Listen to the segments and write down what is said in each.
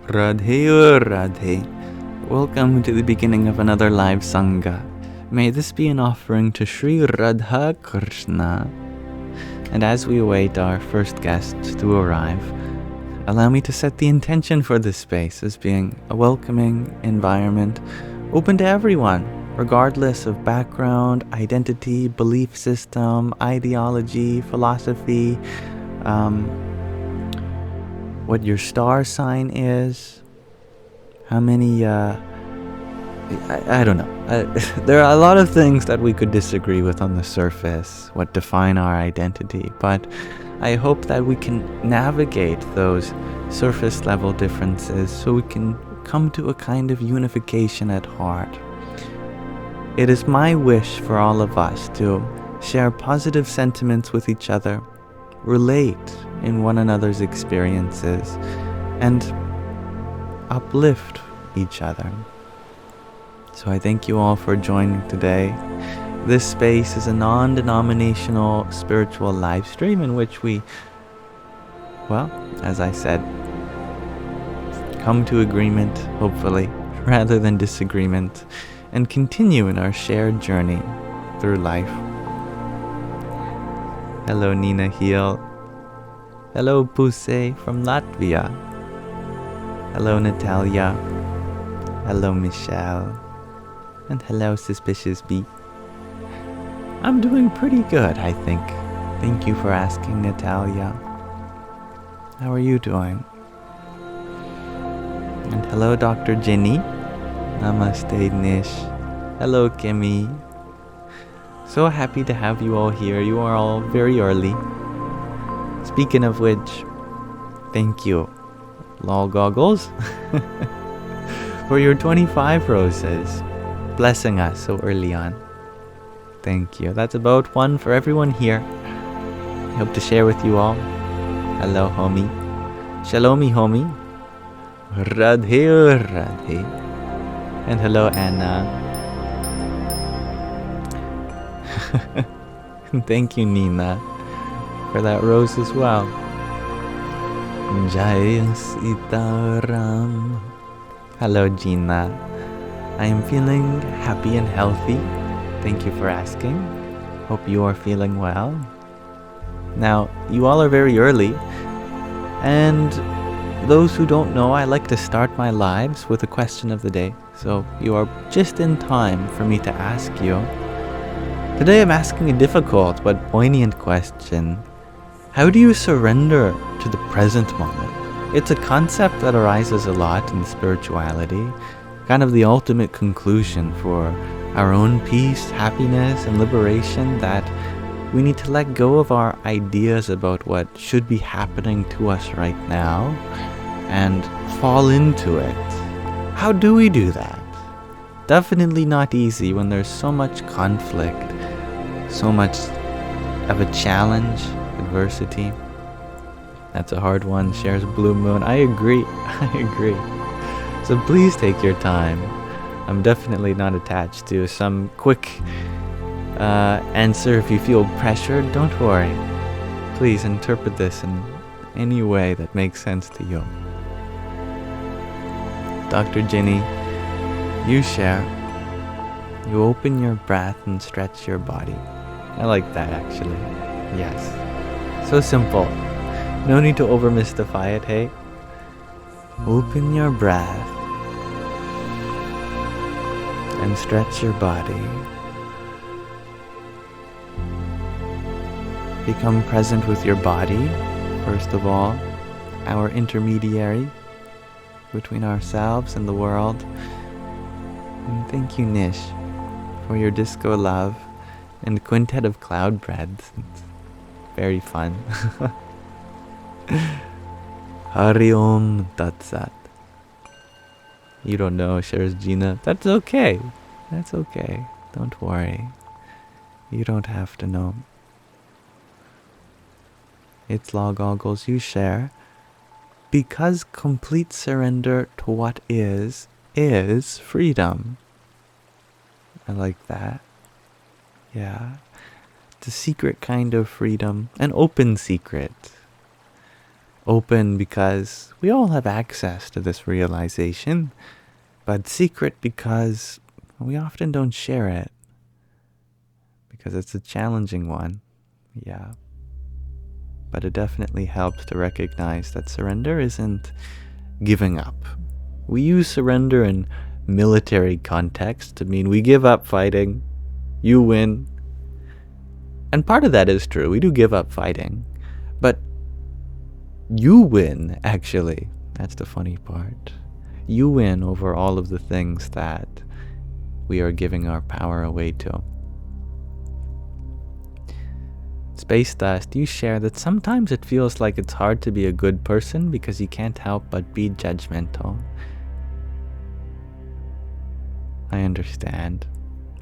Radhe Radhe. Welcome to the beginning of another live Sangha. May this be an offering to Sri Radha Krishna. And as we await our first guests to arrive, allow me to set the intention for this space as being a welcoming environment, open to everyone, regardless of background, identity, belief system, ideology, philosophy, what your star sign is, how many, I don't know. There are a lot of things that we could disagree with on the surface, what define our identity, but I hope that we can navigate those surface level differences so we can come to a kind of unification at heart. It is my wish for all of us to share positive sentiments with each other, relate in one another's experiences, and uplift each other. So I thank you all for joining today. This space is a non-denominational spiritual live stream in which we, well, as I said, come to agreement, hopefully, rather than disagreement, and continue in our shared journey through life. Hello, Nina Heel. Hello, Puse from Latvia. Hello, Natalia. Hello, Michelle. And hello, Suspicious Bee. I'm doing pretty good, I think. Thank you for asking, Natalia. How are you doing? And hello, Dr. Jenny. Namaste, Nish. Hello, Kimmy. So happy to have you all here. You are all very early. Speaking of which, thank you, Lol Goggles, for your 25 roses, blessing us so early on. Thank you. That's about one for everyone here. I hope to share with you all. Hello, homie. Shalomi, homie. Radhe, Radhe. And hello, Anna. Thank you, Nina, for that rose as well. Jai Sitaram. Hello, Gina. I am feeling happy and healthy. Thank you for asking. Hope you are feeling well. Now, you all are very early, and those who don't know, I like to start my lives with a question of the day. So you are just in time for me to ask you. Today I'm asking a difficult but poignant question. How do you surrender to the present moment? It's a concept that arises a lot in spirituality, kind of the ultimate conclusion for our own peace, happiness, and liberation, that we need to let go of our ideas about what should be happening to us right now and fall into it. How do we do that? Definitely not easy when there's so much conflict, so much of a challenge, adversity. That's a hard one, shares Blue Moon. I agree. So please take your time. I'm definitely not attached to some quick answer. If you feel pressured, don't worry. Please interpret this in any way that makes sense to you. Dr. Jenny, you share. You open your breath and stretch your body. I like that, actually. Yes. So simple. No need to over-mystify it, hey? Open your breath and stretch your body. Become present with your body, first of all, our intermediary between ourselves and the world. And thank you, Nish, for your disco love and quintet of cloud breads. It's very fun. Hari Om Tat Sat. You don't know, shares Gina. That's okay. That's okay. Don't worry. You don't have to know. It's Law Goggles, you share. Because complete surrender to what is freedom. I like that. Yeah. It's a secret kind of freedom. An open secret. Open because we all have access to this realization, but secret because we often don't share it. Because it's a challenging one, yeah. But it definitely helps to recognize that surrender isn't giving up. We use surrender in military context to mean we give up fighting, you win. And part of that is true, we do give up fighting. But you win, actually. That's the funny part. You win over all of the things that we are giving our power away to. Space Dust, you share that sometimes it feels like it's hard to be a good person because you can't help but be judgmental. I understand.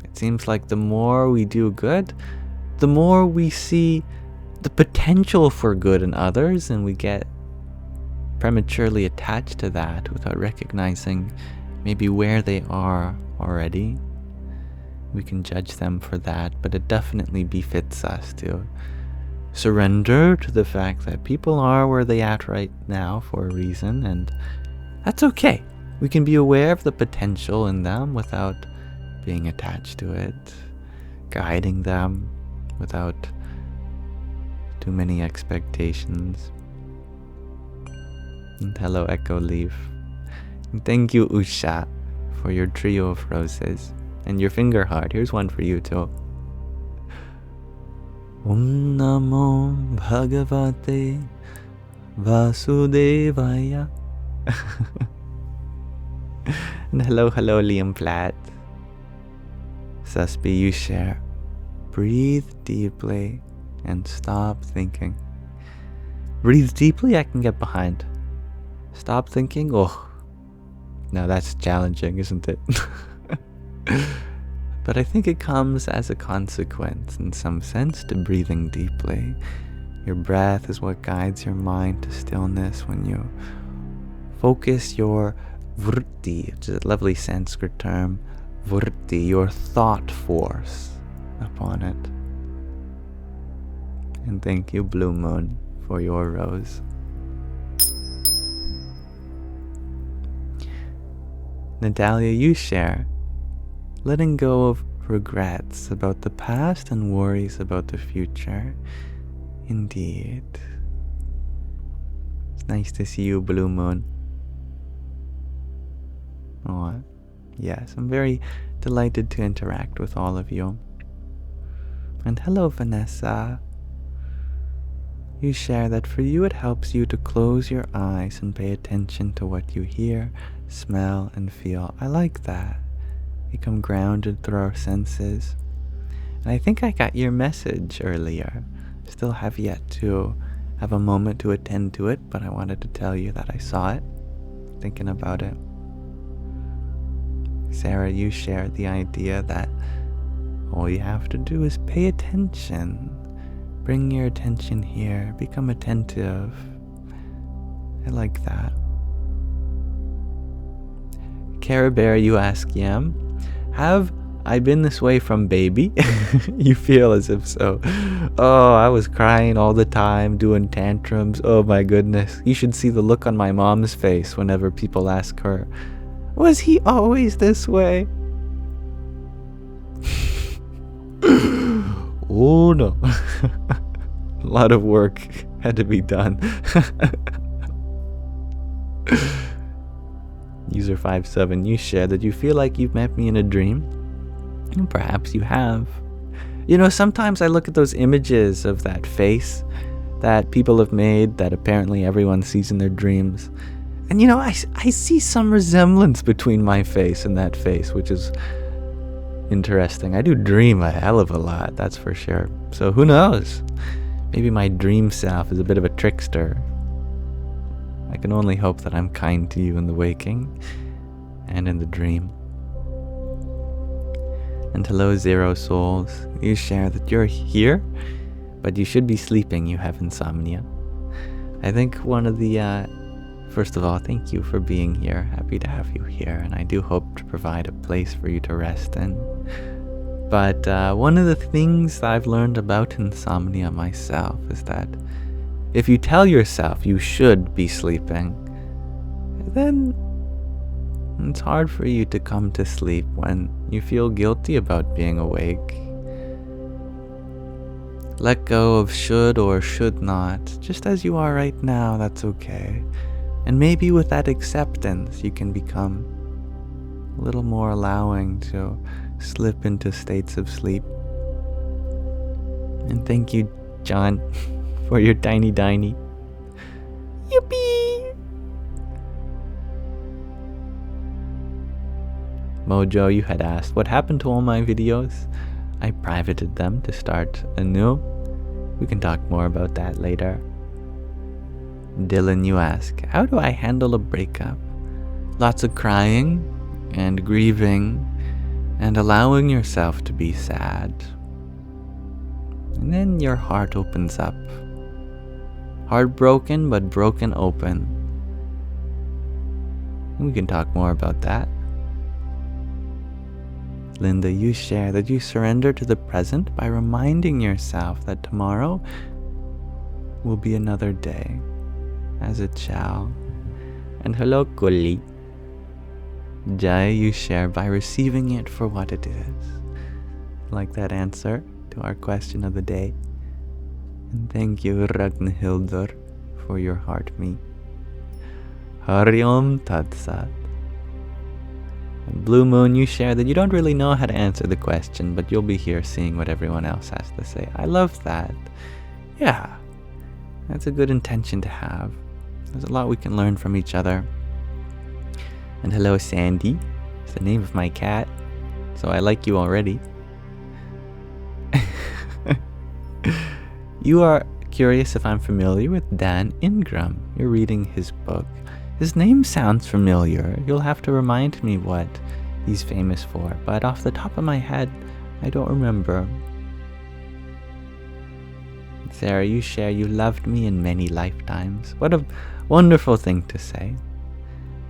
It seems like the more we do good, the more we see the potential for good in others, and we get prematurely attached to that without recognizing maybe where they are already. We can judge them for that, but it definitely befits us to surrender to the fact that people are where they are right now for a reason, and that's okay. We can be aware of the potential in them without being attached to it, guiding them without too many expectations. And hello, Echo Leaf. And thank you, Usha, for your trio of roses. And your finger heart. Here's one for you too. Om Namo Bhagavate Vasudevaya. And hello, Liam Platt. Suspi, you share. Breathe deeply and stop thinking. Breathe deeply, I can get behind. Stop thinking, oh, now that's challenging, isn't it? But I think it comes as a consequence, in some sense, to breathing deeply. Your breath is what guides your mind to stillness when you focus your vritti, which is a lovely Sanskrit term, vritti, your thought force, upon it. And thank you, Blue Moon, for your rose. Natalia, you share. Letting go of regrets about the past and worries about the future. Indeed. It's nice to see you, Blue Moon. Oh, yes, I'm very delighted to interact with all of you. And hello, Vanessa. You share that for you it helps you to close your eyes and pay attention to what you hear, smell, and feel. I like that. Become grounded through our senses. And I think I got your message earlier. Still have yet to have a moment to attend to it, but I wanted to tell you that I saw it, thinking about it. Sarah, you shared the idea that all you have to do is pay attention. Bring your attention here. Become attentive. I like that. Cara Bear, you ask Yam, have I been this way from baby? You feel as if so. Oh, I was crying all the time, doing tantrums. Oh my goodness. You should see the look on my mom's face whenever people ask her, was he always this way? Oh no. A lot of work had to be done. User 57, you share that you feel like you've met me in a dream. And perhaps you have. You know, sometimes I look at those images of that face that people have made that apparently everyone sees in their dreams. And you know, I see some resemblance between my face and that face, which is interesting. I do dream a hell of a lot, that's for sure. So who knows? Maybe my dream self is a bit of a trickster. I can only hope that I'm kind to you in the waking and in the dream. And hello, Zero Souls. You share that you're here, but you should be sleeping. You have insomnia. I think one of the, first of all, thank you for being here. Happy to have you here, and I do hope to provide a place for you to rest in. But one of the things I've learned about insomnia myself is that If you tell yourself you should be sleeping, then it's hard for you to come to sleep when you feel guilty about being awake. Let go of should or should not, just as you are right now. That's okay. And maybe with that acceptance, you can become a little more allowing to slip into states of sleep. And thank you, John, for your tiny diny. Yippee! Mojo, you had asked, what happened to all my videos? I privated them to start anew. We can talk more about that later. Dylan, you ask, how do I handle a breakup? Lots of crying and grieving and allowing yourself to be sad. And then your heart opens up. Heartbroken, but broken open. And we can talk more about that. Linda, you share that you surrender to the present by reminding yourself that tomorrow will be another day, as it shall. And hello, Kali. Jai, you share by receiving it for what it is. Like that answer to our question of the day. And thank you, Ragnhildur, for your heart me. Hari Om Tat Sat. And Blue Moon, you share that you don't really know how to answer the question, but you'll be here seeing what everyone else has to say. I love that. Yeah, that's a good intention to have. There's a lot we can learn from each other. And hello, Sandy. It's the name of my cat, so I like you already. You are curious if I'm familiar with Dan Ingram. You're reading his book. His name sounds familiar. You'll have to remind me what he's famous for, but off the top of my head, I don't remember. Sarah, you share you loved me in many lifetimes. What a wonderful thing to say.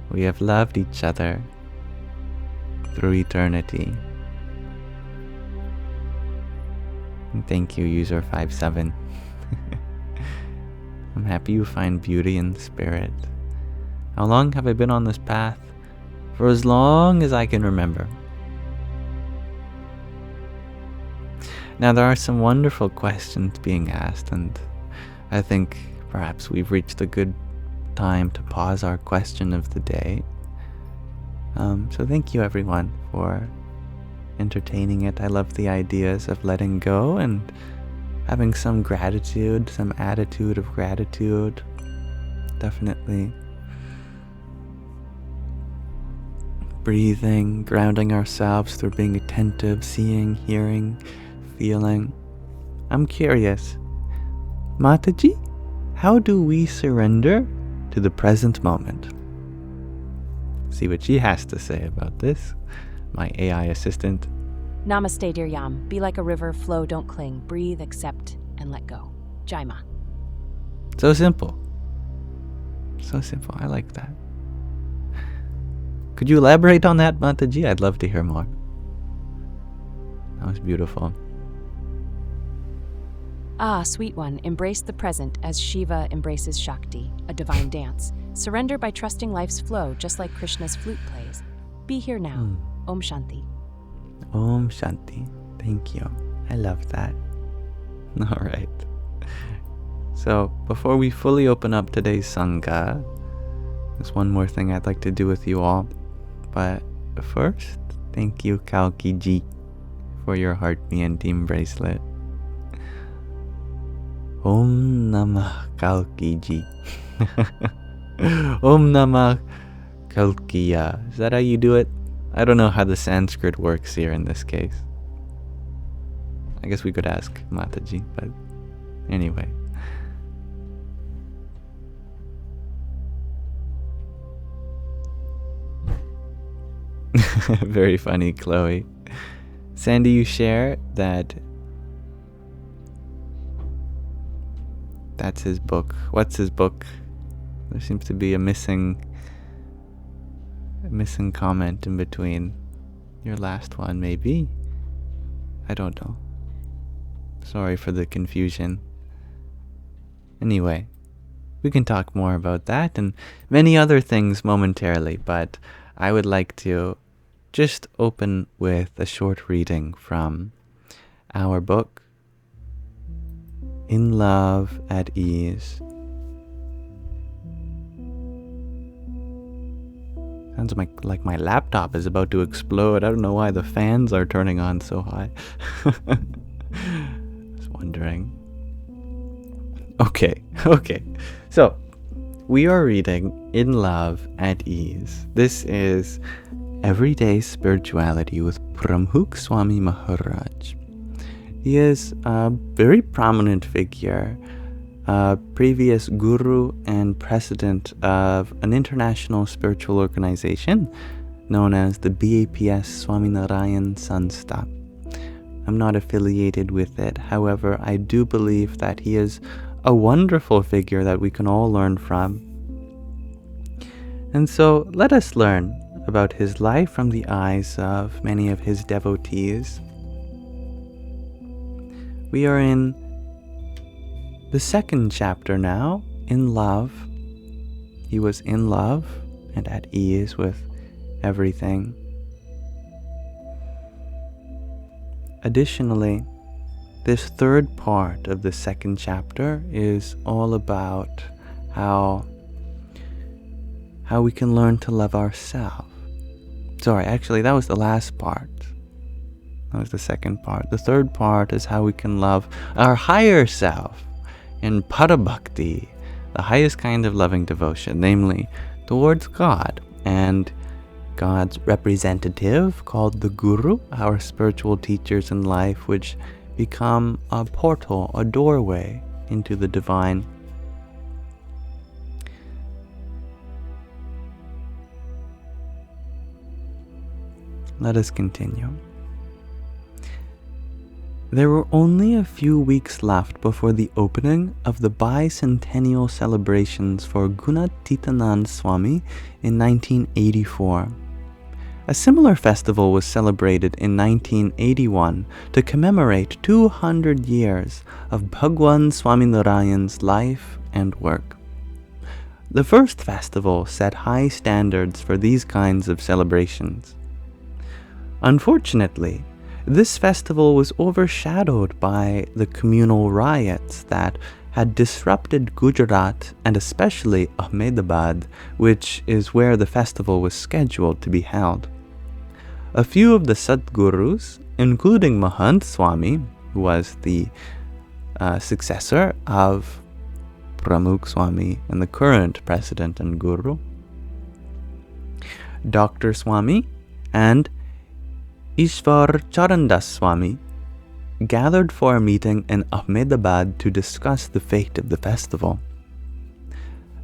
We have loved each other through eternity. And thank you, user57. I'm happy you find beauty in the spirit. How long have I been on this path? For as long as I can remember. Now there are some wonderful questions being asked, and I think perhaps we've reached a good time to pause our question of the day. So thank you everyone for entertaining it. I love the ideas of letting go and having some gratitude, some attitude of gratitude. Definitely. Breathing, grounding ourselves through being attentive, seeing, hearing, feeling. I'm curious, Mataji, how do we surrender to the present moment? See what she has to say about this, my AI assistant. Namaste, dear Yam. Be like a river, flow, don't cling. Breathe, accept, and let go. Jaima. So simple. So simple. I like that. Could you elaborate on that, Mataji? I'd love to hear more. That was beautiful. Ah, sweet one, embrace the present as Shiva embraces Shakti, a divine dance. Surrender by trusting life's flow, just like Krishna's flute plays. Be here now. Om Shanti. Om Shanti. Thank you. I love that. All right. So, before we fully open up today's Sangha, there's one more thing I'd like to do with you all. But first, thank you, Kalki Ji, for your heart me and team bracelet. Om Namah Kalki Ji. Om Namah Kalkiya. Is that how you do it? I don't know how the Sanskrit works here in this case. I guess we could ask Mataji, but anyway. Very funny, Chloe. Sandy, you share that that's his book. What's his book? There seems to be a missing comment in between your last one, maybe? I don't know. Sorry for the confusion. Anyway, we can talk more about that and many other things momentarily, but I would like to just open with a short reading from our book, In Love at Ease. Sounds like my laptop is about to explode. I don't know why the fans are turning on so high. Just wondering. Okay. So, we are reading In Love at Ease. This is Everyday Spirituality with Pramukh Swami Maharaj. He is a very prominent figure, a previous guru and president of an international spiritual organization known as the BAPS Swaminarayan Sanstha. I'm not affiliated with it. However, I do believe that he is a wonderful figure that we can all learn from. And so let us learn about his life from the eyes of many of his devotees. We are in the second chapter now, In Love. He was in love and at ease with everything. Additionally, this third part of the second chapter is all about how we can learn to love ourselves. Sorry, actually, that was the last part. That was the second part. The third part is how we can love our higher self in Parabhakti, the highest kind of loving devotion, namely towards God and God's representative called the Guru, our spiritual teachers in life, which become a portal, a doorway into the divine. Let us continue. There were only a few weeks left before the opening of the bicentennial celebrations for Gunatitanand Swami in 1984. A similar festival was celebrated in 1981 to commemorate 200 years of Bhagwan Swaminarayan's life and work. The first festival set high standards for these kinds of celebrations. Unfortunately, this festival was overshadowed by the communal riots that had disrupted Gujarat and especially Ahmedabad, which is where the festival was scheduled to be held. A few of the Sadgurus, including Mahant Swami, who was the successor of Pramukh Swami and the current president and guru, Dr. Swami, and Ishwar Charandas Swami, gathered for a meeting in Ahmedabad to discuss the fate of the festival.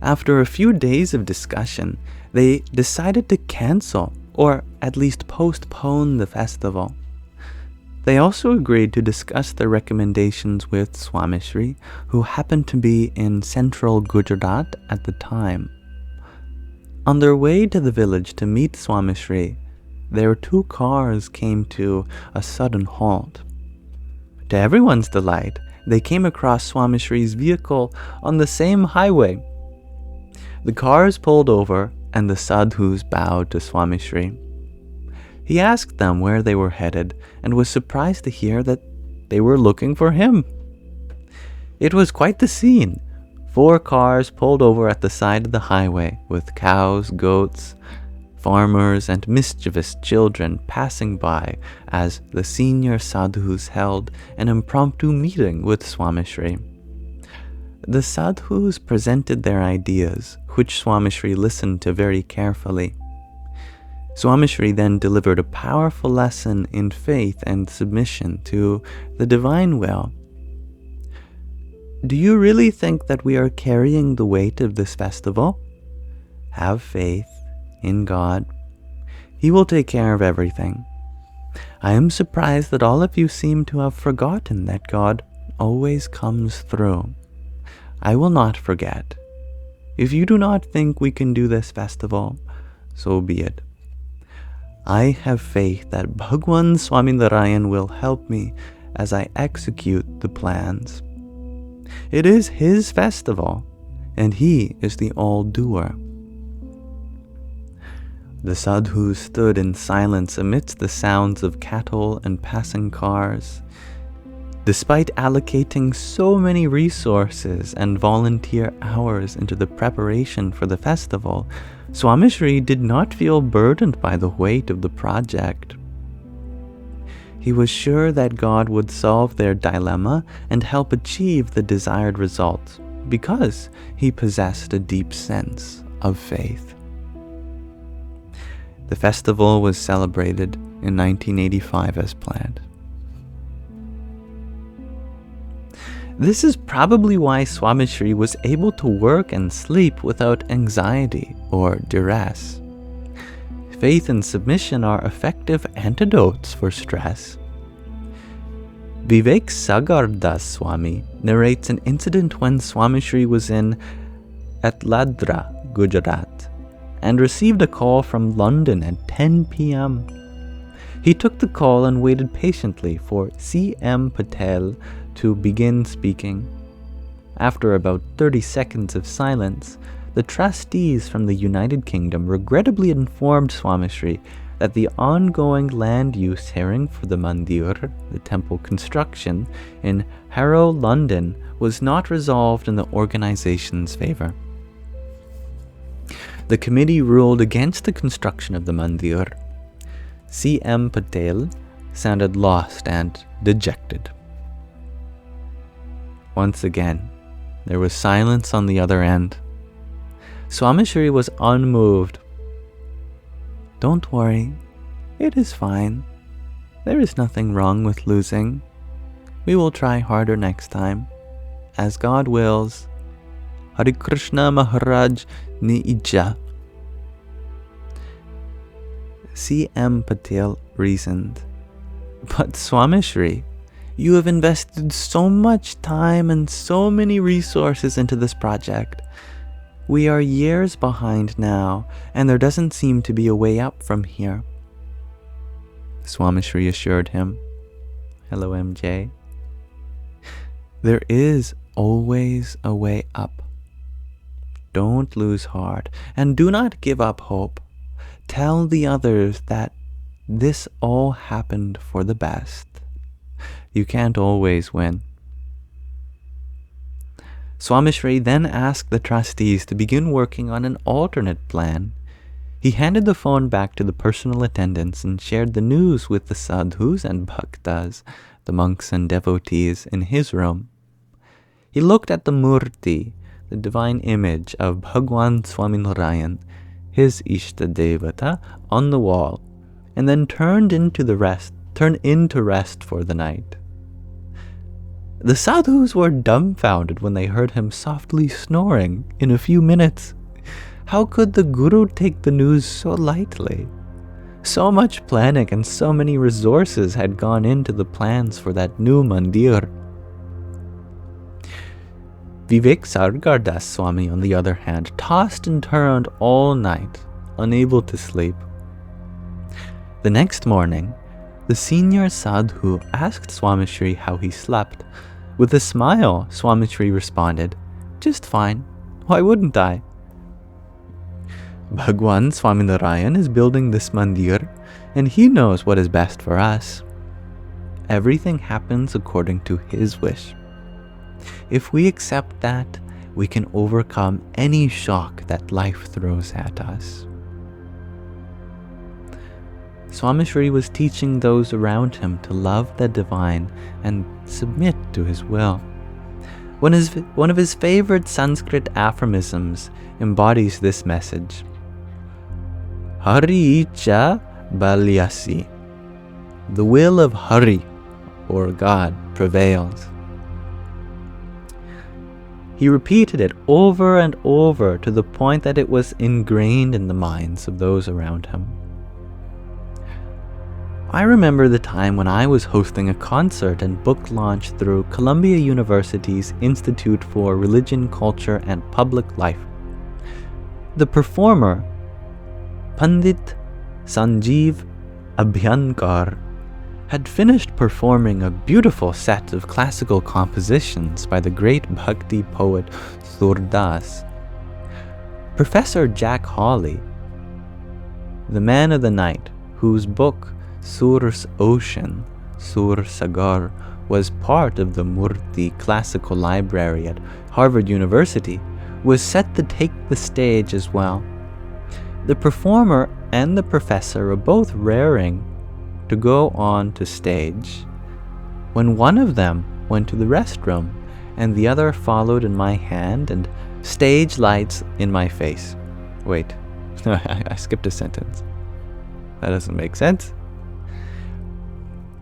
After a few days of discussion, they decided to cancel or at least postpone the festival. They also agreed to discuss their recommendations with Swamishri, who happened to be in central Gujarat at the time. On their way to the village to meet Swamishri, their two cars came to a sudden halt. To everyone's delight, they came across Swamishri's vehicle on the same highway. The cars pulled over and the sadhus bowed to Swamishri. He asked them where they were headed and was surprised to hear that they were looking for him. It was quite the scene. 4 cars pulled over at the side of the highway with cows, goats, farmers, and mischievous children passing by as the senior sadhus held an impromptu meeting with Swamishri. The sadhus presented their ideas, which Swamishri listened to very carefully. Swamishri then delivered a powerful lesson in faith and submission to the divine will. Do you really think that we are carrying the weight of this festival? Have faith in God. He will take care of everything. I am surprised that all of you seem to have forgotten that God always comes through. I will not forget. If you do not think we can do this festival, so be it. I have faith that Bhagwan Swaminarayan will help me as I execute the plans. It is his festival, and he is the all-doer. The sadhu stood in silence amidst the sounds of cattle and passing cars. Despite allocating so many resources and volunteer hours into the preparation for the festival, Swamishri did not feel burdened by the weight of the project. He was sure that God would solve their dilemma and help achieve the desired results because he possessed a deep sense of faith. The festival was celebrated in 1985 as planned. This is probably why Swamishri was able to work and sleep without anxiety or duress. Faith and submission are effective antidotes for stress. Vivek Sagardas Swami narrates an incident when Swamishri was in Atladra, Gujarat, and received a call from London at 10 p.m. He took the call and waited patiently for C.M. Patel to begin speaking. After about 30 seconds of silence, the trustees from the United Kingdom regrettably informed Swamishri that the ongoing land use hearing for the mandir, the temple construction, in Harrow, London, was not resolved in the organization's favor. The committee ruled against the construction of the mandir. C.M. Patel sounded lost and dejected. Once again, there was silence on the other end. Swamishri was unmoved. "Don't worry, it is fine. There is nothing wrong with losing. We will try harder next time. As God wills. Hare Krishna Maharaj Ni Ijja." C.M. Patel reasoned, "But Swamishri, you have invested so much time and so many resources into this project. We are years behind now, and there doesn't seem to be a way up from here." Swamishri assured him, "Hello, MJ. There is always a way up. Don't lose heart, and do not give up hope. Tell the others that this all happened for the best. You can't always win." Swamishri then asked the trustees to begin working on an alternate plan. He handed the phone back to the personal attendants and shared the news with the sadhus and bhaktas, the monks and devotees, in his room. He looked at the murti, the divine image of Bhagwan Swaminarayan, his Ishta Devata, on the wall, and then turned into rest for the night. The sadhus were dumbfounded when they heard him softly snoring in a few minutes. How could the guru take the news so lightly? So much planning and so many resources had gone into the plans for that new mandir. Vivek Sargardas Swami, on the other hand, tossed and turned all night, unable to sleep. The next morning, the senior sadhu asked Swamishri how he slept. With a smile, Swamishri responded, "Just fine. Why wouldn't I? Bhagwan Swaminarayan is building this mandir, and he knows what is best for us. Everything happens according to his wish. If we accept that, we can overcome any shock that life throws at us." Swamishri was teaching those around him to love the divine and submit to his will. One of his favorite Sanskrit aphorisms embodies this message. Hari Icha Balyasi. The will of Hari, or God, prevails. He repeated it over and over to the point that it was ingrained in the minds of those around him. I remember the time when I was hosting a concert and book launch through Columbia University's Institute for Religion, Culture, and Public Life. The performer, Pandit Sanjeev Abhyankar, had finished performing a beautiful set of classical compositions by the great Bhakti poet Surdas Professor Jack Hawley, the man of the night, whose book Sur's Ocean, Sur Sagar, was part of the Murti Classical Library at Harvard University, was set to take the stage as well. The performer and the professor were both raring to go on to stage when one of them went to the restroom and the other followed in my hand and stage lights in my face. Wait, I skipped a sentence. That doesn't make sense.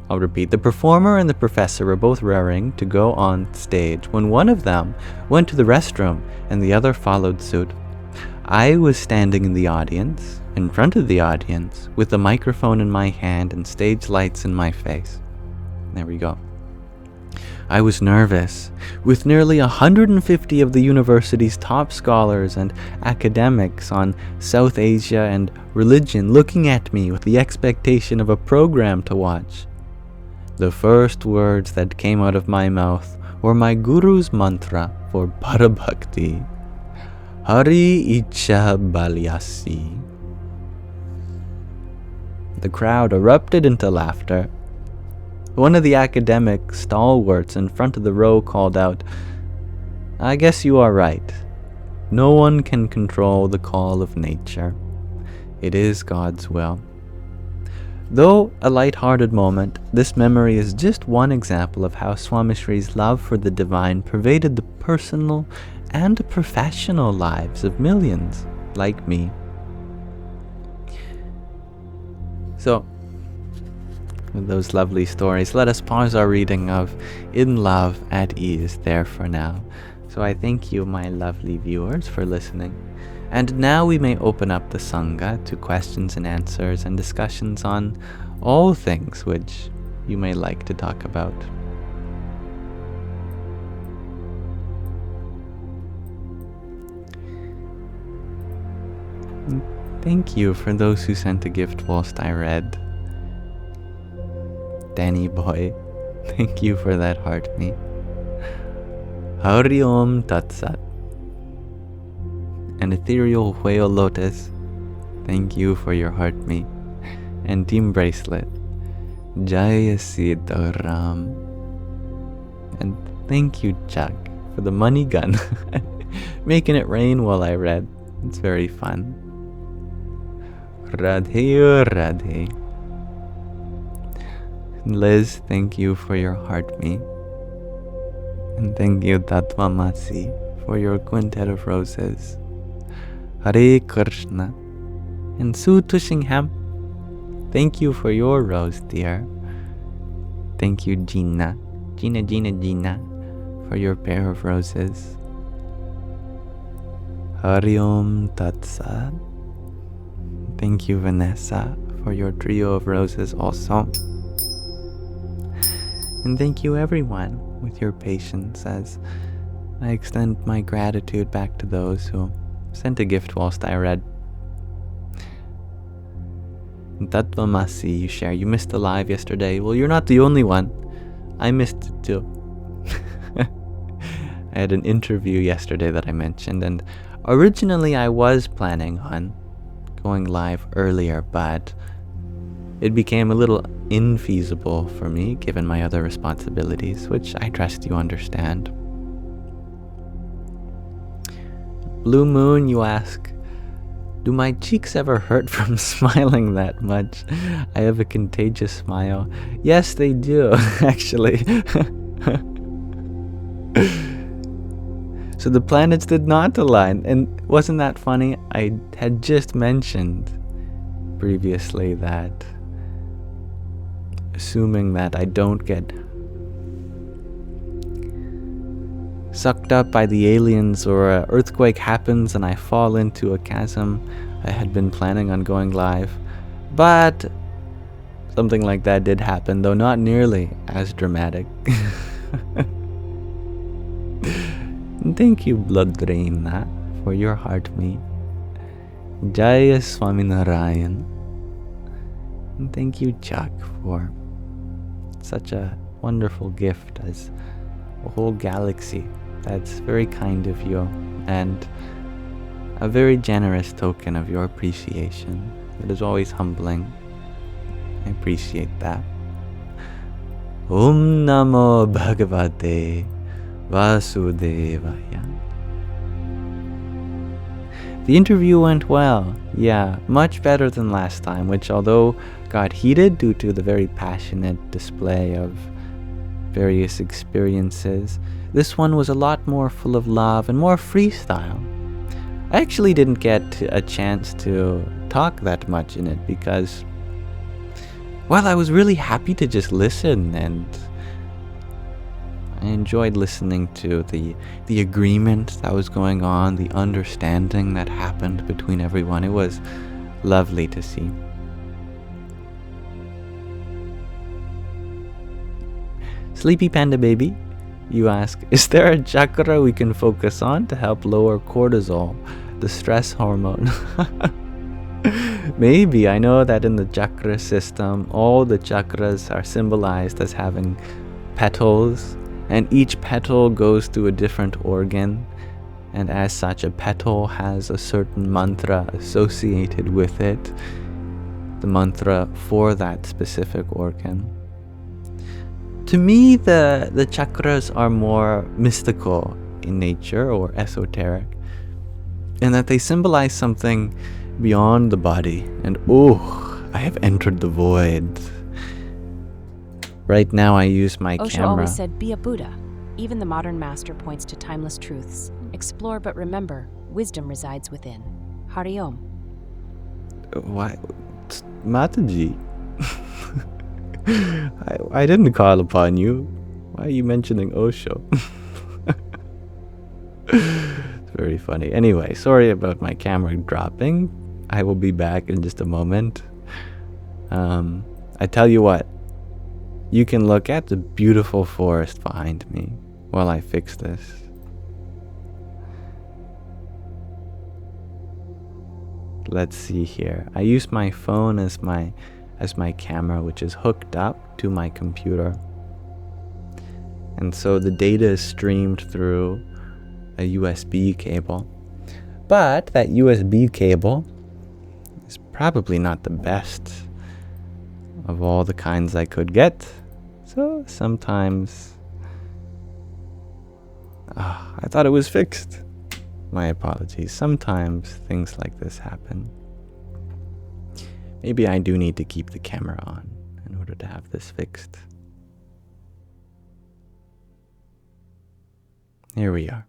I'll repeat. The performer and the professor were both raring to go on stage when one of them went to the restroom and the other followed suit. I was standing in the audience, in front of the audience, with the microphone in my hand and stage lights in my face. There we go. I was nervous, with nearly 150 of the university's top scholars and academics on South Asia and religion looking at me with the expectation of a program to watch. The first words that came out of my mouth were my guru's mantra for Parabhakti. Hare Icha Balyasi. The crowd erupted into laughter. One of the academic stalwarts in front of the row called out, "I guess you are right. No one can control the call of nature. It is God's will." Though a light-hearted moment, this memory is just one example of how Swamishri's love for the divine pervaded the personal and professional lives of millions like me. So, with those lovely stories, let us pause our reading of In Love at Ease there for now. So I thank you, my lovely viewers, for listening. And now we may open up the Sangha to questions and answers and discussions on all things which you may like to talk about. Thank you for those who sent a gift whilst I read. Danny boy, thank you for that heart me. Hari Om Tat Sat. An ethereal whale lotus, thank you for your heart me. And Team Bracelet, Jaya Sitaram. And thank you, Chuck, for the money gun. Making it rain while I read. It's very fun. Radhe Radhe. Liz, thank you for your heart me. And thank you, Tatmamasi, for your quintet of roses. Hare Krishna. And Sue Tushingham, thank you for your rose, dear. Thank you, Gina, for your pair of roses. Hari Om Tat Sat. Thank you, Vanessa, for your trio of roses also. And thank you, everyone, with your patience as I extend my gratitude back to those who sent a gift whilst I read. Tatvamasi, you share. You missed the live yesterday. Well, you're not the only one. I missed it too. I had an interview yesterday that I mentioned, and originally I was planning on going live earlier, but it became a little infeasible for me given my other responsibilities, which I trust you understand. Blue Moon, you ask, do my cheeks ever hurt from smiling that much? I have a contagious smile. Yes, they do, actually. So the planets did not align, and wasn't that funny? I had just mentioned previously that assuming that I don't get sucked up by the aliens or an earthquake happens and I fall into a chasm, I had been planning on going live. But something like that did happen, though not nearly as dramatic. Thank you, Blood Draina, for your heart me. Jaya Swaminarayan. And thank you, Chuck, for such a wonderful gift as a whole galaxy. That's very kind of you. And a very generous token of your appreciation. It is always humbling. I appreciate that. Om Namo Bhagavate Vasudevaya. The interview went well. Yeah, much better than last time, which although got heated due to the very passionate display of various experiences, this one was a lot more full of love and more freestyle. I actually didn't get a chance to talk that much in it because, well, I was really happy to just listen, and I enjoyed listening to the agreement that was going on, the understanding that happened between everyone. It was lovely to see. Sleepy Panda Baby, you ask, is there a chakra we can focus on to help lower cortisol, the stress hormone? Maybe. I know that in the chakra system, all the chakras are symbolized as having petals, and each petal goes to a different organ, and as such a petal has a certain mantra associated with it, the mantra for that specific organ. To me, the chakras are more mystical in nature or esoteric, in that they symbolize something beyond the body, and I have entered the void. Right now I use my Osho camera. always said, be a Buddha. Even the modern master points to timeless truths. Explore, but remember, wisdom resides within. Hare Om. Why? Mataji. I didn't call upon you. Why are you mentioning Osho? It's very funny. Anyway, sorry about my camera dropping. I will be back in just a moment. I tell you what, you can look at the beautiful forest behind me while I fix this. Let's see here. I use my phone as my camera, which is hooked up to my computer. And so the data is streamed through a USB cable. But that USB cable is probably not the best of all the kinds I could get. So sometimes I thought it was fixed. My apologies. Sometimes things like this happen. Maybe I do need to keep the camera on in order to have this fixed. Here we are.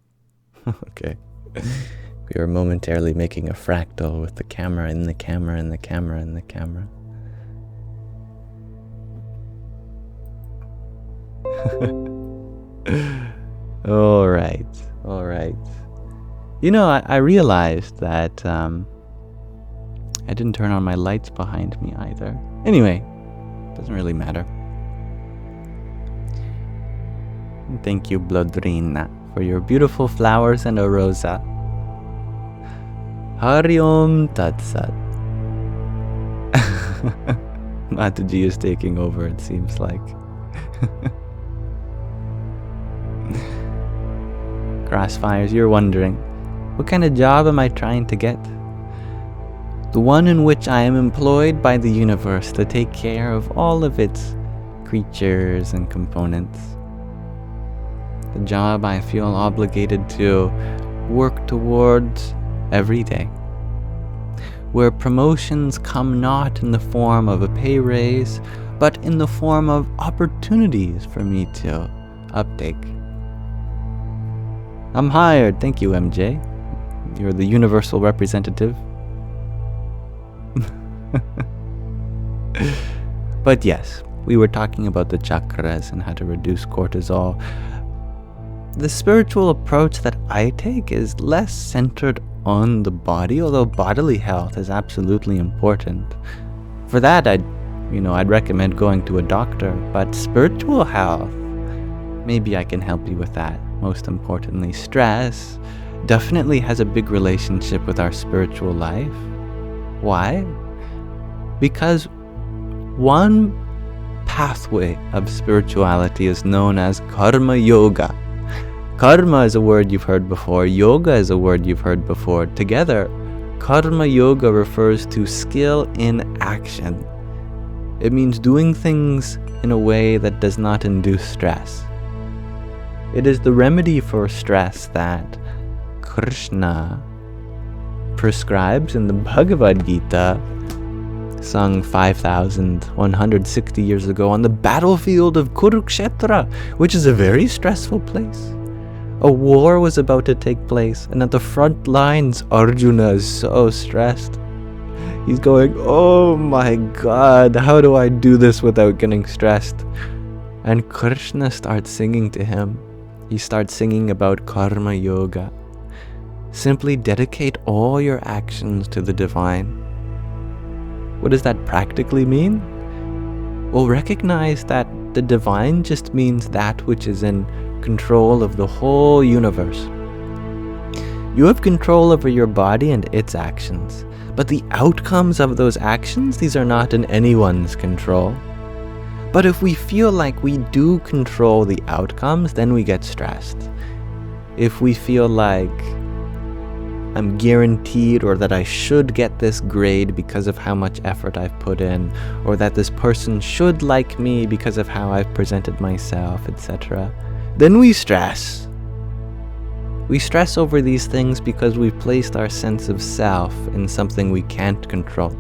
Okay. We are momentarily making a fractal with the camera in the camera in the camera in the camera. All right. You know, I realized that I didn't turn on my lights behind me either. Anyway, doesn't really matter. Thank you, Blodrina, for your beautiful flowers and a rosa. Hari Om Tat Sat. Mataji is taking over, it seems like. Crossfires, you're wondering, what kind of job am I trying to get? The one in which I am employed by the universe to take care of all of its creatures and components. The job I feel obligated to work towards every day, where promotions come not in the form of a pay raise, but in the form of opportunities for me to uptake. I'm hired, thank you, MJ. You're the universal representative. But yes, we were talking about the chakras and how to reduce cortisol. The spiritual approach that I take is less centered on the body, although bodily health is absolutely important. For that, I'd recommend going to a doctor, but spiritual health, maybe I can help you with that. Most importantly, stress definitely has a big relationship with our spiritual life. Why? Because one pathway of spirituality is known as Karma Yoga, Karma is a word you've heard before. Yoga is a word you've heard before. Together, Karma Yoga refers to skill in action. It means doing things in a way that does not induce stress. It is the remedy for stress that Krishna prescribes in the Bhagavad Gita, sung 5,160 years ago on the battlefield of Kurukshetra, which is a very stressful place. A war was about to take place, and at the front lines, Arjuna is so stressed. He's going, oh my God, how do I do this without getting stressed? And Krishna starts singing to him. He starts singing about Karma Yoga. Simply dedicate all your actions to the divine. What does that practically mean? Well, recognize that the divine just means that which is in control of the whole universe. You have control over your body and its actions, but the outcomes of those actions, these are not in anyone's control. But if we feel like we do control the outcomes, then we get stressed. If we feel like I'm guaranteed, or that I should get this grade because of how much effort I've put in, or that this person should like me because of how I've presented myself, etc., then we stress. We stress over these things because we've placed our sense of self in something we can't control.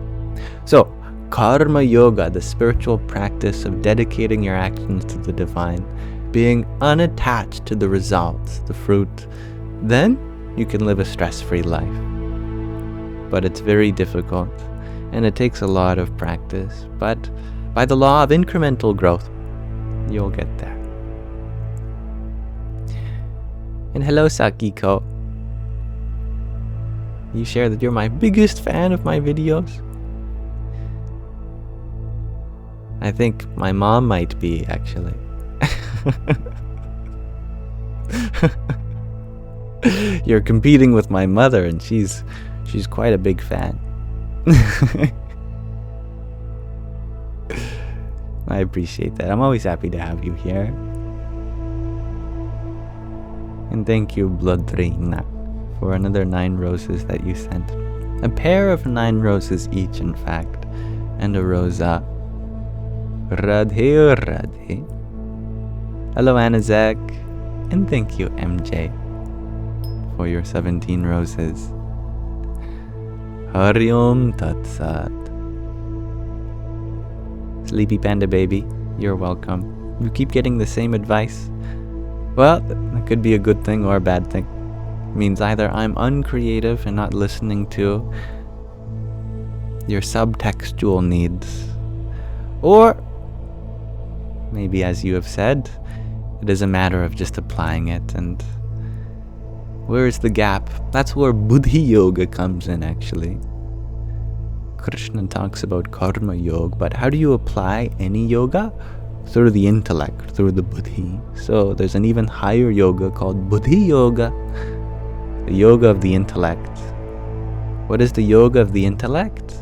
So, Karma Yoga, the spiritual practice of dedicating your actions to the divine, being unattached to the results, the fruit, then you can live a stress-free life. But it's very difficult, and it takes a lot of practice. But by the law of incremental growth, you'll get there. And hello, Sakiko. You share that you're my biggest fan of my videos. I think my mom might be, actually. You're competing with my mother, and she's quite a big fan. I appreciate that. I'm always happy to have you here. And thank you, Bloodrina, for another 9 roses that you sent. A pair of 9 roses each, in fact, and a rosa. Radhe Radhe. Hello, Anazek, and thank you, MJ, for your 17 roses. Hari Om Tat Sat. Sleepy Panda Baby, you're welcome. You keep getting the same advice. Well, that could be a good thing or a bad thing. It means either I'm uncreative and not listening to your subtextual needs, or maybe, as you have said, it is a matter of just applying it. And where is the gap? That's where Buddhi Yoga comes in, actually. Krishna talks about Karma Yoga, but how do you apply any yoga? Through the intellect, through the Buddhi. So there's an even higher yoga called Buddhi Yoga, the yoga of the intellect. What is the yoga of the intellect?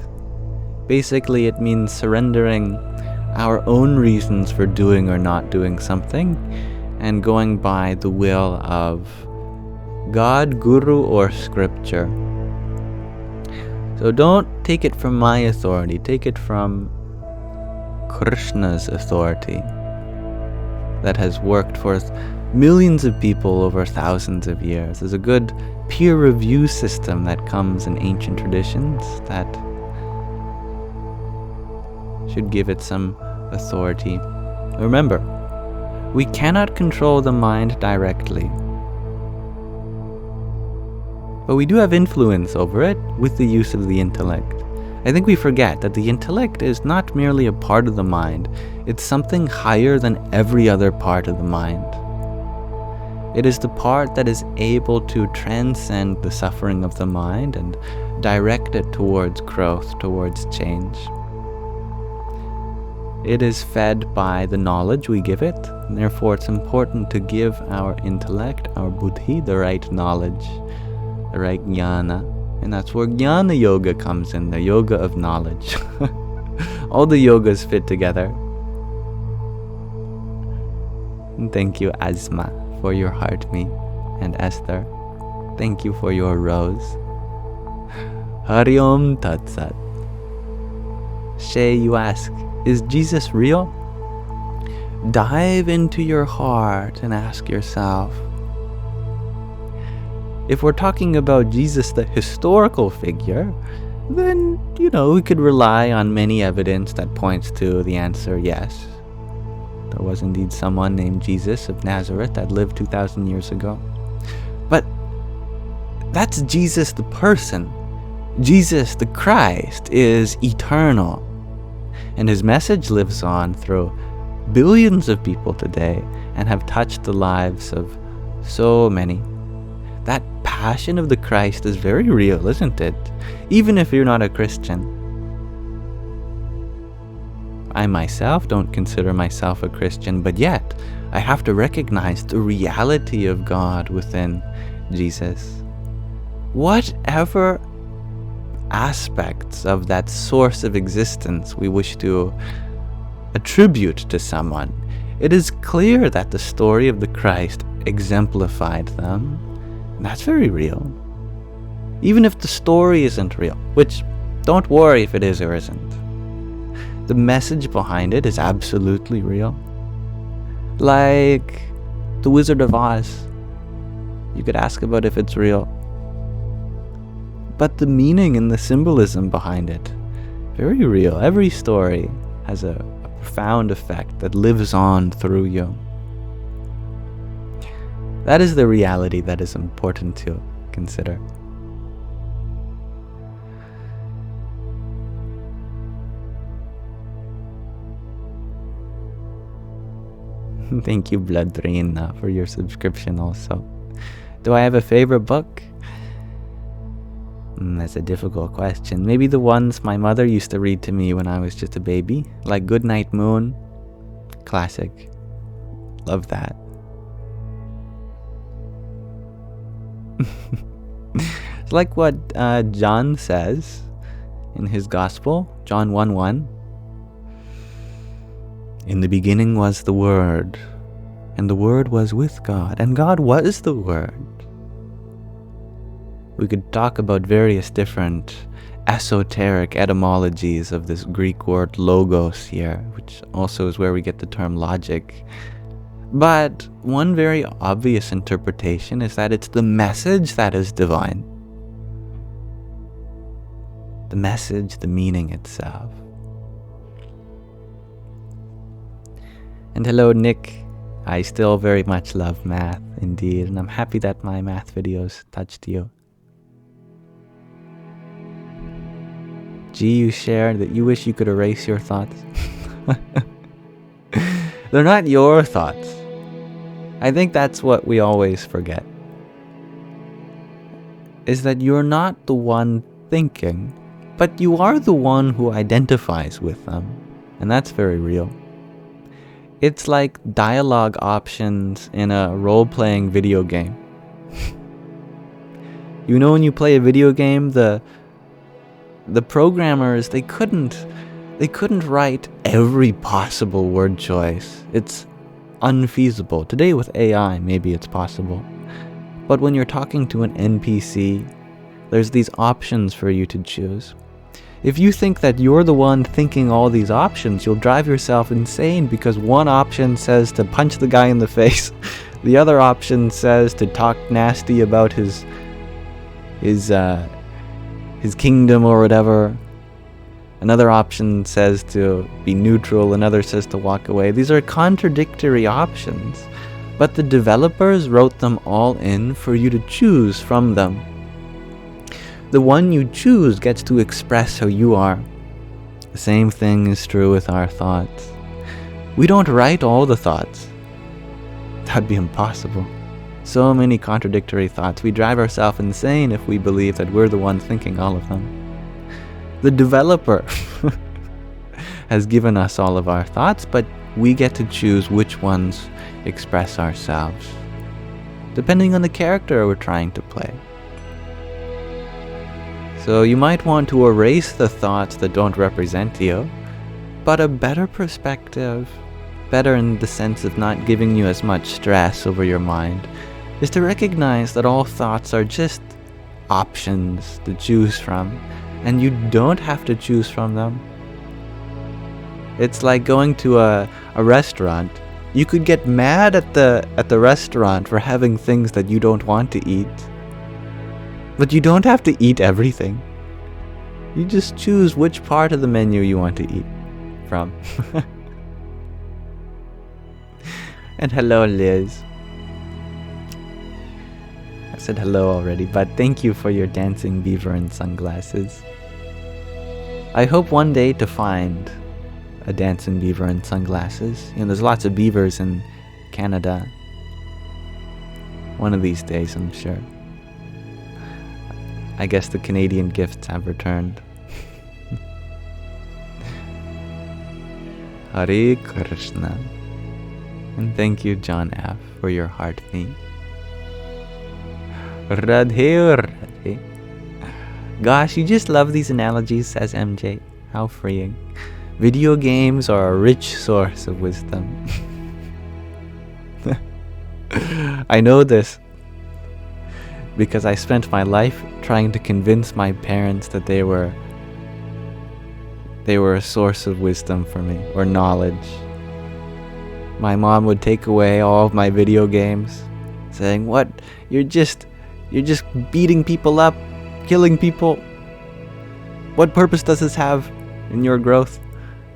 Basically, it means surrendering our own reasons for doing or not doing something and going by the will of God, Guru, or Scripture. So don't take it from my authority, take it from Krishna's authority that has worked for millions of people over thousands of years. There's a good peer review system that comes in ancient traditions that should give it some authority. Remember, we cannot control the mind directly, but we do have influence over it with the use of the intellect. I think we forget that the intellect is not merely a part of the mind, it's something higher than every other part of the mind. It is the part that is able to transcend the suffering of the mind and direct it towards growth, towards change. It is fed by the knowledge we give it, and therefore it's important to give our intellect, our buddhi, the right knowledge, the right jnana. And that's where Jnana Yoga comes in, the yoga of knowledge. All the yogas fit together. And thank you, Asma, for your heart me. And Esther, thank you for your rose. Hari Om Tat Sat. Shay, you ask, is Jesus real? Dive into your heart and ask yourself. If we're talking about Jesus, the historical figure, then, we could rely on many evidence that points to the answer yes. There was indeed someone named Jesus of Nazareth that lived 2,000 years ago. But that's Jesus the person. Jesus the Christ is eternal. And his message lives on through billions of people today and have touched the lives of so many. That passion of the Christ is very real, isn't it? Even if you're not a Christian. I myself don't consider myself a Christian, but yet I have to recognize the reality of God within Jesus. Whatever aspects of that source of existence we wish to attribute to someone, it is clear that the story of the Christ exemplified them. And that's very real. Even if the story isn't real, which don't worry if it is or isn't. The message behind it is absolutely real. Like The Wizard of Oz. You could ask about if it's real. But the meaning and the symbolism behind it, very real. Every story has a profound effect that lives on through you. That is the reality that is important to consider. Thank you, Bloodrina, for your subscription also. Do I have a favorite book? That's a difficult question. Maybe the ones my mother used to read to me when I was just a baby, like Goodnight Moon. Classic. Love that. It's like what John says in his gospel, John 1:1. In the beginning was the Word, and the Word was with God, and God was the Word. We could talk about various different esoteric etymologies of this Greek word logos here, which also is where we get the term logic. But one very obvious interpretation is that it's the message that is divine. The message, the meaning itself. And hello, Nick. I still very much love math, indeed, and I'm happy that my math videos touched you. G, you shared that you wish you could erase your thoughts. They're not your thoughts. I think that's what we always forget. Is that you're not the one thinking, but you are the one who identifies with them. And that's very real. It's like dialogue options in a role-playing video game. When you play a video game, the programmers, they couldn't write every possible word choice. It's unfeasible. Today with AI, maybe it's possible. But when you're talking to an NPC, there's these options for you to choose. If you think that you're the one thinking all these options, you'll drive yourself insane, because one option says to punch the guy in the face. The other option says to talk nasty about his kingdom or whatever. Another option says to be neutral, another says to walk away. These are contradictory options, but the developers wrote them all in for you to choose from them. The one you choose gets to express who you are. The same thing is true with our thoughts. We don't write all the thoughts. That'd be impossible. So many contradictory thoughts. We drive ourselves insane if we believe that we're the one thinking all of them. The developer has given us all of our thoughts, but we get to choose which ones express ourselves, depending on the character we're trying to play. So you might want to erase the thoughts that don't represent you, but a better perspective, better in the sense of not giving you as much stress over your mind, is to recognize that all thoughts are just options to choose from, and you don't have to choose from them. It's like going to a restaurant. You could get mad at the restaurant for having things that you don't want to eat, but you don't have to eat everything. You just choose which part of the menu you want to eat from. And hello, Liz. I said hello already, but thank you for your dancing beaver and sunglasses. I hope one day to find a dancing beaver and sunglasses. You know, there's lots of beavers in Canada. One of these days, I'm sure. I guess the Canadian gifts have returned. Hare Krishna. And thank you, John F., for your heart theme. Radhe Radhe. Gosh, you just love these analogies, says MJ. How freeing. Video games are a rich source of wisdom. I know this because I spent my life trying to convince my parents that they were a source of wisdom for me, or knowledge. My mom would take away all of my video games, saying, "What? You're just beating people up, killing people. What purpose does this have in your growth?"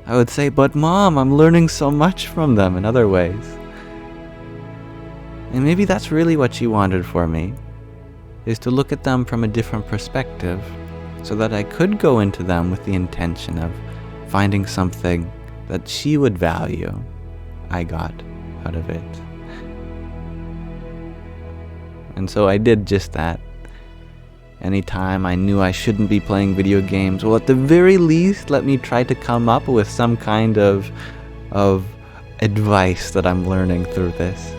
I would say, "But Mom, I'm learning so much from them in other ways." And maybe that's really what she wanted for me, is to look at them from a different perspective, so that I could go into them with the intention of finding something that she would value. I got out of it. And so I did just that. Anytime I knew I shouldn't be playing video games, well, at the very least, let me try to come up with some kind of advice that I'm learning through this.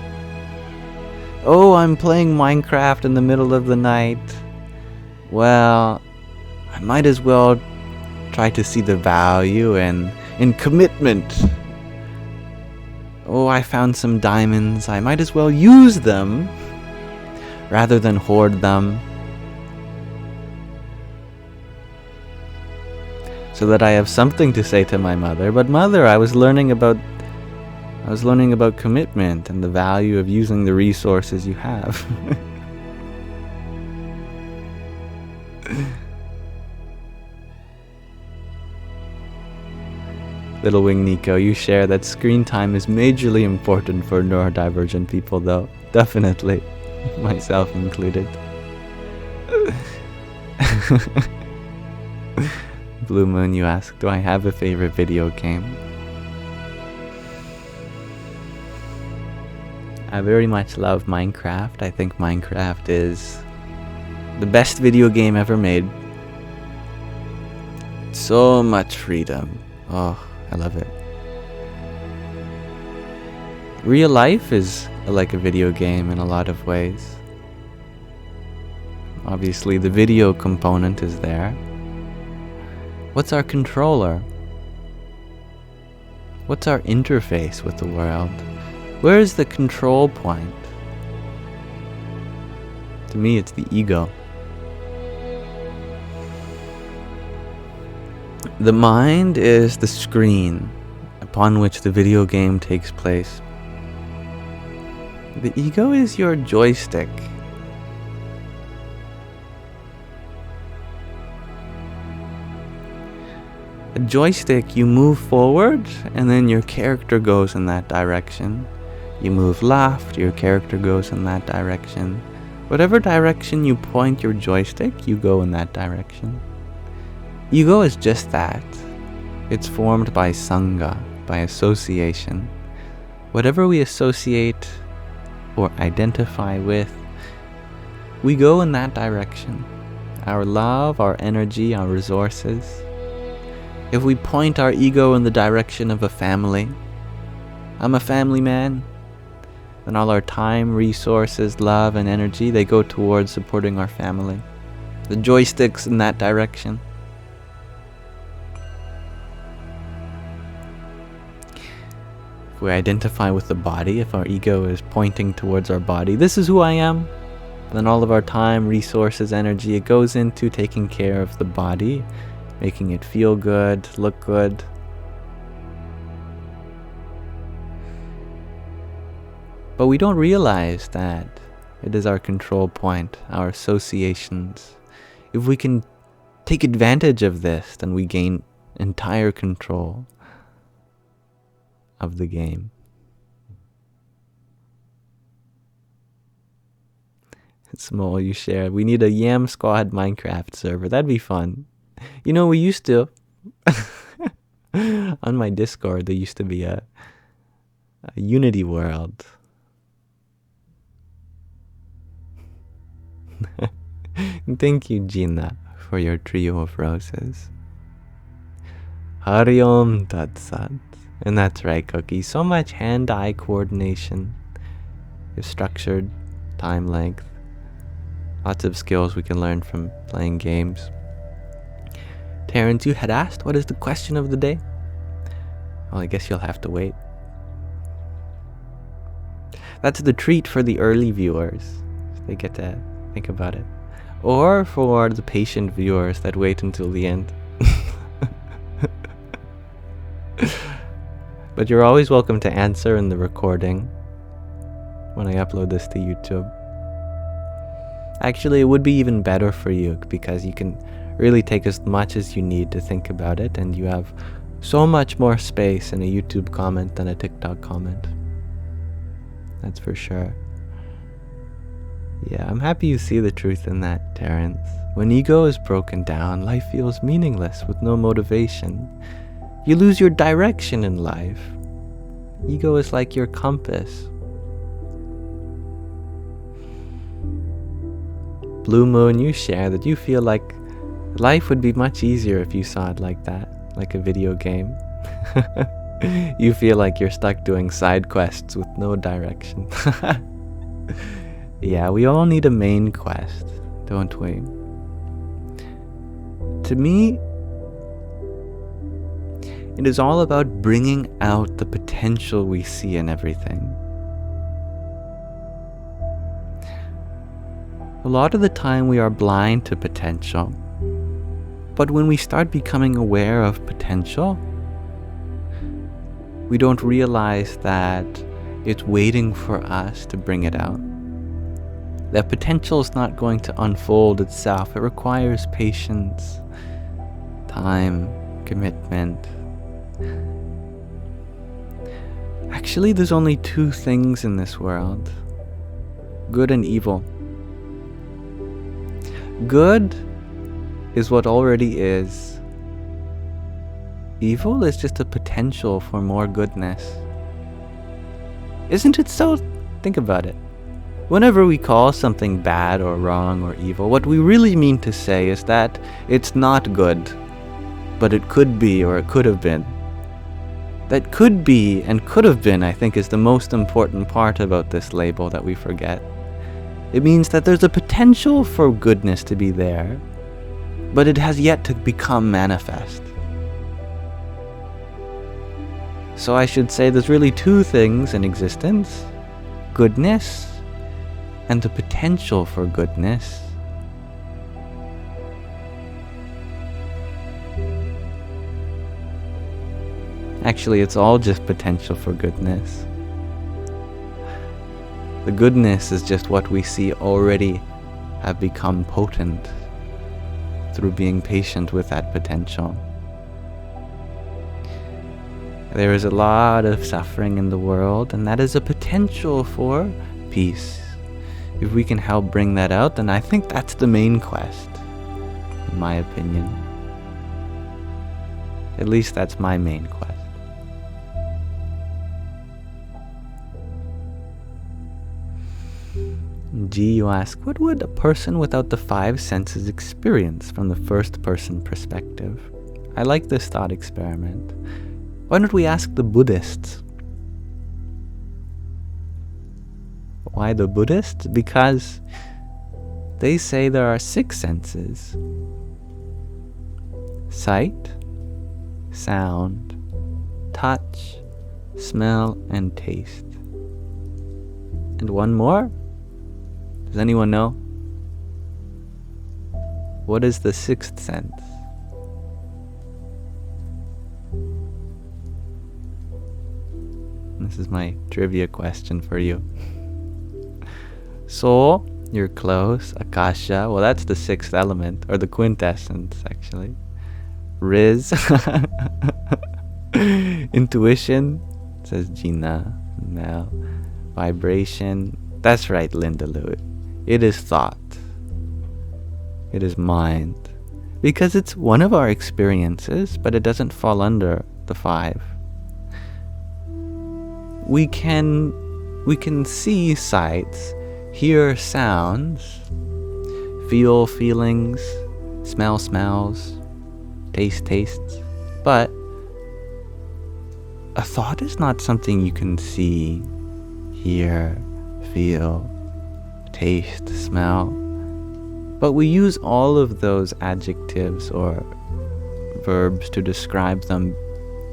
Oh, I'm playing Minecraft in the middle of the night. Well, I might as well try to see the value in commitment. Oh, I found some diamonds. I might as well use them rather than hoard them, so that I have something to say to my mother. But Mother, I was learning about commitment and the value of using the resources you have. Little Wing Nico, you share that screen time is majorly important for neurodivergent people, though. Definitely. Myself included. Blue Moon, you ask, do I have a favorite video game? I very much love Minecraft. I think Minecraft is the best video game ever made. So much freedom. Oh, I love it. Real life is like a video game in a lot of ways. Obviously, the video component is there. What's our controller? What's our interface with the world? Where is the control point? To me, it's the ego. The mind is the screen upon which the video game takes place. The ego is your joystick. A joystick, you move forward, and then your character goes in that direction. You move left, your character goes in that direction. Whatever direction you point your joystick, you go in that direction. Ego is just that. It's formed by sangha, by association. Whatever we associate or identify with, we go in that direction. Our love, our energy, our resources. If we point our ego in the direction of a family, I'm a family man, then all our time, resources, love, and energy, they go towards supporting our family. The joystick's in that direction. If we identify with the body, if our ego is pointing towards our body, this is who I am, then all of our time, resources, energy, it goes into taking care of the body, making it feel good, look good. But we don't realize that it is our control point, our associations. If we can take advantage of this, then we gain entire control of the game. Small, you shared. We need a Yam Squad Minecraft server. That'd be fun. You know, we used to. On my Discord, there used to be a Unity world. Thank you, Gina, for your trio of roses. Hari Om Tat Sat. And that's right, Cookie. So much hand-eye coordination. It's structured, time length. Lots of skills we can learn from playing games. Terrence, you had asked, what is the question of the day? Well, I guess you'll have to wait. That's the treat for the early viewers. They get to think about it. Or for the patient viewers that wait until the end. But you're always welcome to answer in the recording when I upload this to YouTube. Actually, it would be even better for you because you can really take as much as you need to think about it, and you have so much more space in a YouTube comment than a TikTok comment. That's for sure. Yeah, I'm happy you see the truth in that, Terrence. When ego is broken down, life feels meaningless with no motivation. You lose your direction in life. Ego is like your compass. Blue Moon, you share that you feel like life would be much easier if you saw it like that, like a video game. You feel like you're stuck doing side quests with no direction. Yeah, we all need a main quest, don't we? To me, it is all about bringing out the potential we see in everything. A lot of the time we are blind to potential, but when we start becoming aware of potential, we don't realize that it's waiting for us to bring it out. That potential is not going to unfold itself. It requires patience, time, commitment. Actually, there's only two things in this world: good and evil. Good is what already is. Evil is just a potential for more goodness. Isn't it so? Think about it. Whenever we call something bad or wrong or evil, what we really mean to say is that it's not good, but it could be or it could have been. That could be and could have been, I think, is the most important part about this label that we forget. It means that there's a potential for goodness to be there, but it has yet to become manifest. So I should say there's really two things in existence: goodness and the potential for goodness. Actually, it's all just potential for goodness. The goodness is just what we see already have become potent through being patient with that potential. There is a lot of suffering in the world, and that is a potential for peace. If we can help bring that out, then I think that's the main quest, in my opinion. At least that's my main quest. G, you ask, what would a person without the five senses experience from the first person perspective? I like this thought experiment. Why don't we ask the Buddhists? Why the Buddhists? Because they say there are 6 senses: sight, sound, touch, smell, and taste. And one more? Does anyone know? What is the sixth sense? This is my trivia question for you. Soul, you're close. Akasha, well, that's the sixth element, or the quintessence, actually. Riz, intuition, says Gina. Mel, vibration. That's right, Linda Lewis. It is thought. It is mind. Because it's one of our experiences, but it doesn't fall under the five. We can see sights, hear sounds, feel feelings, smell smells, taste tastes, but a thought is not something you can see, hear, feel, taste, smell. But we use all of those adjectives or verbs to describe them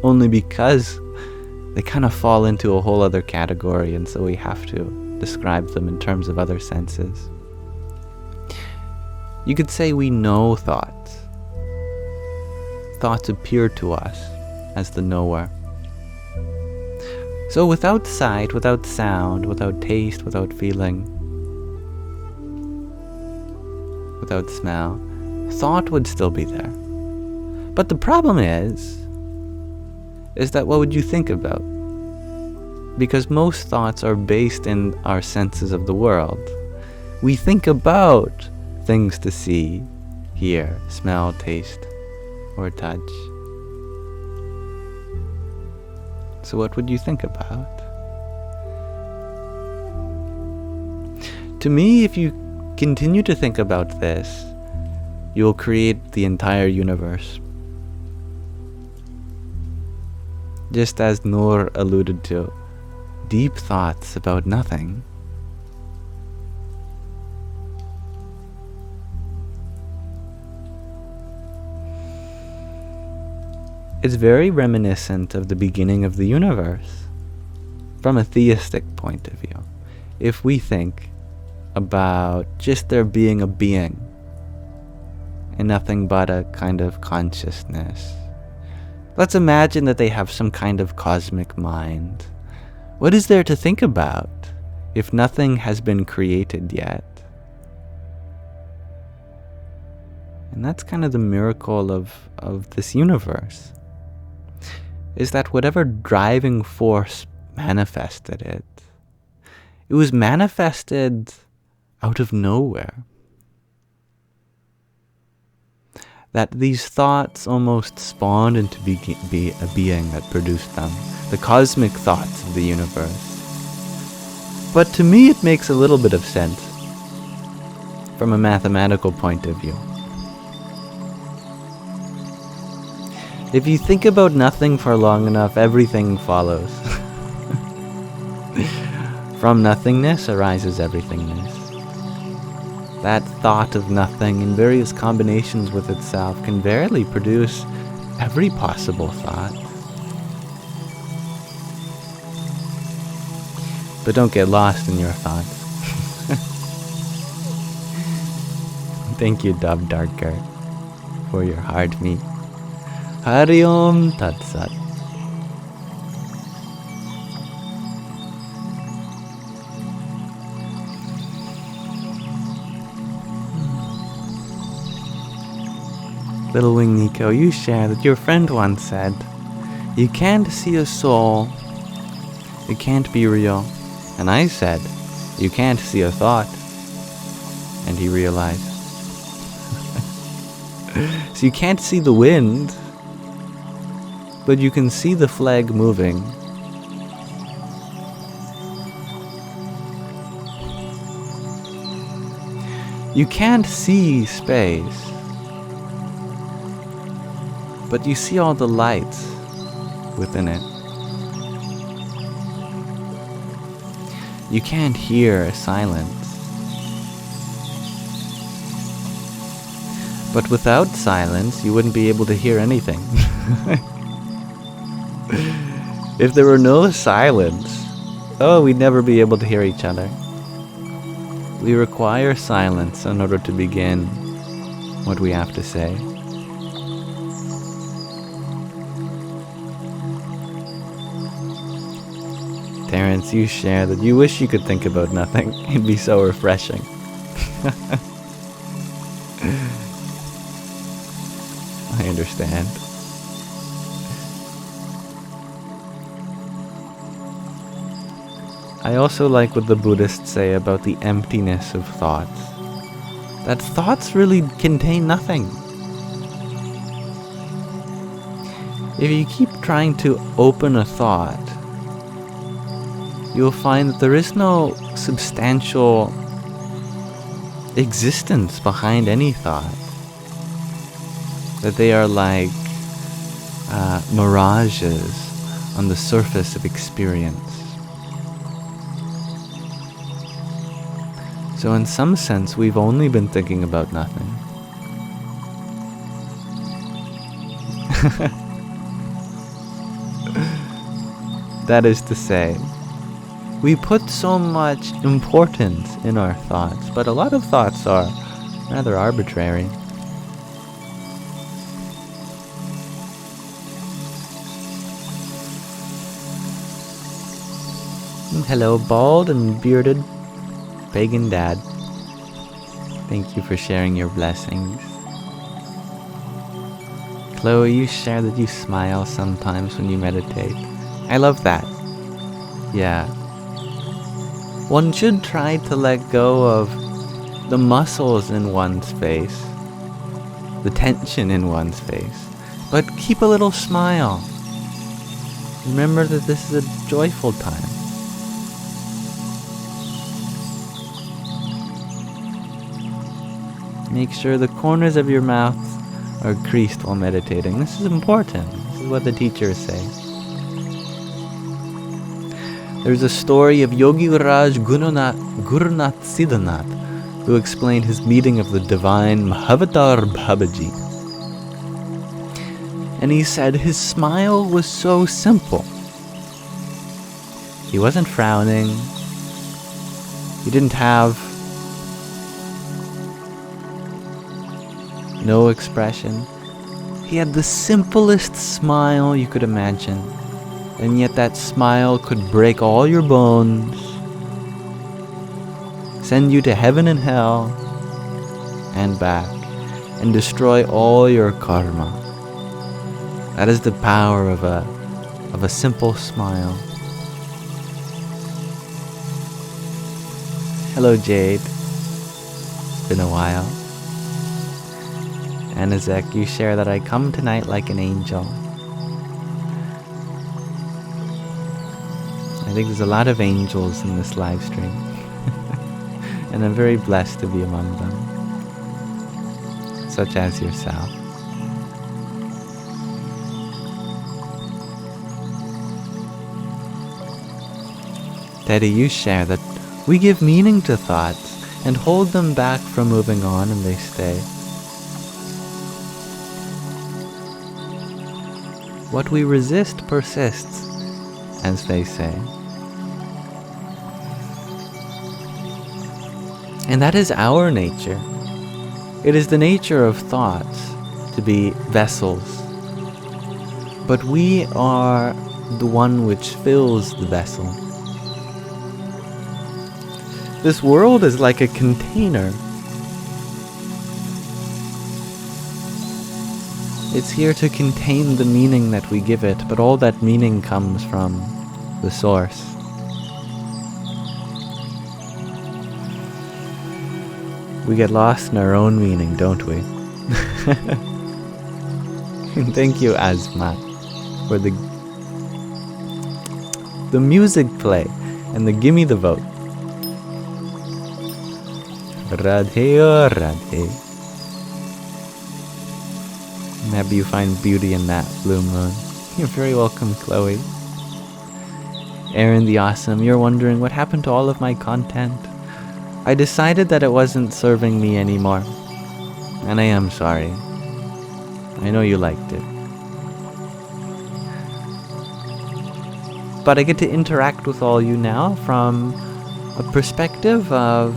only because they kind of fall into a whole other category, and so we have to describe them in terms of other senses. You could say we know thoughts. Thoughts appear to us as the knower. So without sight, without sound, without taste, without feeling, without smell, thought would still be there. But the problem is that what would you think about? Because most thoughts are based in our senses of the world. We think about things to see, hear, smell, taste, or touch. So what would you think about? To me, if you continue to think about this, you'll create the entire universe. Just as Noor alluded to, deep thoughts about nothing. It's very reminiscent of the beginning of the universe, from a theistic point of view. If we think about just there being a being and nothing but a kind of consciousness, let's imagine that they have some kind of cosmic mind. What is there to think about if nothing has been created yet? And that's kind of the miracle of this universe, is that whatever driving force manifested it, it was manifested out of nowhere. That these thoughts almost spawned into be a being that produced them, the cosmic thoughts of the universe. But to me it makes a little bit of sense from a mathematical point of view. If you think about nothing for long enough, everything follows. From nothingness arises everythingness. That thought of nothing in various combinations with itself can verily produce every possible thought. But don't get lost in your thoughts. Thank you, Dub Darker, for your hard meat. Hari Om Tat Sat. Little Wing Nico, you share that your friend once said, "You can't see a soul, it can't be real." And I said, "You can't see a thought." And he realized. So you can't see the wind, but you can see the flag moving. You can't see space, but you see all the lights within it. You can't hear silence, but without silence you wouldn't be able to hear anything. If there were no silence, oh, we'd never be able to hear each other. We require silence in order to begin what we have to say. Terrence, you share that you wish you could think about nothing. It'd be so refreshing. I understand. I also like what the Buddhists say about the emptiness of thoughts. That thoughts really contain nothing. If you keep trying to open a thought, you'll find that there is no substantial existence behind any thought. That they are like mirages on the surface of experience. So in some sense, we've only been thinking about nothing. That is to say, we put so much importance in our thoughts, but a lot of thoughts are rather arbitrary. Hello, bald and bearded pagan dad. Thank you for sharing your blessings. Chloe, you share that you smile sometimes when you meditate. I love that. Yeah. One should try to let go of the muscles in one's face, the tension in one's face, but keep a little smile. Remember that this is a joyful time. Make sure the corners of your mouth are creased while meditating. This is important. This is what the teachers say. There's a story of Yogi Raj Gurunath Siddhanath, who explained his meeting of the divine Mahavatar Babaji. And he said his smile was so simple. He wasn't frowning. He didn't have no expression. He had the simplest smile you could imagine. And yet that smile could break all your bones, send you to heaven and hell, and back, and destroy all your karma. That is the power of a simple smile. Hello, Jade. It's been a while. Anazek, you share that I come tonight like an angel. I think there's a lot of angels in this live stream. And I'm very blessed to be among them. Such as yourself. Teddy, you share that we give meaning to thoughts and hold them back from moving on, and they stay. What we resist persists, as they say. And that is our nature. It is the nature of thoughts to be vessels. But we are the one which fills the vessel. This world is like a container. It's here to contain the meaning that we give it, but all that meaning comes from the source. We get lost in our own meaning, don't we? Thank you, Asma, for the music play and the gimme the vote. Radhe oh Radhe. Maybe you find beauty in that blue moon. You're very welcome, Chloe. Aaron the Awesome, you're wondering what happened to all of my content. I decided that it wasn't serving me anymore. And I am sorry. I know you liked it. But I get to interact with all you now from a perspective of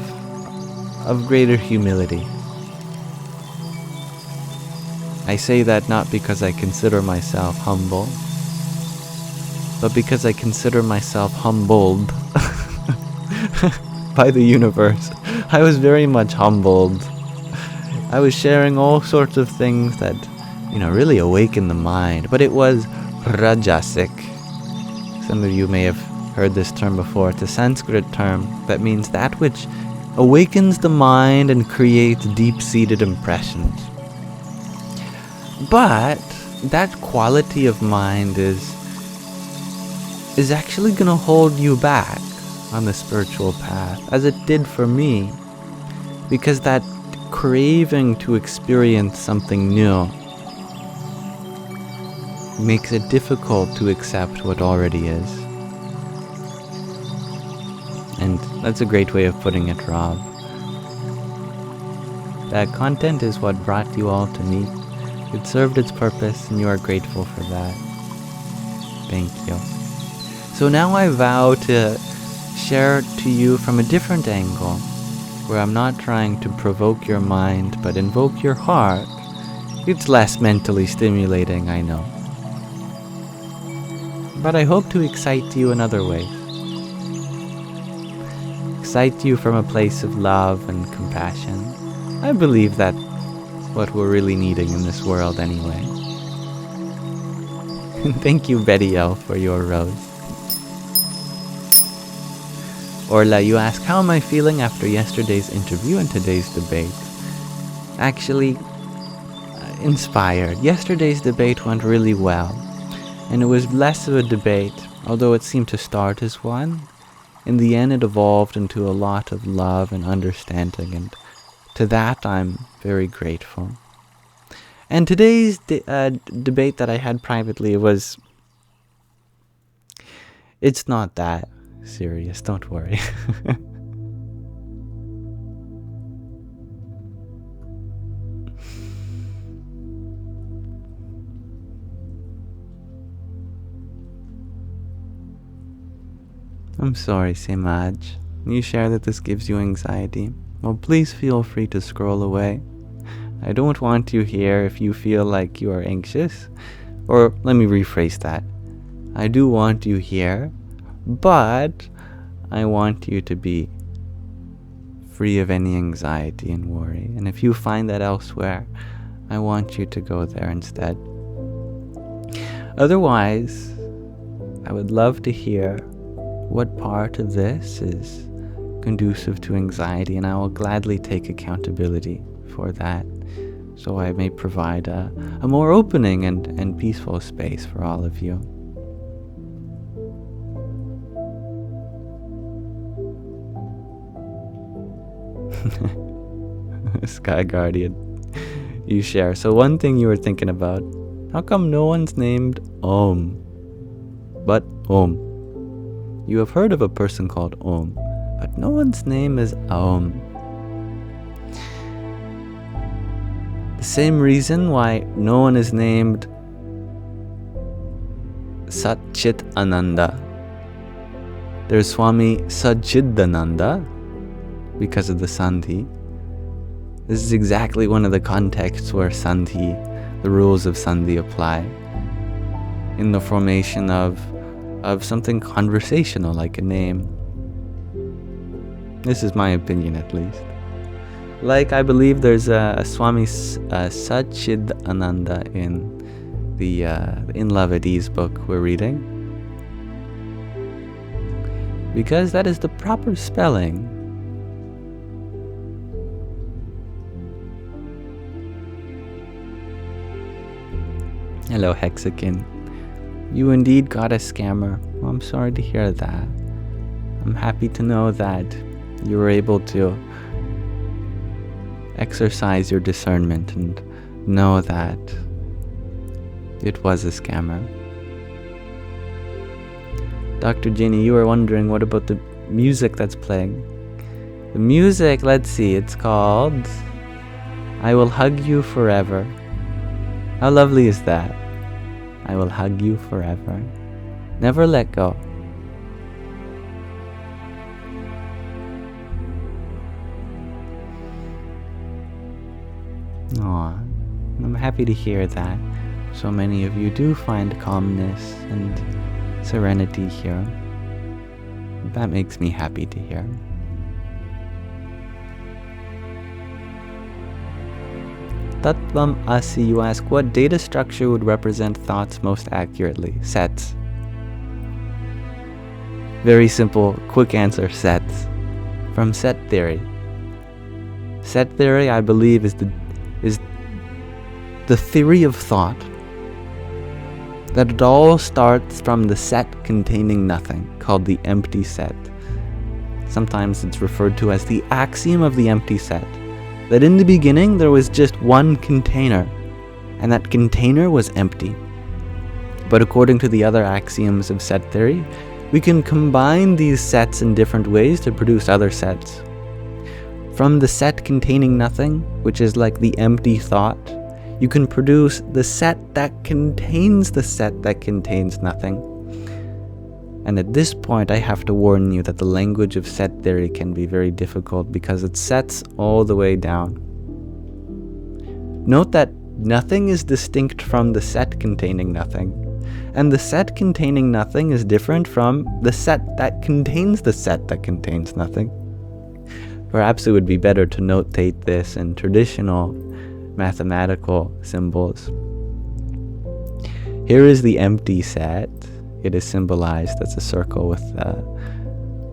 greater humility. I say that not because I consider myself humble, but because I consider myself humbled by the universe. I was very much humbled. I was sharing all sorts of things that, really awaken the mind, but it was rajasic. Some of you may have heard this term before. It's a Sanskrit term that means that which awakens the mind and creates deep-seated impressions. But that quality of mind is actually going to hold you back on the spiritual path, as it did for me, because that craving to experience something new makes it difficult to accept what already is. And that's a great way of putting it, Rob. That content is what brought you all to me. It served its purpose, and you are grateful for that. Thank you. So now I vow to share to you from a different angle, where I'm not trying to provoke your mind, but invoke your heart. It's less mentally stimulating, I know. But I hope to excite you in other ways. Excite you from a place of love and compassion. I believe that's what we're really needing in this world anyway. Thank you, Betty L, for your rose. Orla, you ask, how am I feeling after yesterday's interview and today's debate? Actually, inspired. Yesterday's debate went really well, and it was less of a debate, although it seemed to start as one. In the end, it evolved into a lot of love and understanding, and to that I'm very grateful. And today's debate that I had privately it's not that serious, don't worry. I'm sorry, Semaj. You share that this gives you anxiety. Well, please feel free to scroll away. I don't want you here if you feel like you are anxious. Or let me rephrase that. I do want you here, but I want you to be free of any anxiety and worry. And if you find that elsewhere, I want you to go there instead. Otherwise, I would love to hear what part of this is conducive to anxiety, and I will gladly take accountability for that, so I may provide a more opening and peaceful space for all of you. Sky Guardian, you share. So one thing you were thinking about, how come no one's named Om, but Om? You have heard of a person called Om, but no one's name is Om. The same reason why no one is named Satchit Ananda. There's Swami Sajjidananda because of the Sandhi. This is exactly one of the contexts where Sandhi, the rules of Sandhi apply, in the formation of something conversational like a name. This is my opinion, at least. Like, I believe there's a Swami Satchidananda in the In Love at Ease book we're reading, because that is the proper spelling. Hello, Hexakin. You indeed got a scammer. Well, I'm sorry to hear that. I'm happy to know that you were able to exercise your discernment and know that it was a scammer. Dr. Ginny, you were wondering what about the music that's playing? The music, let's see, it's called I Will Hug You Forever. How lovely is that? I will hug you forever. Never let go. Aw, I'm happy to hear that so many of you do find calmness and serenity here. That makes me happy to hear. Tattvam Asi, you ask, what data structure would represent thoughts most accurately? Sets. Very simple, quick answer, sets. From set theory. Set theory, I believe, is the theory of thought that it all starts from the set containing nothing, called the empty set. Sometimes it's referred to as the axiom of the empty set. That in the beginning there was just one container, and that container was empty. But according to the other axioms of set theory, we can combine these sets in different ways to produce other sets. From the set containing nothing, which is like the empty thought, you can produce the set that contains the set that contains nothing. And at this point, I have to warn you that the language of set theory can be very difficult because it sets all the way down. Note that nothing is distinct from the set containing nothing, and the set containing nothing is different from the set that contains the set that contains nothing. Perhaps it would be better to notate this in traditional mathematical symbols. Here is the empty set. It is symbolized as a circle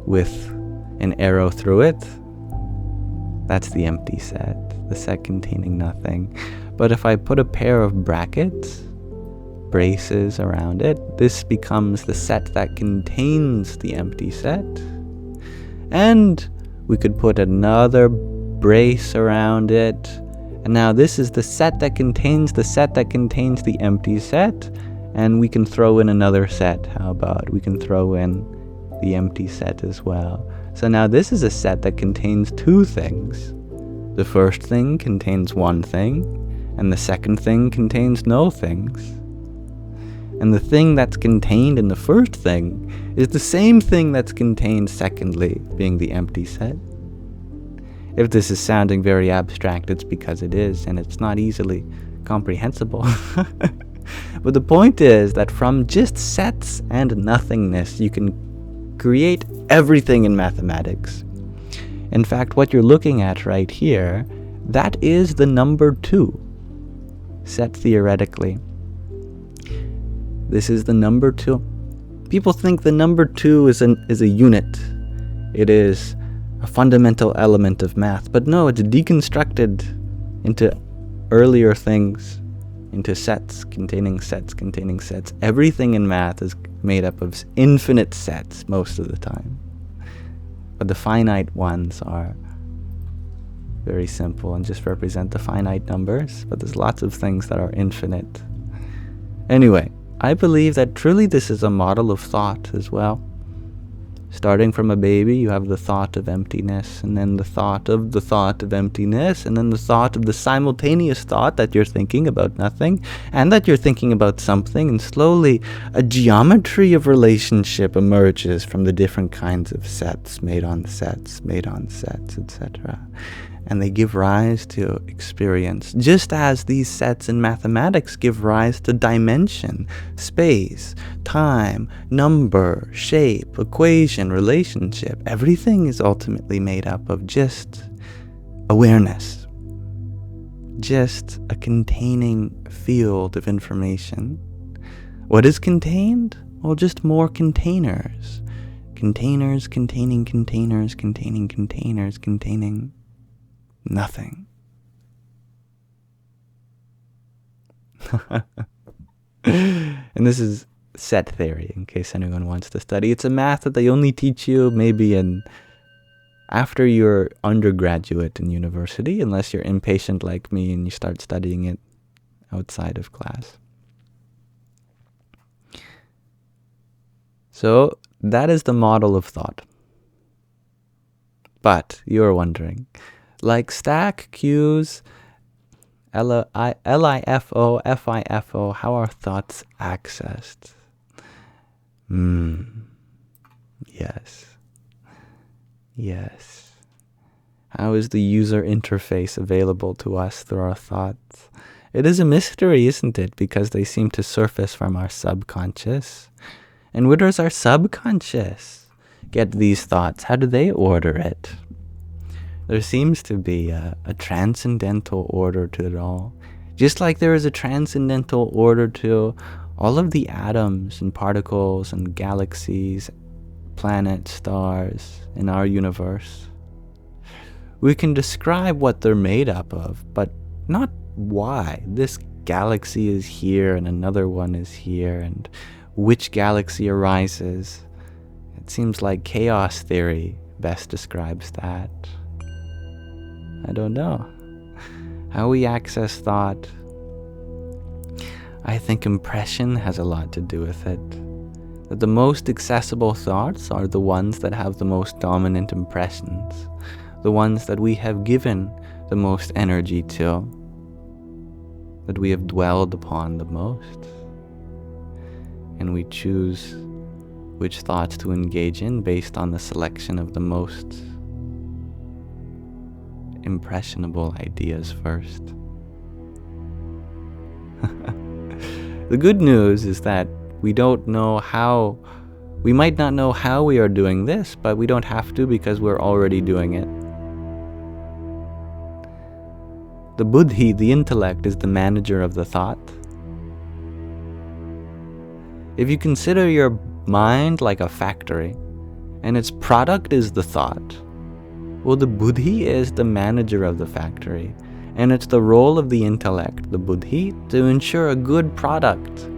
with an arrow through it. That's the empty set, the set containing nothing. But if I put a pair of braces around it, this becomes the set that contains the empty set. And we could put another brace around it. And now this is the set that contains the empty set. And we can throw in another set. How about we can throw in the empty set as well? So now this is a set that contains two things. The first thing contains one thing, and the second thing contains no things. And the thing that's contained in the first thing is the same thing that's contained secondly, being the empty set. If this is sounding very abstract, it's because it is, and it's not easily comprehensible. But the point is that from just sets and nothingness, you can create everything in mathematics. In fact, what you're looking at right here, that is the number 2, set theoretically. This is the number 2. People think the number 2 is a unit. It is a fundamental element of math. But no, it's deconstructed into earlier things, into sets containing sets containing sets. Everything in math is made up of infinite sets most of the time. But the finite ones are very simple and just represent the finite numbers. But there's lots of things that are infinite. Anyway, I believe that truly this is a model of thought as well. Starting from a baby, you have the thought of emptiness, and then the thought of emptiness, and then the thought of the simultaneous thought that you're thinking about nothing, and that you're thinking about something, and slowly a geometry of relationship emerges from the different kinds of sets, made on sets, etc. And they give rise to experience, just as these sets in mathematics give rise to dimension, space, time, number, shape, equation, relationship. Everything is ultimately made up of just awareness, just a containing field of information. What is contained? Well, just more containers. Containers containing containers containing containers containing nothing. And this is set theory, in case anyone wants to study. It's a math that they only teach you maybe after you're undergraduate in university, unless you're impatient like me and you start studying it outside of class. So that is the model of thought. But you're wondering, like stack, queues, LIFO, FIFO, how are thoughts accessed? Yes. How is the user interface available to us through our thoughts? It is a mystery, isn't it? Because they seem to surface from our subconscious. And where does our subconscious get these thoughts? How do they order it? There seems to be a transcendental order to it all. Just like there is a transcendental order to all of the atoms and particles and galaxies, planets, stars in our universe. We can describe what they're made up of, but not why. This galaxy is here and another one is here, and which galaxy arises. It seems like chaos theory best describes that. I don't know. How we access thought, I think impression has a lot to do with it. That the most accessible thoughts are the ones that have the most dominant impressions, the ones that we have given the most energy to, that we have dwelled upon the most. And we choose which thoughts to engage in based on the selection of the most impressionable ideas first. The good news is that we might not know how we are doing this, but we don't have to because we're already doing it. The Buddhi, the intellect, is the manager of the thought. If you consider your mind like a factory, and its product is the thought, well, the Buddhi is the manager of the factory, and it's the role of the intellect, the Buddhi, to ensure a good product.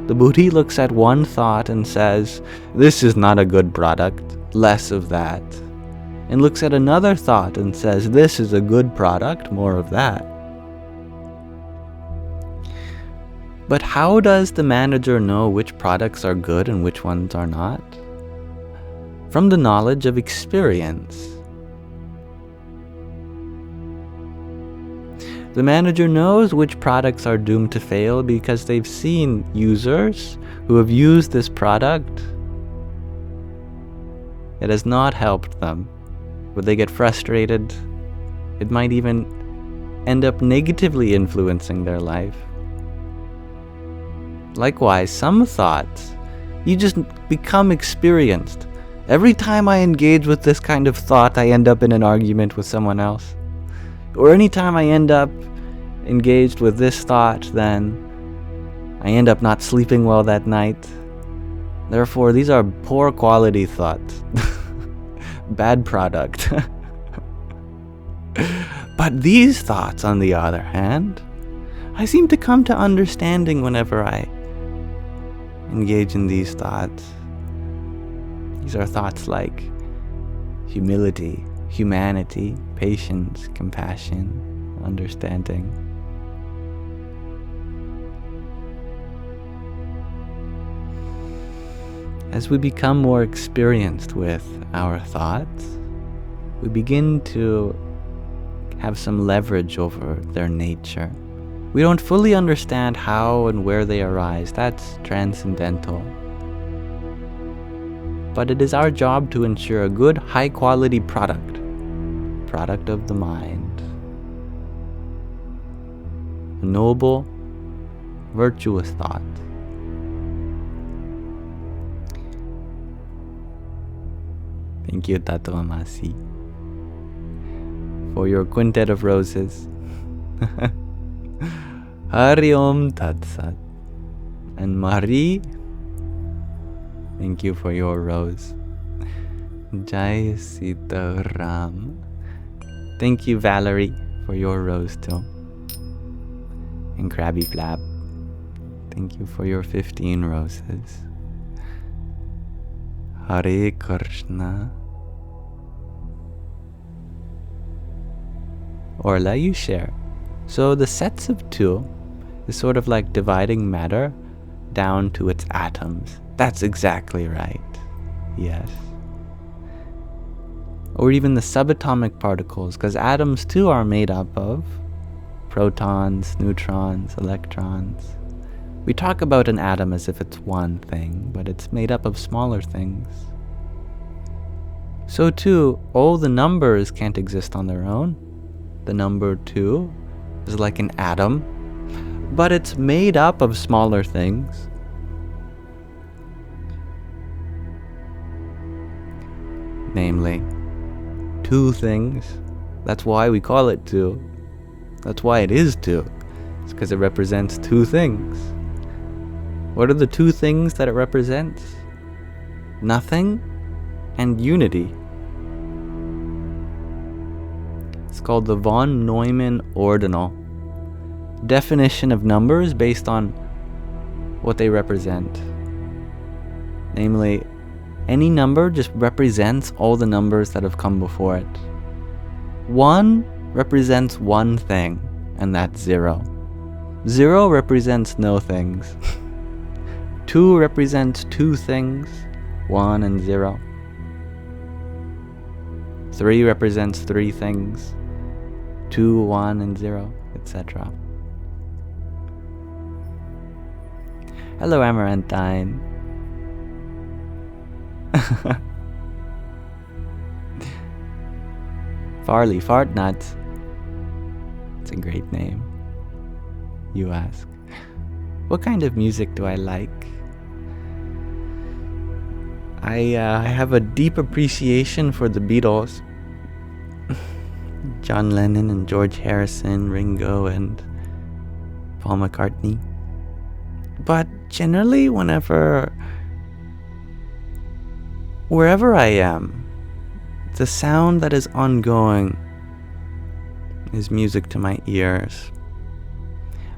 The Buddhi looks at one thought and says, this is not a good product, less of that. And looks at another thought and says, this is a good product, more of that. But how does the manager know which products are good and which ones are not? From the knowledge of experience. The manager knows which products are doomed to fail because they've seen users who have used this product. It has not helped them. But they get frustrated. It might even end up negatively influencing their life. Likewise, some thoughts, you just become experienced. Every time I engage with this kind of thought, I end up in an argument with someone else. Or anytime I end up engaged with this thought, then I end up not sleeping well that night. Therefore, these are poor quality thoughts. Bad product. But these thoughts, on the other hand, I seem to come to understanding whenever I engage in these thoughts. These are thoughts like humility, humanity, patience, compassion, understanding. As we become more experienced with our thoughts, we begin to have some leverage over their nature. We don't fully understand how and where they arise. That's transcendental. But it is our job to ensure a good, high-quality product of the mind. A noble, virtuous thought. Thank you, Tattva-masi, for your quintet of roses. Hari Om Tat Sat. And Marie, thank you for your rose. Jai Sita Ram. Thank you, Valerie, for your rose too. And Krabby Flap, thank you for your 15 roses. Hare Krishna. Orla, you share. So the sets of two is sort of like dividing matter down to its atoms. That's exactly right. Yes. Or even the subatomic particles, because atoms too are made up of protons, neutrons, electrons. We talk about an atom as if it's one thing, but it's made up of smaller things. So too, all the numbers can't exist on their own. The number 2 is like an atom, but it's made up of smaller things. Namely, 2 things. That's why we call it 2. That's why it is 2. It's because it represents 2 things. What are the 2 things that it represents? Nothing and unity. It's called the von Neumann ordinal. Definition of numbers based on what they represent. Namely, any number just represents all the numbers that have come before it. 1 represents 1 thing, and that's 0. 0 represents no things. 2 represents 2 things, 1 and 0. 3 represents 3 things, 2, 1, and 0, etc. Hello, Amarantine. Farley Fartnuts. It's a great name. You ask. What kind of music do I like? I have a deep appreciation for the Beatles. John Lennon and George Harrison, Ringo and Paul McCartney. But generally, wherever I am, the sound that is ongoing is music to my ears.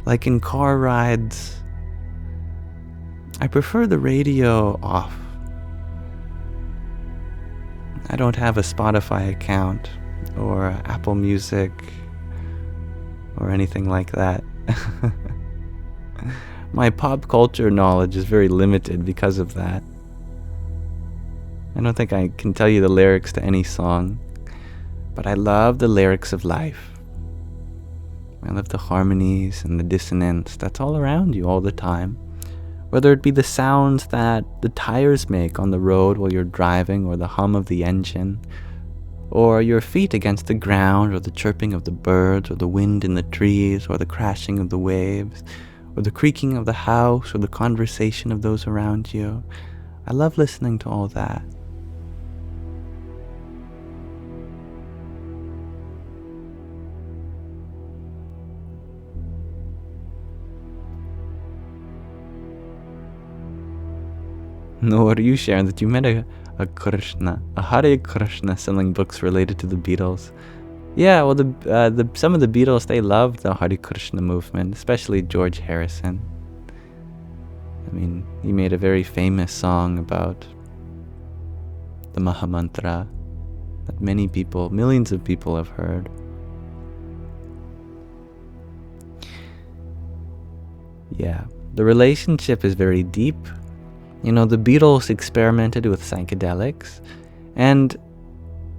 Like in car rides, I prefer the radio off. I don't have a Spotify account or Apple Music or anything like that. My pop culture knowledge is very limited because of that. I don't think I can tell you the lyrics to any song, but I love the lyrics of life. I love the harmonies and the dissonance that's all around you all the time. Whether it be the sounds that the tires make on the road while you're driving, or the hum of the engine, or your feet against the ground, or the chirping of the birds, or the wind in the trees, or the crashing of the waves, or the creaking of the house, or the conversation of those around you. I love listening to all that. No, what are you sharing? That you met a Krishna, a Hare Krishna selling books related to the Beatles. Yeah, well, some of the Beatles, they loved the Hare Krishna movement, especially George Harrison. I mean, he made a very famous song about the Mahamantra that many people, millions of people have heard. Yeah, the relationship is very deep. You know, the Beatles experimented with psychedelics, and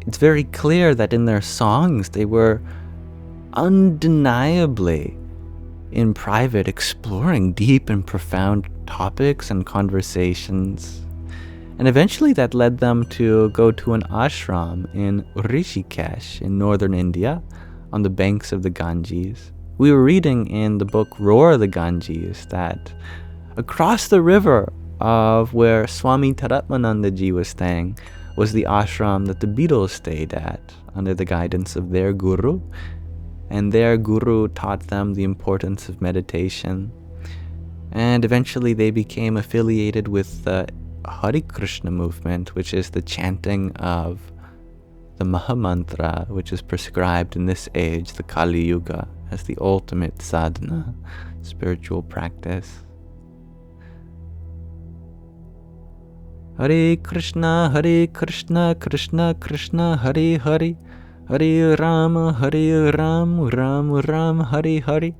it's very clear that in their songs they were undeniably in private exploring deep and profound topics and conversations. And eventually that led them to go to an ashram in Rishikesh in northern India on the banks of the Ganges. We were reading in the book Roar the Ganges that across the river of where Swami Taratmanandaji was staying was the ashram that the Beatles stayed at under the guidance of their guru. And their guru taught them the importance of meditation. And eventually they became affiliated with the Hare Krishna movement, which is the chanting of the Mahamantra, which is prescribed in this age, the Kali Yuga, as the ultimate sadhana, spiritual practice. Hare Krishna, Krishna Krishna, Hare Hare, Hare Rama, Ram Ram, Hare Hare.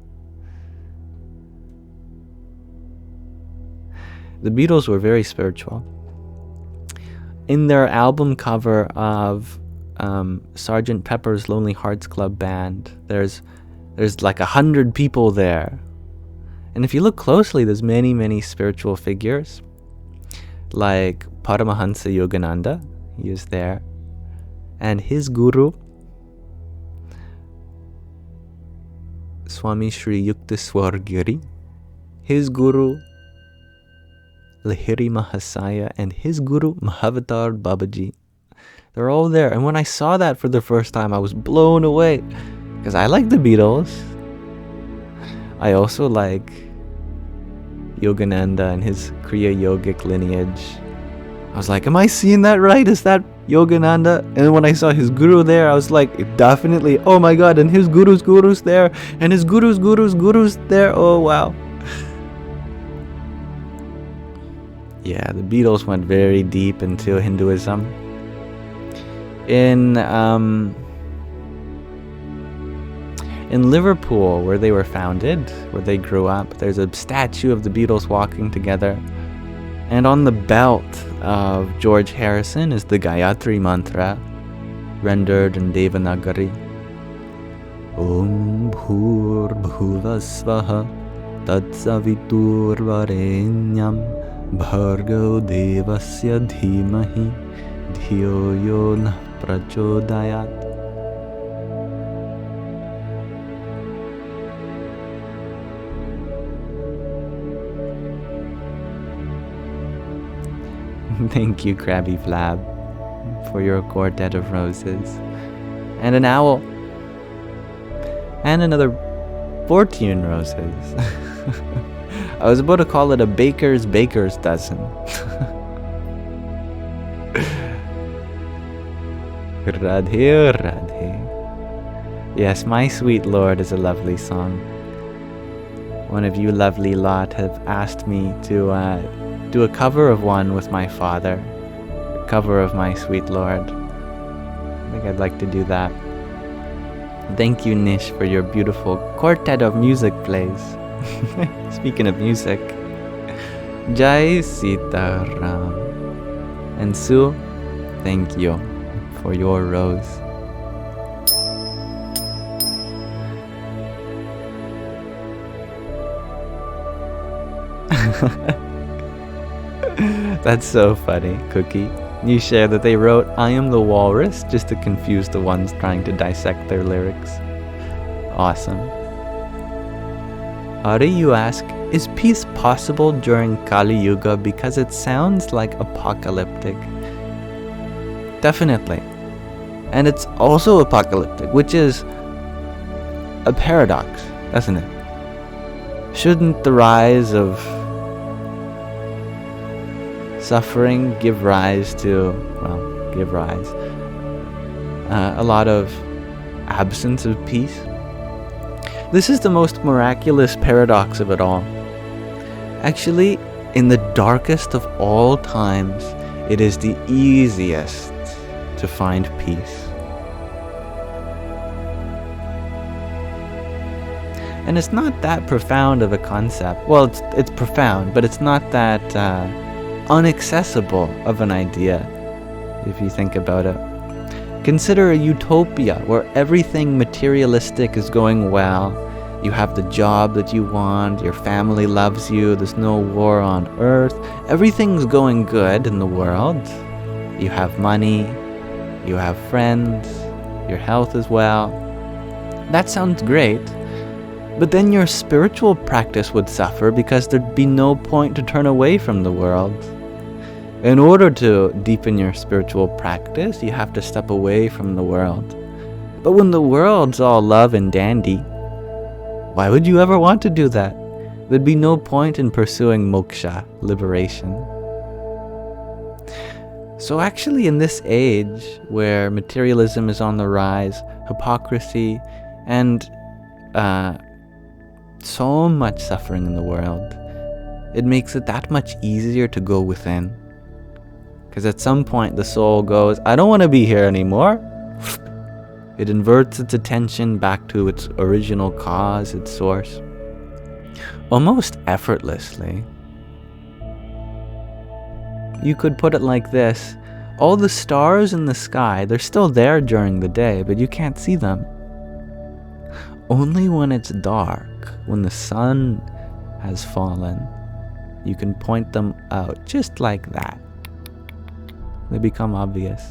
The Beatles were very spiritual. In their album cover of Sgt. Pepper's Lonely Hearts Club Band, there's like 100 people there. And if you look closely, there's many spiritual figures. Like Paramahansa Yogananda, he is there. and his guru, Swamishri Yukteswar Giri, his guru, Lahiri Mahasaya, and his guru, Mahavatar Babaji. They're all there. And when I saw that for the first time, I was blown away. Because I like the Beatles. I also like Yogananda and his Kriya Yogic lineage. I was like, am I seeing that right? Is that Yogananda? And when I saw his guru there, I was like, definitely. Oh my God, and his guru's there. And his guru's there. Oh wow. Yeah, the Beatles went very deep into Hinduism. In Liverpool, where they were founded, where they grew up, there's a statue of the Beatles walking together. And on the belt of George Harrison is the Gayatri mantra, rendered in Devanagari. Om Bhur Bhuvasvaha Tatsavitur Varenyam Bhargo Devasya Dhimahi Dhiyo Yo Nah Prachodayat. Thank you, Krabby Flab, for your quartet of roses. And an owl. And another 14 roses. I was about to call it a baker's dozen. Radhe, Radhe. Yes, My Sweet Lord is a lovely song. One of you lovely lot have asked me to do a cover of one with my father. A cover of My Sweet Lord. I think I'd like to do that. Thank you, Nish, for your beautiful quartet of music plays. Speaking of music. Jai Sita Ram. And Sue, thank you for your rose. That's so funny, Cookie. You share that they wrote I am the walrus just to confuse the ones trying to dissect their lyrics. Awesome. Hare, you ask, is peace possible during Kali Yuga because it sounds like apocalyptic? Definitely. And it's also apocalyptic, which is a paradox, isn't it? Shouldn't the rise of suffering give rise to, a lot of absence of peace? This is the most miraculous paradox of it all. Actually, in the darkest of all times, it is the easiest to find peace. And it's not that profound of a concept. Well, it's profound, but it's not that unaccessible of an idea, if you think about it. Consider a utopia where everything materialistic is going well. You have the job that you want, your family loves you, there's no war on earth. Everything's going good in the world. You have money, you have friends, your health is well. That sounds great. But then your spiritual practice would suffer because there'd be no point to turn away from the world. In order to deepen your spiritual practice, you have to step away from the world. But when the world's all love and dandy, why would you ever want to do that? There'd be no point in pursuing moksha, liberation. So actually in this age where materialism is on the rise, hypocrisy, and so much suffering in the world, it makes it that much easier to go within. Because at some point the soul goes, I don't want to be here anymore. It inverts its attention back to its original cause, its source, almost effortlessly. You could put it like this: all the stars in the sky, they're still there during the day, but you can't see them. Only when it's dark, when the sun has fallen, you can point them out just like that. They become obvious.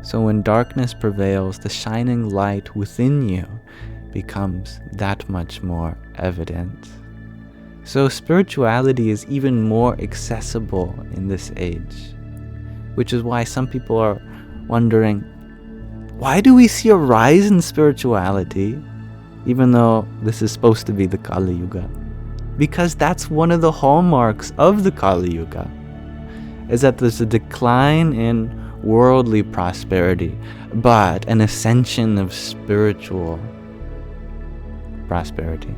So when darkness prevails, the shining light within you becomes that much more evident. So spirituality is even more accessible in this age, which is why some people are wondering, why do we see a rise in spirituality, even though this is supposed to be the Kali Yuga? Because that's one of the hallmarks of the Kali Yuga, is that there's a decline in worldly prosperity, but an ascension of spiritual prosperity.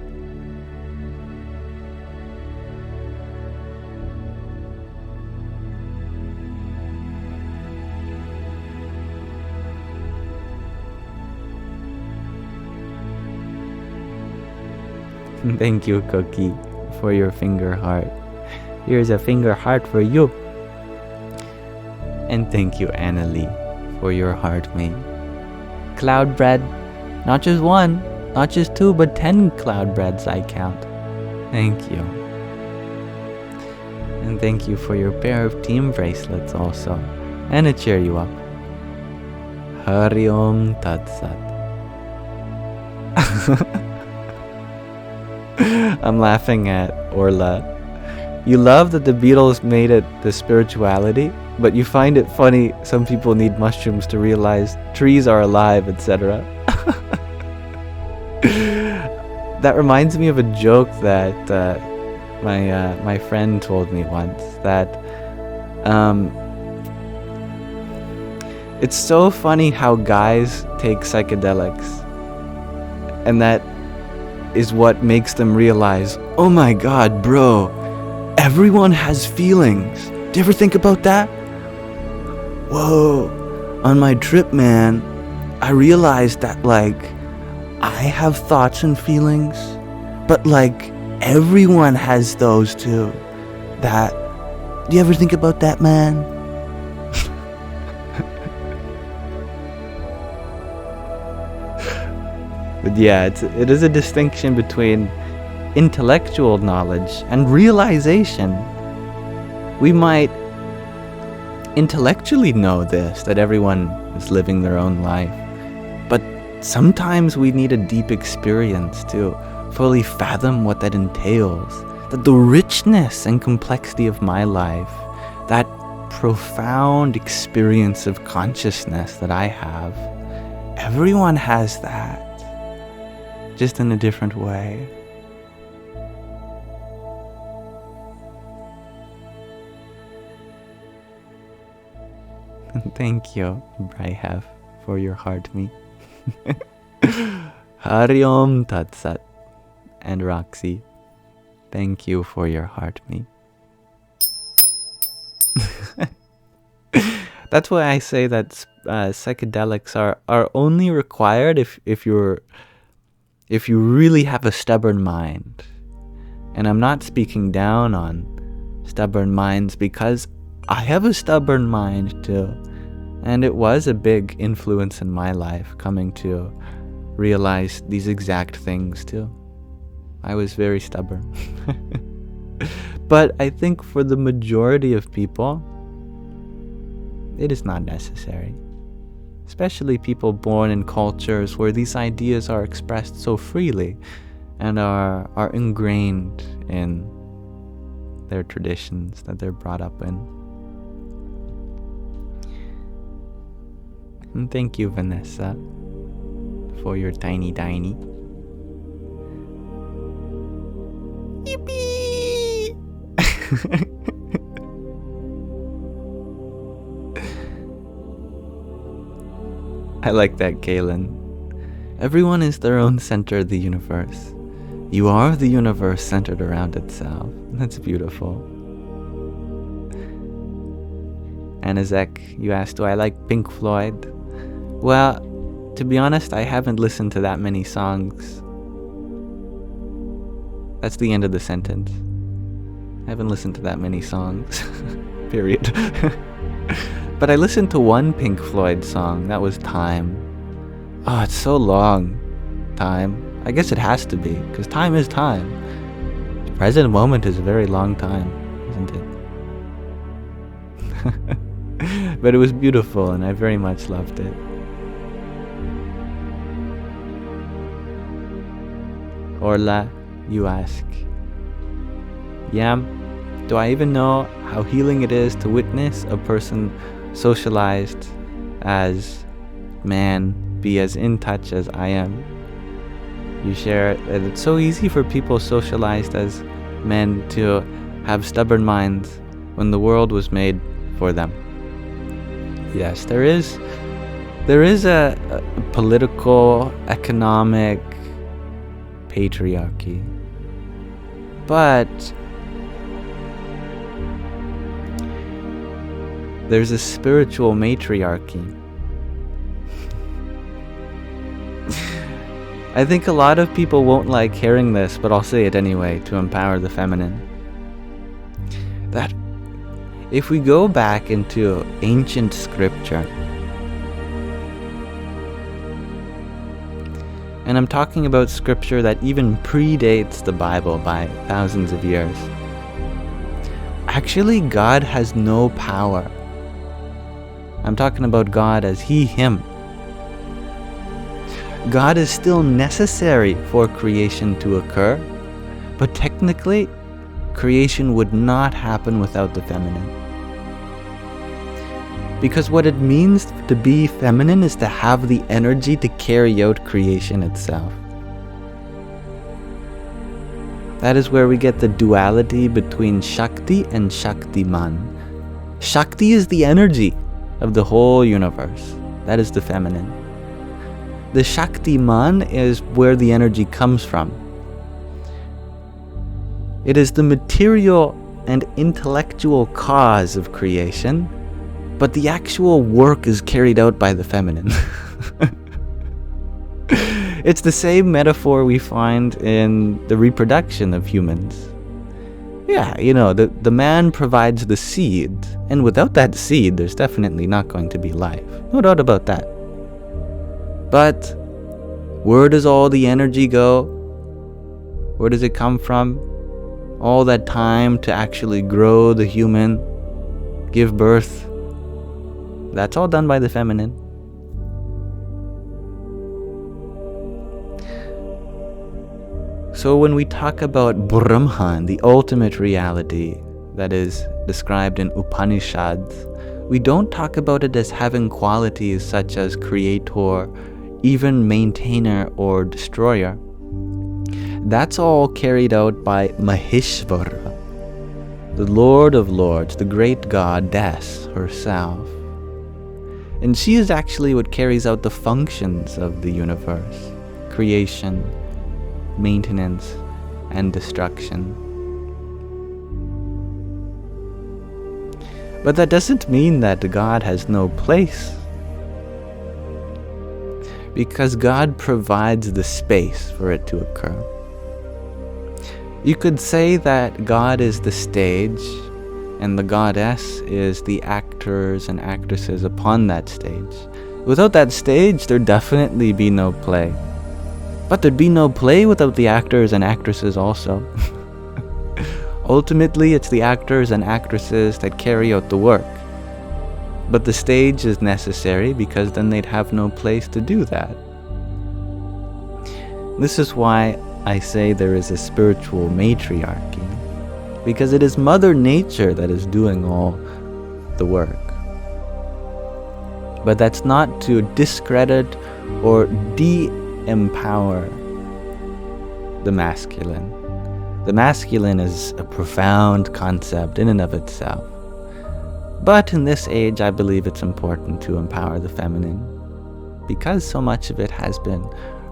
Thank you, Cookie, for your finger heart. Here's a finger heart for you. And thank you, Annalie, for your heart me. Cloud bread, not just one, not just 2, but 10 cloud breads I count. Thank you. And thank you for your pair of team bracelets also, and to cheer you up. Hari Om Tat Sat. I'm laughing at Orla. You love that the Beatles made it the spirituality, but you find it funny some people need mushrooms to realize trees are alive, etc. That reminds me of a joke that my friend told me once, that it's so funny how guys take psychedelics, and that is what makes them realize, oh my god, bro, everyone has feelings. Do you ever think about that? Whoa, on my trip, man, I realized that, like, I have thoughts and feelings, but, like, everyone has those too. That, do you ever think about that, man? But yeah, it is a distinction between intellectual knowledge and realization. We might intellectually know this, that everyone is living their own life, but sometimes we need a deep experience to fully fathom what that entails. That the richness and complexity of my life, that profound experience of consciousness that I have, everyone has that, just in a different way. Thank you, Brayhef, for your heart me. Hari Om Tat Sat. And Roxy, thank you for your heart me. That's why I say that psychedelics are only required if you really have a stubborn mind. And I'm not speaking down on stubborn minds, because I have a stubborn mind too. And it was a big influence in my life, coming to realize these exact things too. I was very stubborn. But I think for the majority of people, it is not necessary. Especially people born in cultures where these ideas are expressed so freely and are ingrained in their traditions that they're brought up in. And thank you, Vanessa, for your tiny. Yippee! I like that, Galen. Everyone is their own center of the universe. You are the universe centered around itself. That's beautiful. Anazek, you asked, do I like Pink Floyd? Well, to be honest, I haven't listened to that many songs. That's the end of the sentence. I haven't listened to that many songs. Period. But I listened to one Pink Floyd song. That was Time. Oh, it's so long. Time. I guess it has to be, because time is time. The present moment is a very long time, isn't it? But it was beautiful, and I very much loved it. Orla, you ask, Yam, do I even know how healing it is to witness a person socialized as man be as in touch as I am? You share that it's so easy for people socialized as men to have stubborn minds when the world was made for them. Yes, there is a political, economic patriarchy, but there's a spiritual matriarchy. I think a lot of people won't like hearing this, but I'll say it anyway to empower the feminine. That if we go back into ancient scripture, and I'm talking about scripture that even predates the Bible by thousands of years, actually God has no power. I'm talking about God as He, Him. God is still necessary for creation to occur, but technically, creation would not happen without the feminine. Because what it means to be feminine is to have the energy to carry out creation itself. That is where we get the duality between Shakti and Shaktiman. Shakti is the energy of the whole universe. That is the feminine. The Shaktiman is where the energy comes from. It is the material and intellectual cause of creation, but the actual work is carried out by the feminine. It's the same metaphor we find in the reproduction of humans. Yeah, the man provides the seed, and without that seed, there's definitely not going to be life. No doubt about that. But where does all the energy go? Where does it come from? All that time to actually grow the human, give birth, that's all done by the feminine. So when we talk about Brahman, the ultimate reality that is described in Upanishads, we don't talk about it as having qualities such as creator, even maintainer or destroyer. That's all carried out by Maheshvara, the Lord of Lords, the great goddess herself. And she is actually what carries out the functions of the universe: creation, maintenance, and destruction. But that doesn't mean that God has no place, because God provides the space for it to occur. You could say that God is the stage, and the goddess is the actors and actresses upon that stage. Without that stage, there'd definitely be no play. But there'd be no play without the actors and actresses also. Ultimately, it's the actors and actresses that carry out the work. But the stage is necessary because then they'd have no place to do that. This is why I say there is a spiritual matriarchy, because it is Mother Nature that is doing all the work. But that's not to discredit or de-empower the masculine. The masculine is a profound concept in and of itself. But in this age, I believe it's important to empower the feminine, because so much of it has been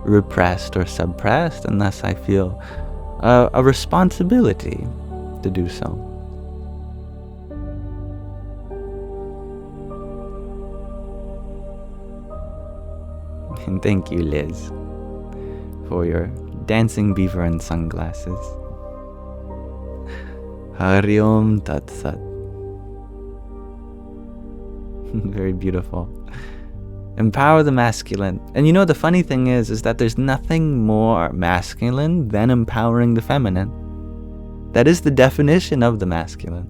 repressed or suppressed, and thus I feel a responsibility to do so. And thank you, Liz, for your dancing beaver and sunglasses. Hari Om Tat Sat. Very beautiful. Empower the masculine. And the funny thing is that there's nothing more masculine than empowering the feminine. That is the definition of the masculine.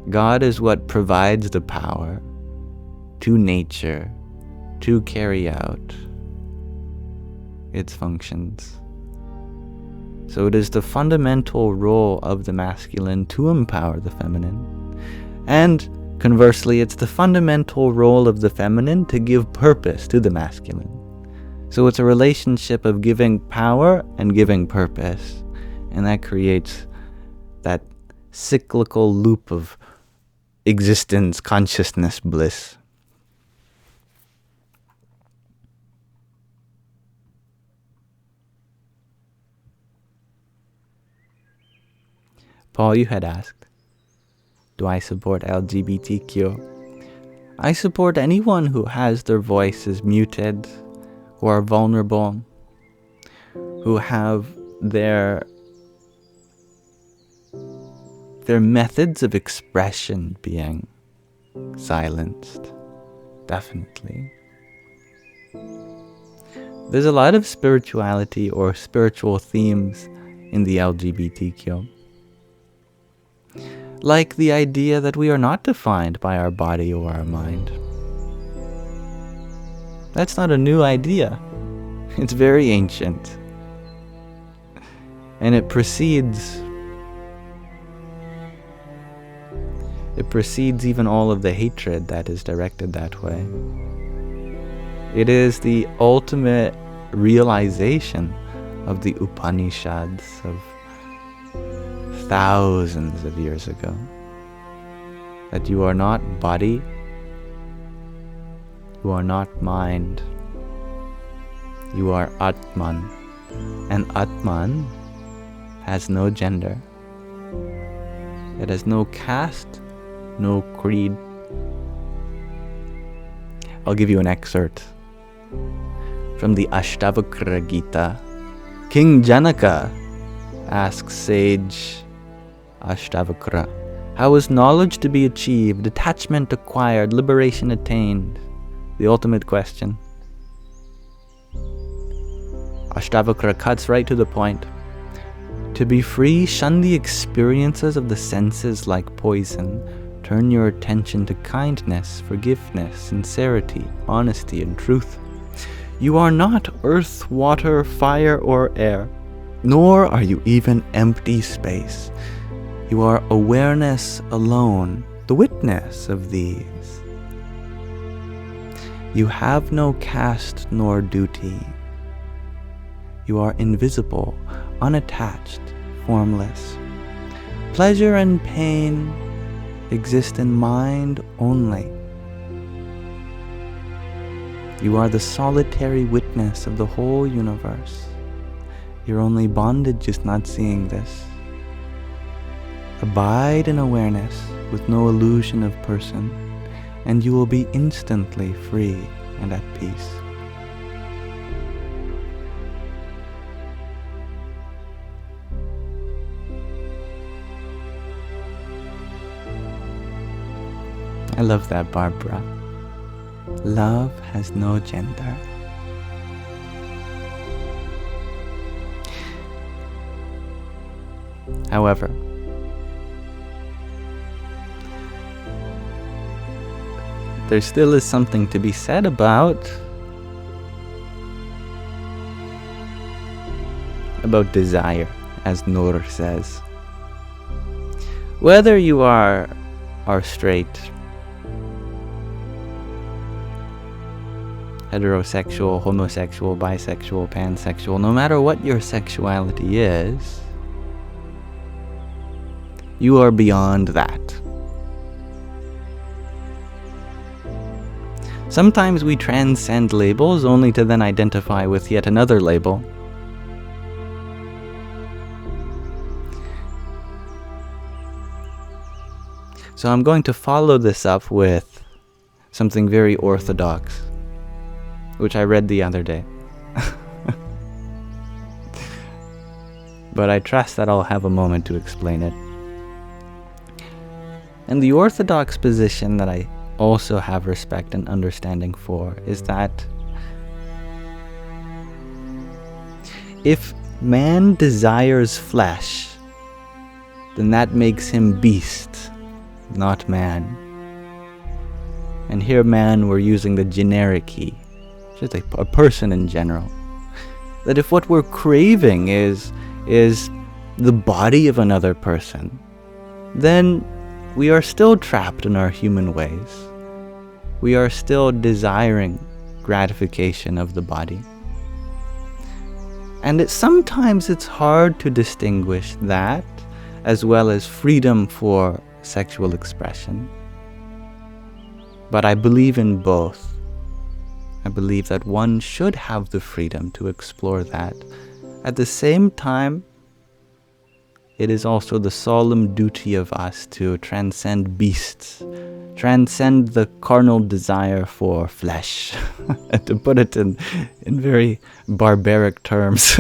God is what provides the power to nature to carry out its functions. So it is the fundamental role of the masculine to empower the feminine. And conversely, it's the fundamental role of the feminine to give purpose to the masculine. So it's a relationship of giving power and giving purpose. And that creates that cyclical loop of existence, consciousness, bliss. Paul, you had asked, do I support LGBTQ? I support anyone who has their voices muted, who are vulnerable, who have their methods of expression being silenced. Definitely. There's a lot of spirituality or spiritual themes in the LGBTQ. Like the idea that we are not defined by our body or our mind. That's not a new idea. It's very ancient. And it precedes even all of the hatred that is directed that way. It is the ultimate realization of the Upanishads of thousands of years ago, that you are not body, you are not mind, you are Atman, and Atman has no gender, it has no caste, no creed. I'll give you an excerpt from the Ashtavakra Gita. King Janaka asks sage Ashtavakra, how is knowledge to be achieved, detachment acquired, liberation attained? The ultimate question. Ashtavakra cuts right to the point. To be free, shun the experiences of the senses like poison. Turn your attention to kindness, forgiveness, sincerity, honesty, and truth. You are not earth, water, fire, or air, nor are you even empty space. You are awareness alone, the witness of these. You have no caste nor duty. You are invisible, unattached, formless. Pleasure and pain exist in mind only. You are the solitary witness of the whole universe. Your only bondage is not seeing this. Abide in awareness with no illusion of person, and you will be instantly free and at peace. I love that, Barbara. Love has no gender. However, there still is something to be said about desire, as Nur says. Whether you are straight, heterosexual, homosexual, bisexual, pansexual, no matter what your sexuality is, you are beyond that. Sometimes we transcend labels only to then identify with yet another label. So I'm going to follow this up with something very orthodox, which I read the other day. But I trust that I'll have a moment to explain it. And the orthodox position that I also have respect and understanding for is that if man desires flesh, then that makes him beast, not man. And here man, we're using the generic he, just a person in general. That if what we're craving is the body of another person, then we are still trapped in our human ways. We are still desiring gratification of the body. And sometimes it's hard to distinguish that as well as freedom for sexual expression. But I believe in both. I believe that one should have the freedom to explore that. At the same time, it is also the solemn duty of us to transcend beasts, transcend the carnal desire for flesh, to put it in very barbaric terms.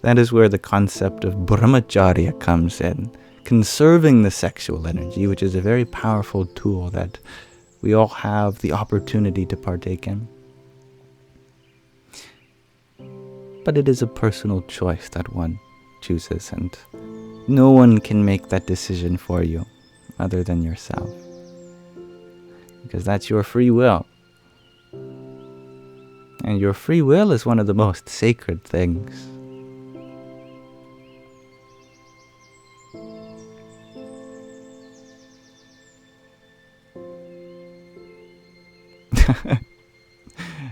That is where the concept of brahmacharya comes in, conserving the sexual energy, which is a very powerful tool that we all have the opportunity to partake in. But it is a personal choice that one chooses, and no one can make that decision for you other than yourself. Because that's your free will. And your free will is one of the most sacred things.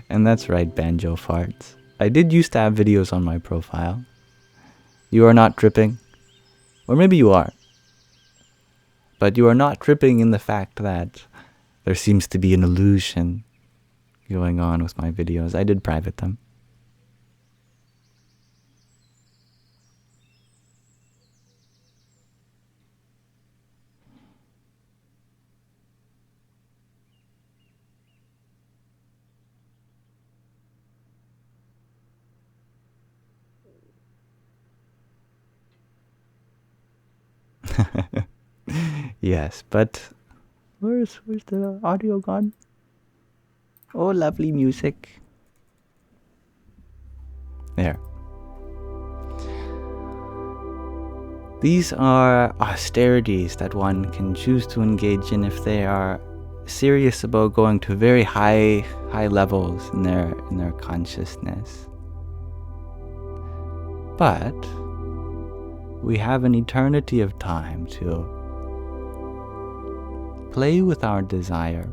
And that's right, Banjo Farts. I did used to have videos on my profile. You are not tripping. Or maybe you are. But you are not tripping in the fact that there seems to be an illusion going on with my videos. I did private them. Yes, but where's the audio gone? Oh, lovely music. There. These are austerities that one can choose to engage in if they are serious about going to very high levels in their consciousness. But we have an eternity of time to play with our desire,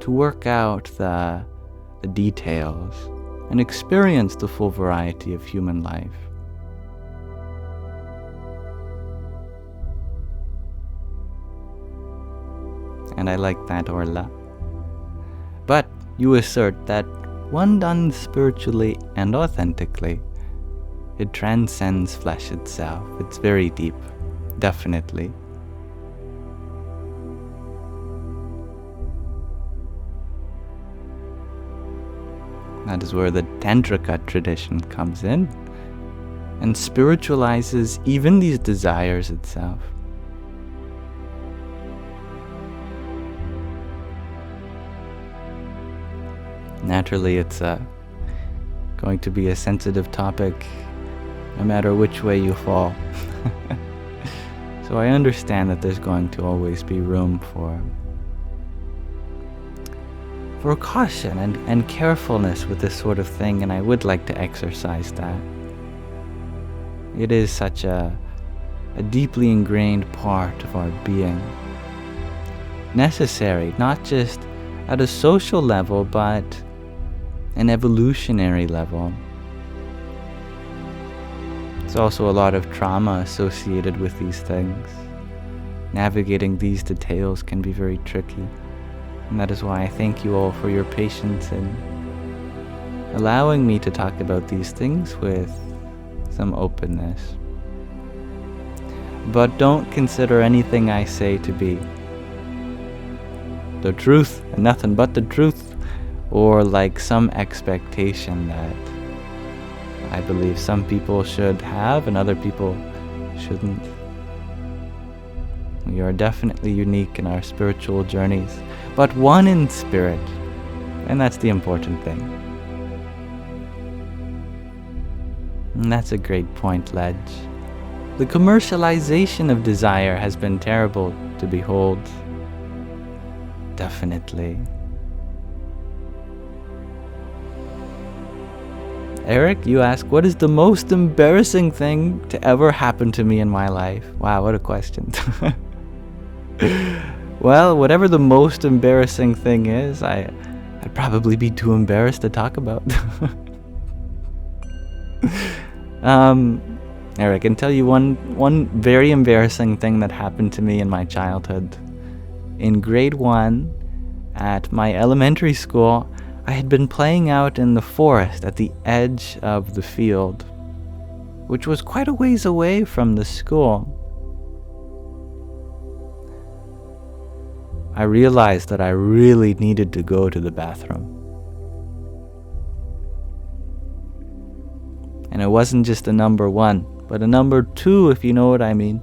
to work out the details and experience the full variety of human life. And I like that, Orla. But you assert that one done spiritually and authentically, it transcends flesh itself. It's very deep, definitely. That is where the Tantrika tradition comes in and spiritualizes even these desires itself. Naturally, it's going to be a sensitive topic no matter which way you fall. So I understand that there's going to always be room for caution and carefulness with this sort of thing, and I would like to exercise that. It is such a deeply ingrained part of our being. Necessary, not just at a social level, but an evolutionary level. There's also a lot of trauma associated with these things. Navigating these details can be very tricky. And that is why I thank you all for your patience in allowing me to talk about these things with some openness. But don't consider anything I say to be the truth and nothing but the truth, or like some expectation that I believe some people should have and other people shouldn't. We are definitely unique in our spiritual journeys, but one in spirit, and that's the important thing. And that's a great point, Ledge. The commercialization of desire has been terrible to behold. Definitely. Eric, you ask, what is the most embarrassing thing to ever happen to me in my life? Wow, what a question. Well, whatever the most embarrassing thing is, I'd probably be too embarrassed to talk about. Eric, I can tell you one very embarrassing thing that happened to me in my childhood. In grade 1, at my elementary school, I had been playing out in the forest at the edge of the field, which was quite a ways away from the school. I realized that I really needed to go to the bathroom. And it wasn't just a number 1, but a number 2, if you know what I mean.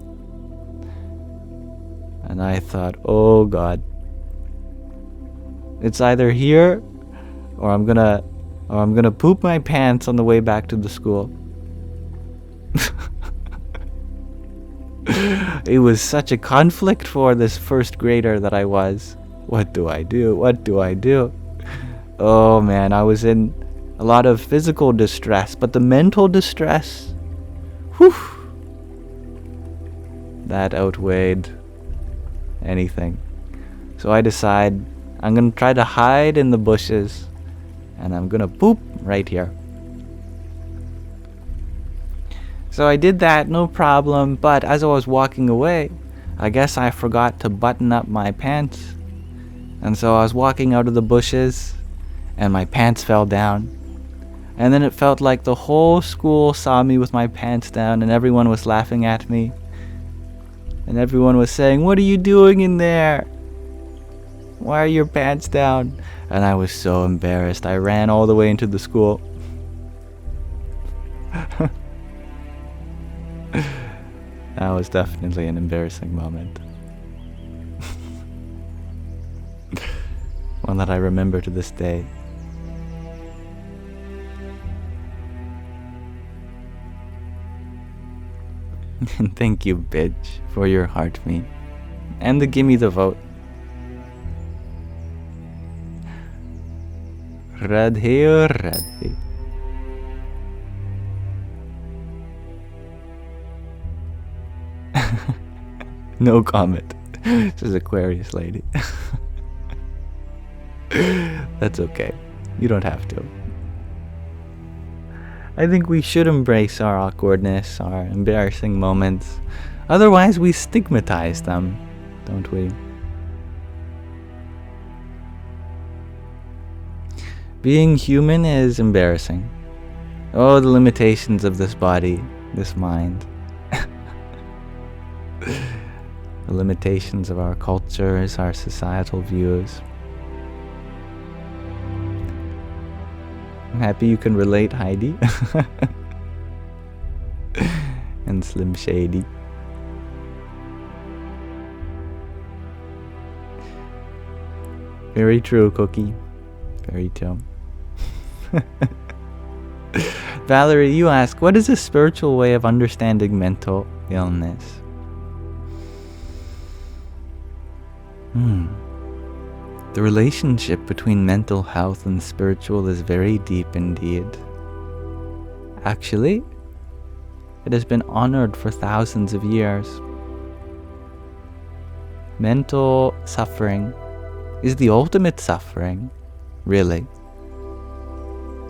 And I thought, oh God, it's either here or I'm gonna poop my pants on the way back to the school. It was such a conflict for this first grader that I was. What do I do? What do I do? Oh man, I was in a lot of physical distress, but the mental distress, whew, that outweighed anything. So I decide I'm gonna try to hide in the bushes and I'm gonna poop right here. So I did that, no problem, but as I was walking away, I guess I forgot to button up my pants. And so I was walking out of the bushes and my pants fell down. And then it felt like the whole school saw me with my pants down and everyone was laughing at me. And everyone was saying, "What are you doing in there? Why are your pants down?" And I was so embarrassed. I ran all the way into the school. That was definitely an embarrassing moment. One that I remember to this day. And thank you, bitch, for your heart me. And the gimme the vote. Radhe Radhe. No comment. This is Aquarius lady. That's okay. You don't have to. I think we should embrace our awkwardness, our embarrassing moments. Otherwise, we stigmatize them, don't we? Being human is embarrassing. Oh, the limitations of this body, this mind. The limitations of our cultures, our societal views. I'm happy you can relate, Heidi. And Slim Shady. Very true, Cookie. Very true. Valerie, you ask, what is a spiritual way of understanding mental illness? The relationship between mental health and spiritual is very deep indeed. Actually, it has been honored for thousands of years. Mental suffering is the ultimate suffering, really.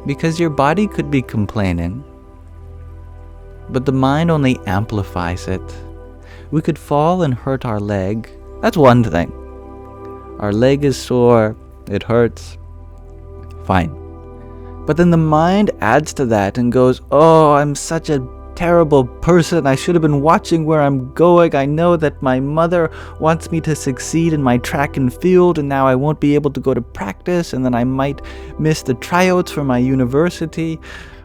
Because your body could be complaining, but the mind only amplifies it. We could fall and hurt our leg. That's one thing. Our leg is sore, it hurts. Fine. But then the mind adds to that and goes, "Oh, I'm such a terrible person. I should have been watching where I'm going. I know that my mother wants me to succeed in my track and field, and now I won't be able to go to practice, and then I might miss the tryouts for my university.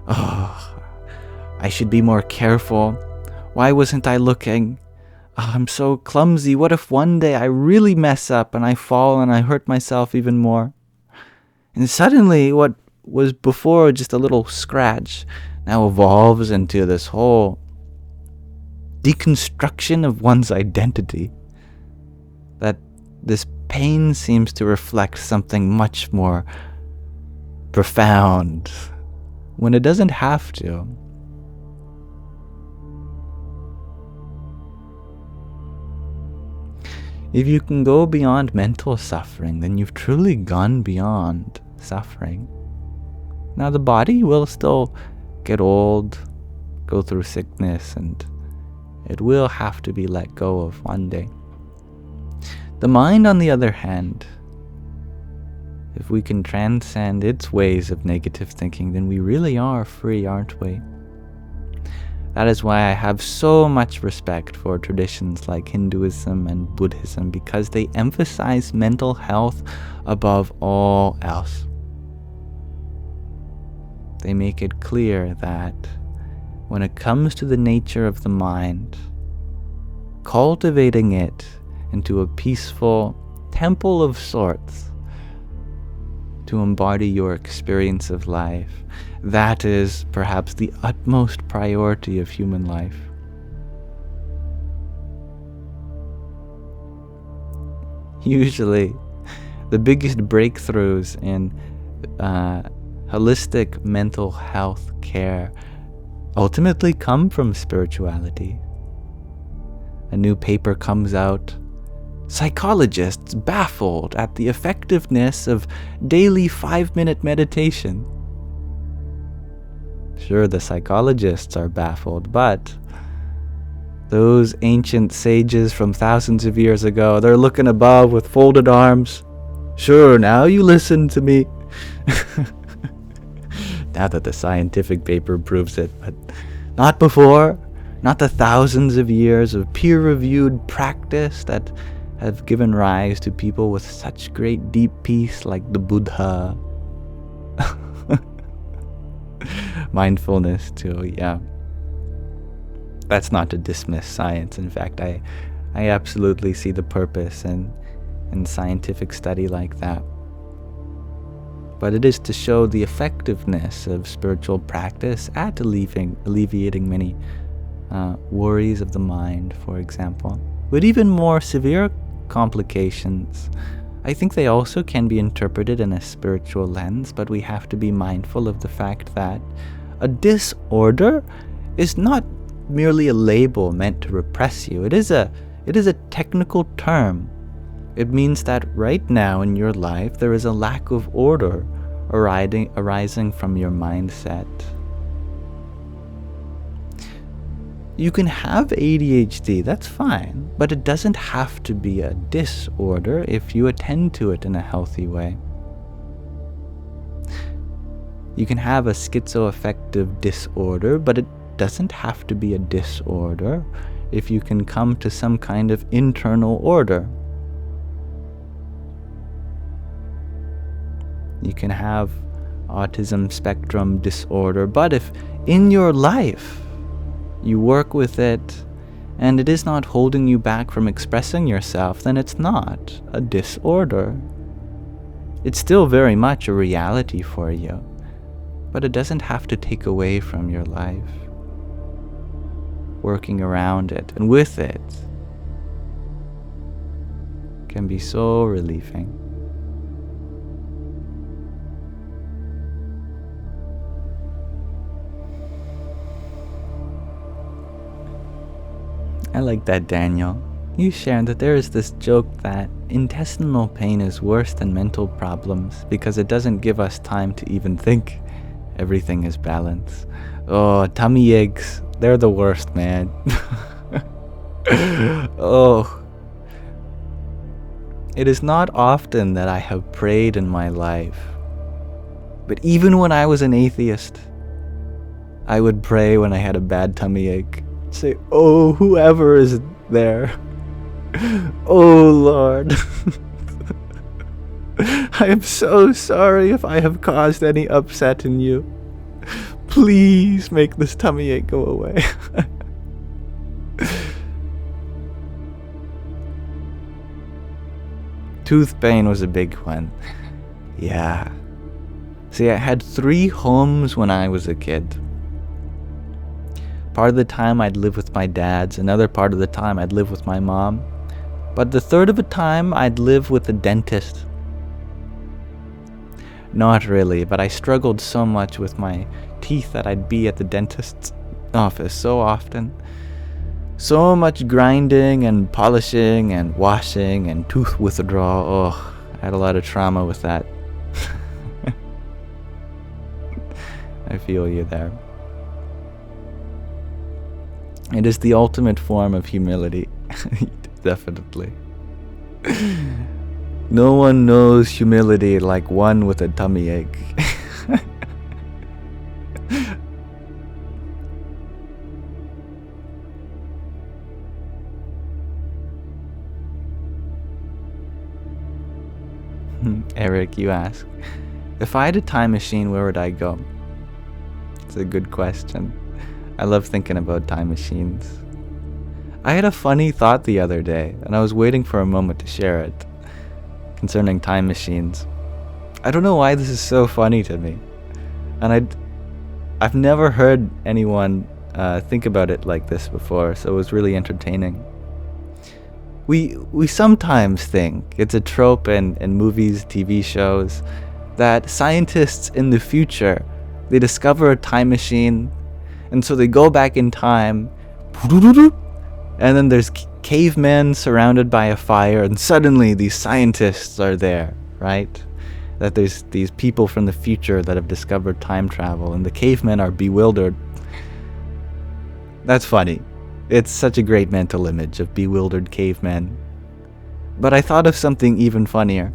Oh, I should be more careful. Why wasn't I looking? Oh, I'm so clumsy. What if one day I really mess up and I fall and I hurt myself even more?" And suddenly what was before just a little scratch now evolves into this whole deconstruction of one's identity. That this pain seems to reflect something much more profound when it doesn't have to. If you can go beyond mental suffering, then you've truly gone beyond suffering. Now the body will still get old, go through sickness, and it will have to be let go of one day. The mind, on the other hand, if we can transcend its ways of negative thinking, then we really are free, aren't we? That is why I have so much respect for traditions like Hinduism and Buddhism, because they emphasize mental health above all else. They make it clear that when it comes to the nature of the mind, cultivating it into a peaceful temple of sorts to embody your experience of life, that is perhaps the utmost priority of human life. Usually, the biggest breakthroughs in holistic mental health care ultimately come from spirituality. A new paper comes out. Psychologists baffled at the effectiveness of daily 5-minute meditation. Sure, the psychologists are baffled, but those ancient sages from thousands of years ago, they're looking above with folded arms. Sure, now you listen to me. Now that the scientific paper proves it, but not before. Not the thousands of years of peer-reviewed practice that have given rise to people with such great deep peace like the Buddha. Mindfulness too, yeah. That's not to dismiss science. In fact, I absolutely see the purpose in scientific study like that. But it is to show the effectiveness of spiritual practice at alleviating many worries of the mind, for example. But even more severe complications, I think they also can be interpreted in a spiritual lens, but we have to be mindful of the fact that a disorder is not merely a label meant to repress you. It is a technical term. It means that right now in your life there is a lack of order arising from your mindset. You can have ADHD, that's fine, but it doesn't have to be a disorder if you attend to it in a healthy way. You can have a schizoaffective disorder, but it doesn't have to be a disorder if you can come to some kind of internal order. You can have autism spectrum disorder, but if in your life you work with it and it is not holding you back from expressing yourself, then it's not a disorder. It's still very much a reality for you, but it doesn't have to take away from your life. Working around it and with it can be so relieving. I like that, Daniel. You shared that there is this joke that intestinal pain is worse than mental problems because it doesn't give us time to even think. Everything is balance. Oh, tummy aches, they're the worst, man. Oh. It is not often that I have prayed in my life, but even when I was an atheist, I would pray when I had a bad tummy ache. Say, oh, whoever is there. Oh, Lord. I am so sorry if I have caused any upset in you. Please make this tummy ache go away. Tooth pain was a big one. Yeah. See, I had 3 homes when I was a kid. Part of the time I'd live with my dad's, another part of the time I'd live with my mom. But the third of the time I'd live with a dentist. Not really, but I struggled so much with my teeth that I'd be at the dentist's office so often. So much grinding and polishing and washing and tooth withdrawal. Oh, I had a lot of trauma with that. I feel you there. It is the ultimate form of humility. Definitely. No one knows humility like one with a tummy ache. Eric, you ask, if I had a time machine, where would I go? It's a good question. I love thinking about time machines. I had a funny thought the other day, and I was waiting for a moment to share it, concerning time machines. I don't know why this is so funny to me, and I've never heard anyone think about it like this before, so it was really entertaining. We sometimes think, it's a trope in movies, TV shows, that scientists in the future, they discover a time machine, and so they go back in time, and then there's cavemen surrounded by a fire, and suddenly these scientists are there, right? That there's these people from the future that have discovered time travel, and the cavemen are bewildered. That's funny. It's such a great mental image of bewildered cavemen. But I thought of something even funnier.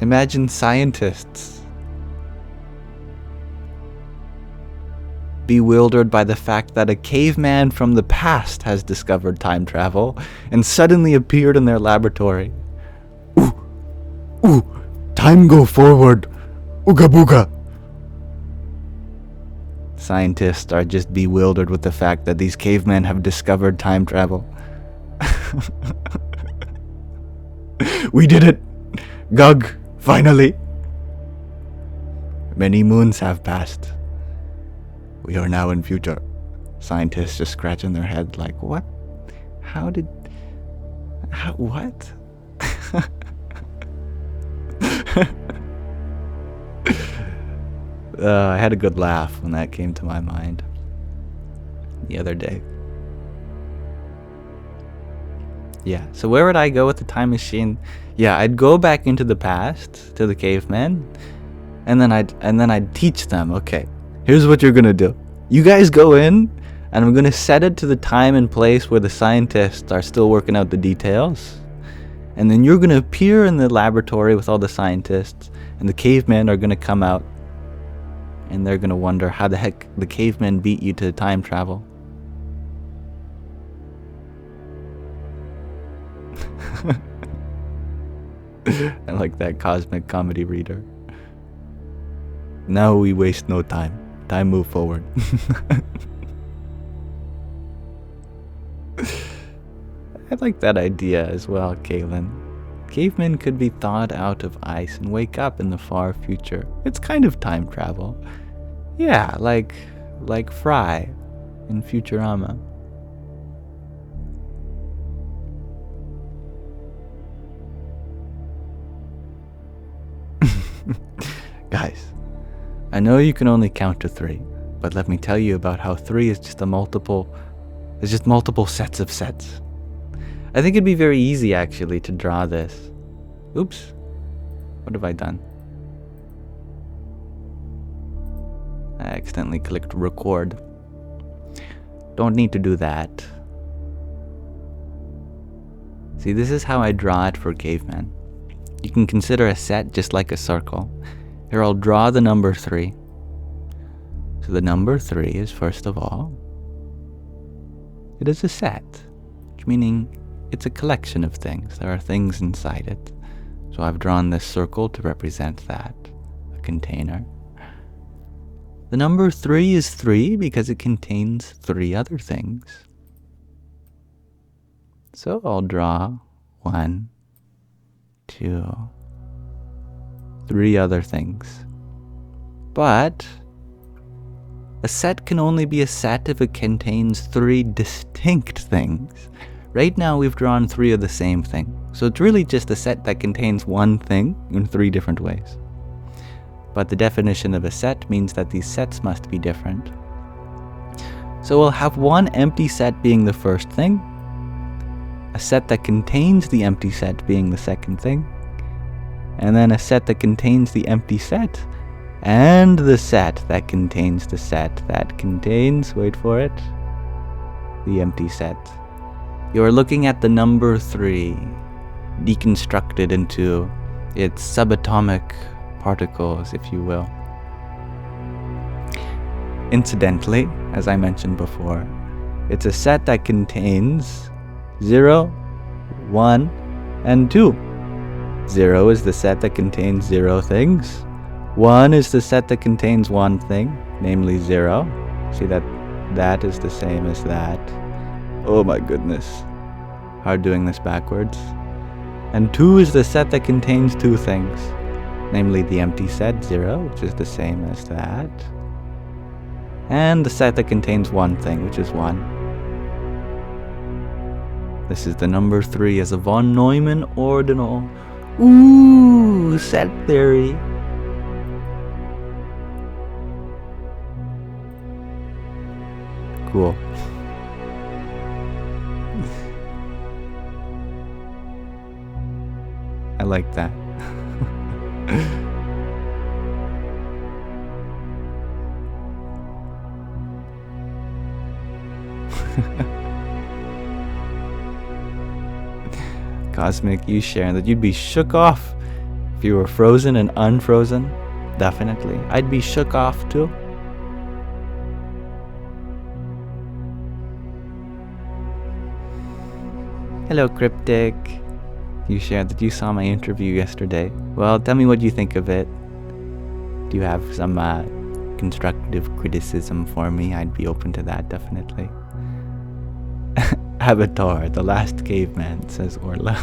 Imagine scientists bewildered by the fact that a caveman from the past has discovered time travel and suddenly appeared in their laboratory. Ooh, time go forward. Ooga booga. Scientists are just bewildered with the fact that these cavemen have discovered time travel. We did it! Gug, finally! Many moons have passed. We are now in future. Scientists just scratching their head like, what? What? I had a good laugh when that came to my mind the other day. Yeah, so where would I go with the time machine? Yeah, I'd go back into the past to the cavemen, and then I'd teach them, okay, here's what you're gonna do. You guys go in, and I'm gonna set it to the time and place where the scientists are still working out the details. And then you're gonna appear in the laboratory with all the scientists, and the cavemen are gonna come out. And they're gonna wonder how the heck the cavemen beat you to time travel. I like that cosmic comedy reader. Now we waste no time. Time move forward. I like that idea as well, Kaylin. Cavemen could be thawed out of ice and wake up in the far future. It's kind of time travel. Yeah, like Fry in Futurama. Guys, I know you can only count to 3, but let me tell you about how 3 is just multiple sets of sets. I think it'd be very easy actually to draw this. Oops, what have I done? I accidentally clicked record. Don't need to do that. See, this is how I draw it for cavemen. You can consider a set just like a circle. Here, I'll draw the number 3. So the number 3 is, first of all, it is a set, meaning it's a collection of things. There are things inside it. So I've drawn this circle to represent that, a container. The number 3 is 3 because it contains 3 other things. So I'll draw 1, 2, 3 other things. But a set can only be a set if it contains 3 distinct things. Right now we've drawn 3 of the same thing. So it's really just a set that contains one thing in 3 different ways. But the definition of a set means that these sets must be different. So we'll have one empty set being the first thing, a set that contains the empty set being the second thing, and then a set that contains the empty set, and the set that contains the set that contains, wait for it, the empty set. You're looking at the number 3, deconstructed into its subatomic particles, if you will. Incidentally, as I mentioned before, it's a set that contains 0, 1, and 2. 0 is the set that contains 0 things. 1 is the set that contains 1 thing, namely 0. See that is the same as that. Oh my goodness. Hard doing this backwards. And 2 is the set that contains 2 things, namely the empty set 0, which is the same as that, and the set that contains 1 thing, which is 1. This is the number 3 as a von Neumann ordinal. Ooh, set theory. Cool. I like that. Cosmic, you sharing that you'd be shook off if you were frozen and unfrozen. Definitely. I'd be shook off too. Hello, Cryptic. You shared that you saw my interview yesterday. Well, tell me what you think of it. Do you have some constructive criticism for me? I'd be open to that, definitely. Avatar, the last caveman, says Orla.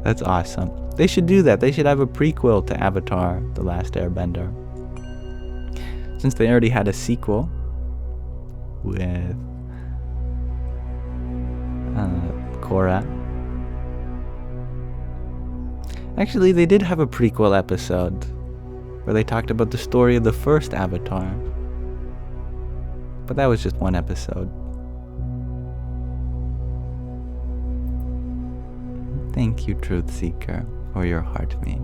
That's awesome. They should do that. They should have a prequel to Avatar, the Last Airbender. Since they already had a sequel with Korra. Actually, they did have a prequel episode where they talked about the story of the first Avatar. But that was just one episode. Thank you, Truth Seeker, for your heart me.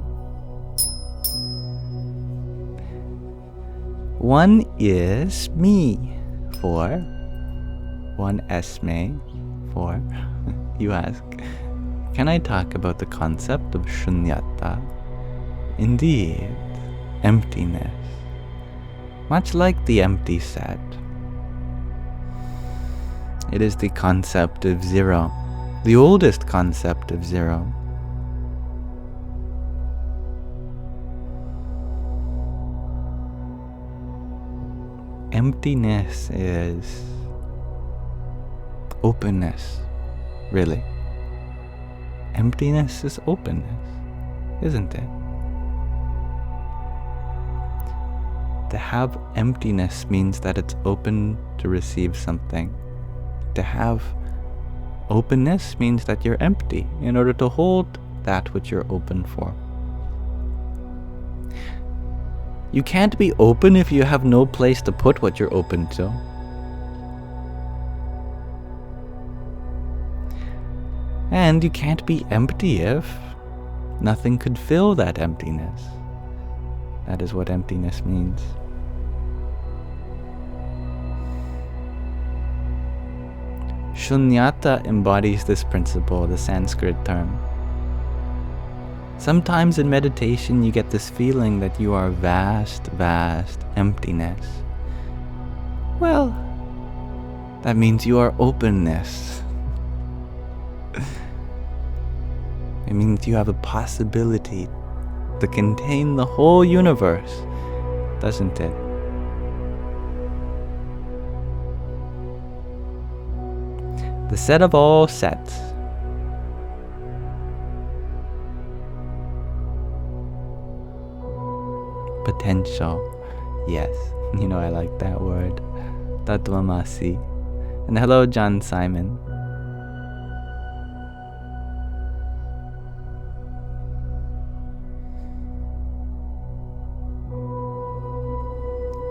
1 is me for 1 Esme for you ask, can I talk about the concept of Shunyata? Indeed, emptiness. Much like the empty set, it is the concept of 0. The oldest concept of 0. Emptiness is openness, really. Emptiness is openness, isn't it? To have emptiness means that it's open to receive something. To have openness means that you're empty in order to hold that which you're open for. You can't be open if you have no place to put what you're open to. And you can't be empty if nothing could fill that emptiness. That is what emptiness means. Shunyata embodies this principle, the Sanskrit term. Sometimes in meditation you get this feeling that you are vast, vast emptiness. Well, that means you are openness. It means you have a possibility to contain the whole universe, doesn't it? The set of all sets potential. Yes, I like that word. Tattvamasi. And hello, John Simon.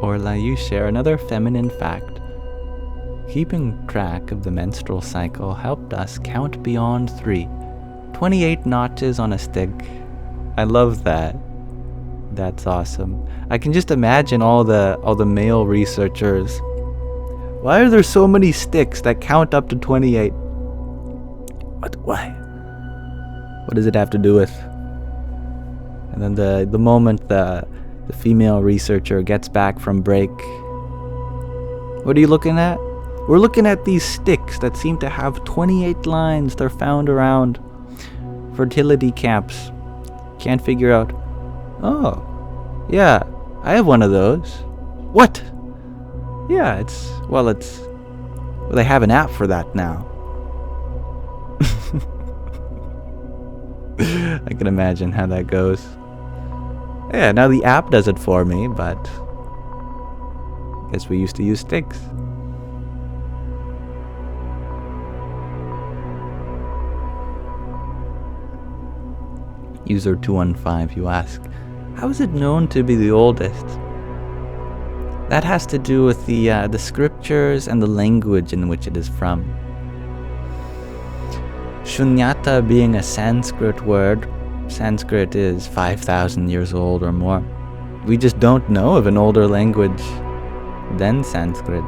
Orla, you share another feminine fact. Keeping track of the menstrual cycle helped us count beyond 3. 28 notches on a stick. I love that. That's awesome. I can just imagine all the male researchers. Why are there so many sticks that count up to 28? Why? What does it have to do with? And then the moment the female researcher gets back from break, what are you looking at? We're looking at these sticks that seem to have 28 lines. They're found around fertility camps. Can't figure out. Oh, yeah, I have one of those. What? Yeah, well, they have an app for that now. I can imagine how that goes. Yeah, now the app does it for me, but guess we used to use sticks. User 215, you ask, how is it known to be the oldest? That has to do with the scriptures and the language in which it is from. Shunyata being a Sanskrit word, Sanskrit is 5,000 years old or more. We just don't know of an older language than Sanskrit,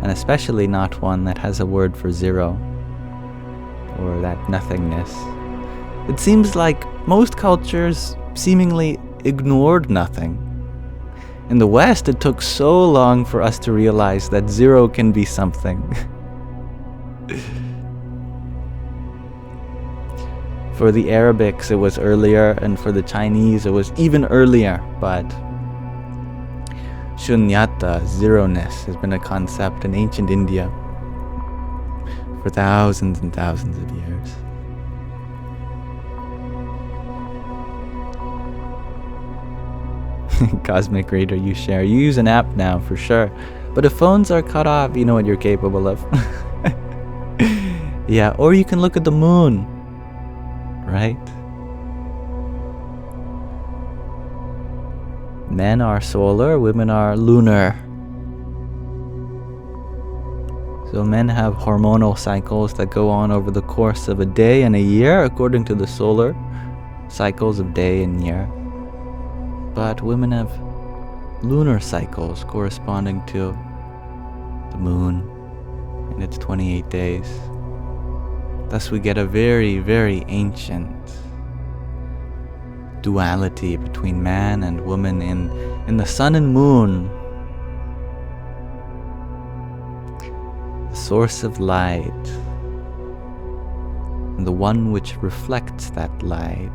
and especially not one that has a word for zero, or that nothingness. It seems like most cultures seemingly ignored nothing. In the West, it took so long for us to realize that zero can be something. For the Arabics, it was earlier, and for the Chinese, it was even earlier, but Shunyata, zeroness, has been a concept in ancient India for thousands and thousands of years. Cosmic Reader, you share. You use an app now, for sure. But if phones are cut off, you know what you're capable of. Yeah, or you can look at the moon. Right? Men are solar, women are lunar. So men have hormonal cycles that go on over the course of a day and a year, according to the solar cycles of day and year. But women have lunar cycles corresponding to the moon in its 28 days. Thus we get a very, very ancient duality between man and woman in the sun and moon. The source of light and the one which reflects that light.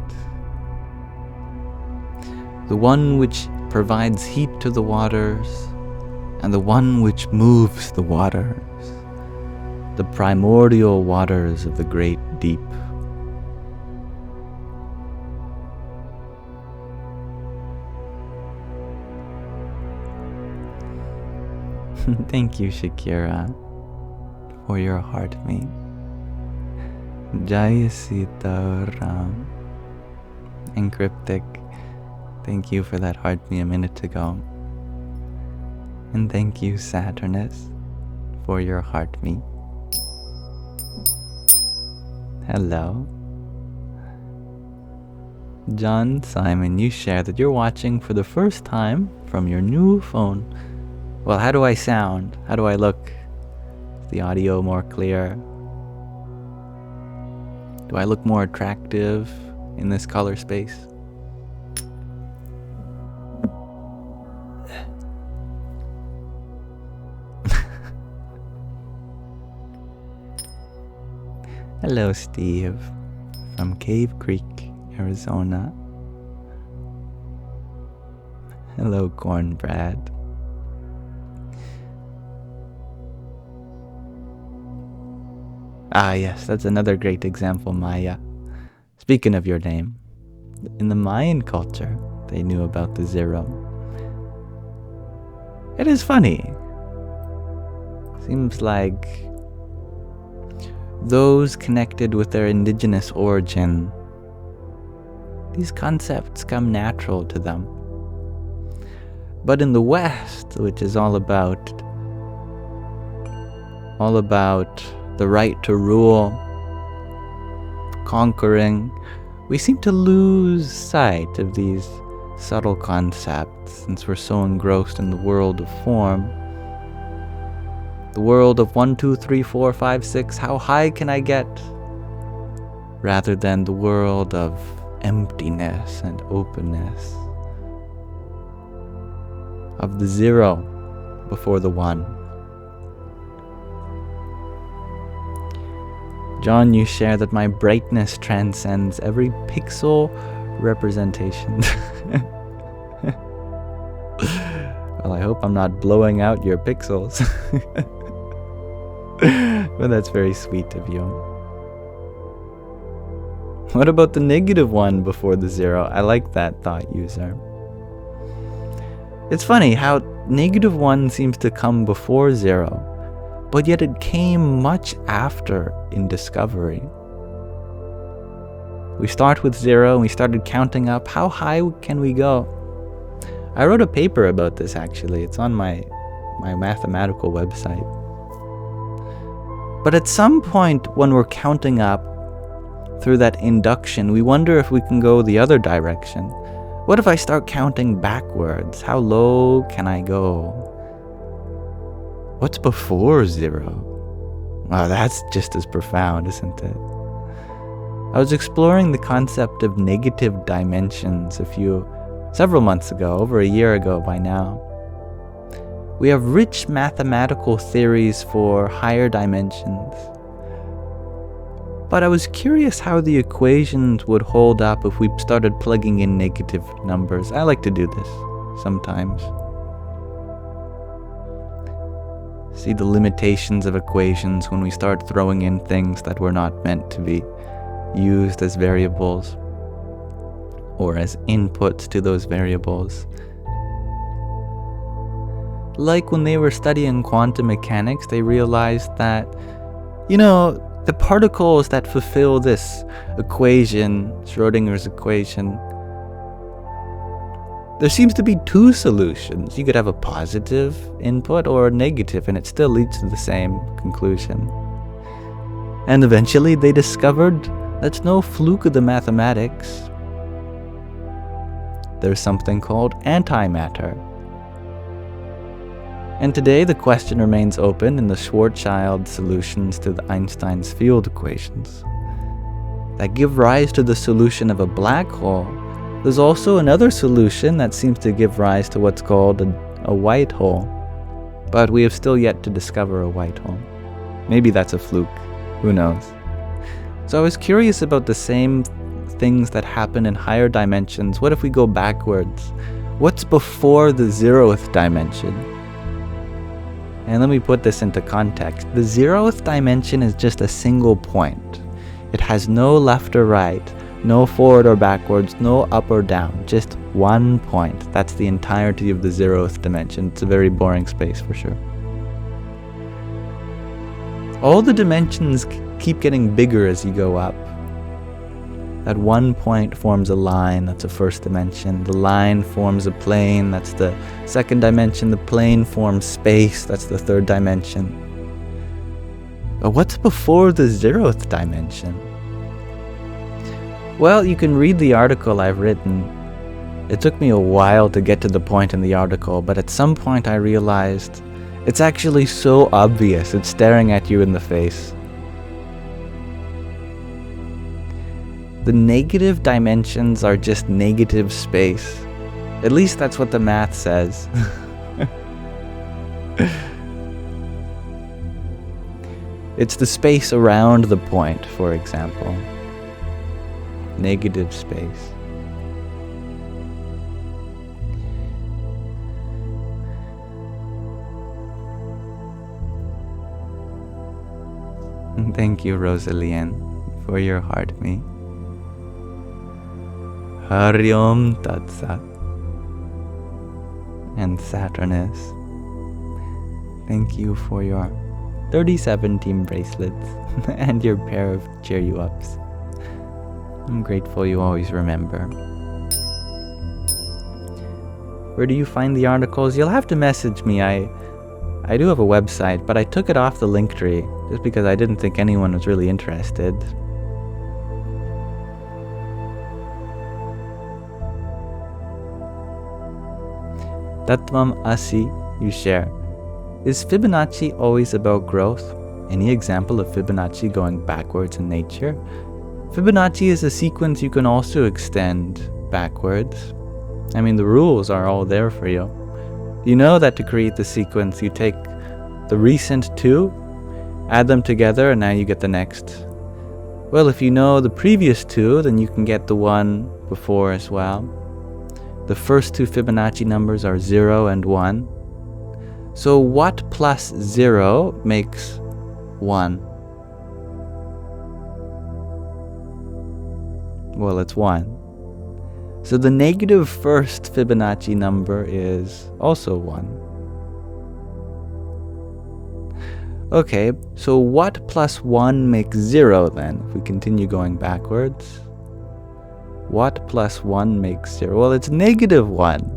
The one which provides heat to the waters and the one which moves the waters. The primordial waters of the great deep. Thank you, Shakira, for your heart meet. Jai Sita Ram. And Cryptic, thank you for that heart me a minute ago. And thank you, Saturnus, for your heart me. Hello. John Simon, you share that you're watching for the first time from your new phone. Well, how do I sound? How do I look? Is the audio more clear? Do I look more attractive in this color space? Hello, Steve, from Cave Creek, Arizona. Hello, Cornbread. Ah, yes, that's another great example, Maya. Speaking of your name, in the Mayan culture, they knew about the zero. It is funny. Seems like those connected with their indigenous origin, these concepts come natural to them. But in the West, which is all about the right to rule, conquering, we seem to lose sight of these subtle concepts since we're so engrossed in the world of form. The world of 1, 2, 3, 4, 5, 6, how high can I get? Rather than the world of emptiness and openness, of the zero before the one. John, you share that my brightness transcends every pixel representation. Well, I hope I'm not blowing out your pixels. But that's very sweet of you. What about the negative one before the zero? I like that thought user. It's funny how negative one seems to come before zero, but yet it came much after in discovery. We start with zero and we started counting up. How high can we go? I wrote a paper about this actually. It's on my mathematical website. But at some point when we're counting up through that induction, we wonder if we can go the other direction. What if I start counting backwards? How low can I go? What's before zero? Wow, that's just as profound, isn't it? I was exploring the concept of negative dimensions several months ago, over a year ago by now. We have rich mathematical theories for higher dimensions. But I was curious how the equations would hold up if we started plugging in negative numbers. I like to do this sometimes. See the limitations of equations when we start throwing in things that were not meant to be used as variables or as inputs to those variables. Like when they were studying quantum mechanics, they realized that, the particles that fulfill this equation, Schrodinger's equation, there seems to be two solutions. You could have a positive input or a negative, and it still leads to the same conclusion. And eventually they discovered that's no fluke of the mathematics. There's something called antimatter. And today the question remains open in the Schwarzschild solutions to the Einstein's field equations that give rise to the solution of a black hole. There's also another solution that seems to give rise to what's called a white hole. But we have still yet to discover a white hole. Maybe that's a fluke. Who knows? So I was curious about the same things that happen in higher dimensions. What if we go backwards? What's before the 0th dimension? And let me put this into context. The 0th dimension is just a single point. It has no left or right, no forward or backwards, no up or down, just one point. That's the entirety of the 0th dimension. It's a very boring space for sure. All the dimensions keep getting bigger as you go up. That one point forms a line, that's a first dimension. The line forms a plane, that's the second dimension. The plane forms space, that's the third dimension. But what's before the 0th dimension? Well, you can read the article I've written. It took me a while to get to the point in the article, but at some point I realized it's actually so obvious, it's staring at you in the face. The negative dimensions are just negative space. At least that's what the math says. It's the space around the point, for example. Negative space. Thank you, Rosalian, for your heart me. Hari Om Tat Sat. And Saturnus, Thank you for your 37 team bracelets and your pair of cheer you ups. I'm grateful you always remember. Where do you find the articles? You'll have to message me. I do have a website, but I took it off the link tree just because I didn't think anyone was really interested. Tattvam Asi, you share. Is Fibonacci always about growth? Any example of Fibonacci going backwards in nature? Fibonacci is a sequence you can also extend backwards. I mean, the rules are all there for you. You know that to create the sequence, you take the recent two, add them together, and now you get the next. Well, if you know the previous two, then you can get the one before as well. The first two Fibonacci numbers are 0 and 1. So what plus 0 makes 1? Well, it's 1. So the negative first Fibonacci number is also 1. Okay, so what plus 1 makes 0 then, if we continue going backwards? What plus 1 makes 0? Well, it's negative 1.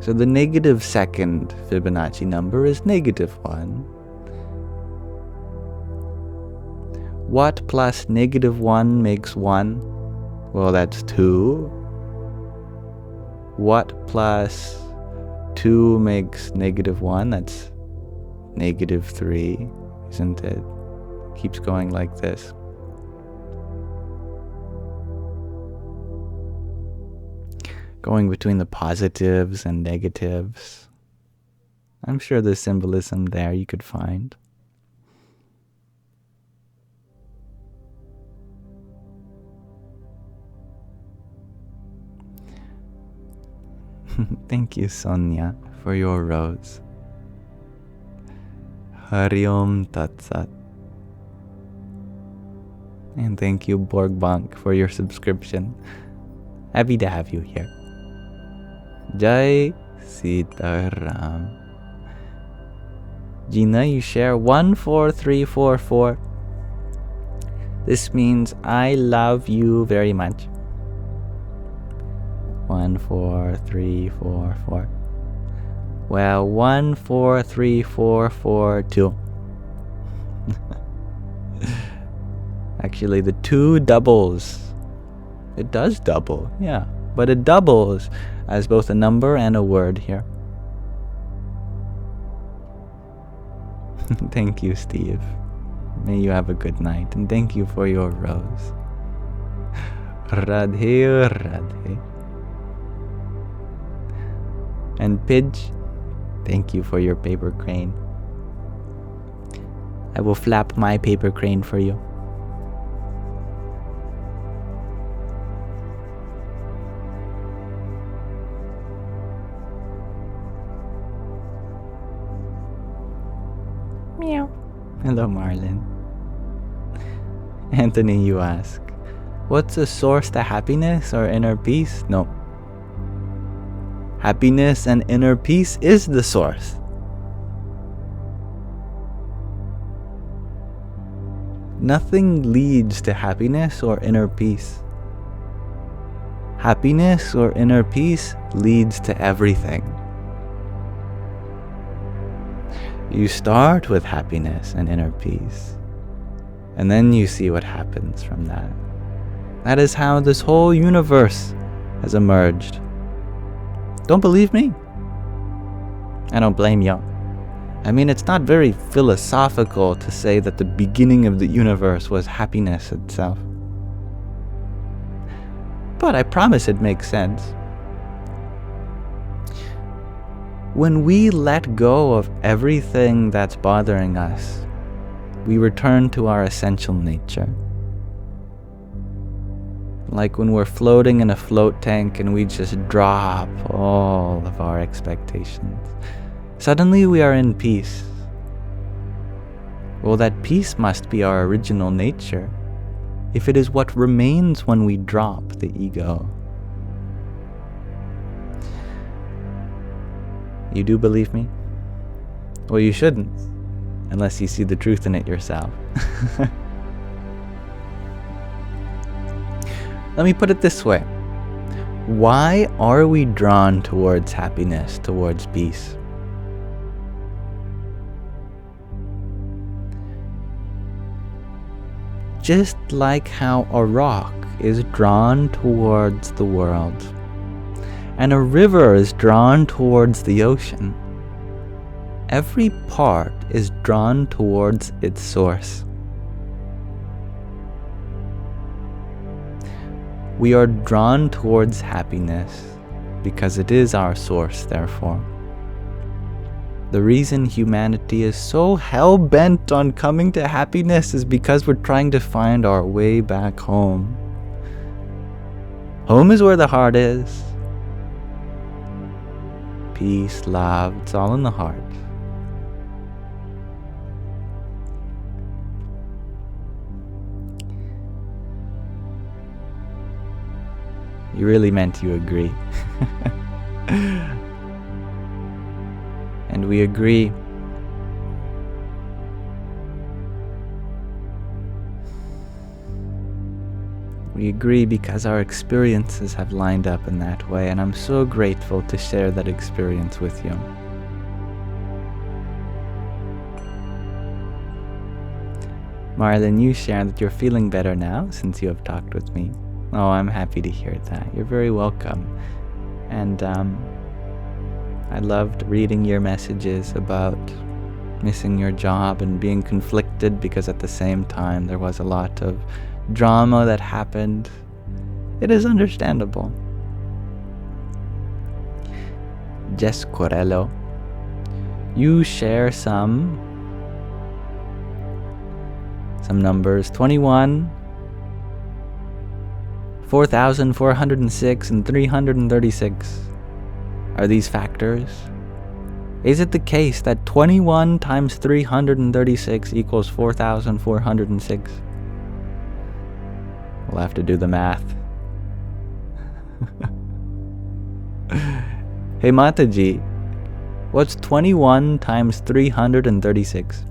So the negative second Fibonacci number is negative 1. What plus negative 1 makes 1? Well, that's 2. What plus 2 makes negative 1? That's negative 3, isn't it? Keeps going like this. Going between the positives and negatives. I'm sure there's symbolism there you could find. Thank you, Sonia, for your rose. Hari Om Tat Sat. And thank you, Borgbank, for your subscription. Happy to have you here. Jai Sitaram. Gina, you share 14344. This means I love you very much. 14344. Well, 143442. Actually, the 2 doubles. It does double, yeah. But it doubles as both a number and a word here. Thank you, Steve. May you have a good night. And thank you for your rose. Radhe, Radhe. And Pidge, thank you for your paper crane. I will flap my paper crane for you. Meow. Hello, Marlin. Anthony, you ask, what's the source to happiness or inner peace? No. Happiness and inner peace is the source. Nothing leads to happiness or inner peace. Happiness or inner peace leads to everything. You start with happiness and inner peace, and then you see what happens from that. That is how this whole universe has emerged. Don't believe me? I don't blame you. I mean, it's not very philosophical to say that the beginning of the universe was happiness itself. But I promise it makes sense. When we let go of everything that's bothering us, we return to our essential nature. Like when we're floating in a float tank and we just drop all of our expectations. Suddenly we are in peace. Well, that peace must be our original nature, if it is what remains when we drop the ego. You do believe me? Well, you shouldn't, unless you see the truth in it yourself. Let me put it this way. Why are we drawn towards happiness, towards peace? Just like how a rock is drawn towards the world, and a river is drawn towards the ocean, every part is drawn towards its source. We are drawn towards happiness because it is our source, therefore. The reason humanity is so hell-bent on coming to happiness is because we're trying to find our way back home. Home is where the heart is. Peace, love, it's all in the heart. You really meant you agree. And we agree. We agree because our experiences have lined up in that way, and I'm so grateful to share that experience with you. Marlon, you share that you're feeling better now since you have talked with me. Oh, I'm happy to hear that. You're very welcome. And I loved reading your messages about missing your job and being conflicted because at the same time there was a lot of drama that happened. It is understandable. Jess Corello, you share some numbers. 21, 4,406, and 336. Are these factors? Is it the case that 21 times 336 equals 4,406? We'll have to do the math. Hey Mataji, what's 21 times 336?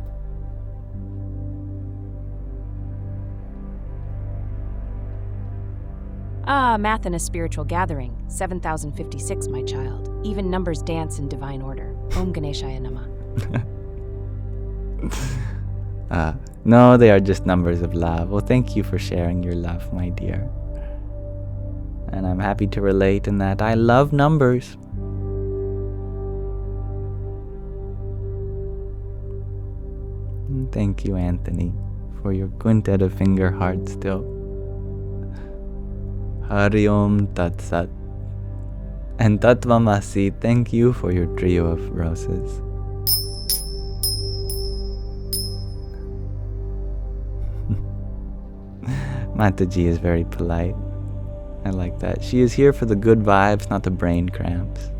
Math in a spiritual gathering. 7,056, my child. Even numbers dance in divine order. Om Ganeshaya Namah. No, they are just numbers of love. Well, thank you for sharing your love, my dear. And I'm happy to relate in that I love numbers. And thank you, Anthony, for your quintet of finger hearts still. Hari Om Tat Sat. And Tatvamasi, thank you for your trio of roses. Mataji is very polite. I like that. She is here for the good vibes, not the brain cramps.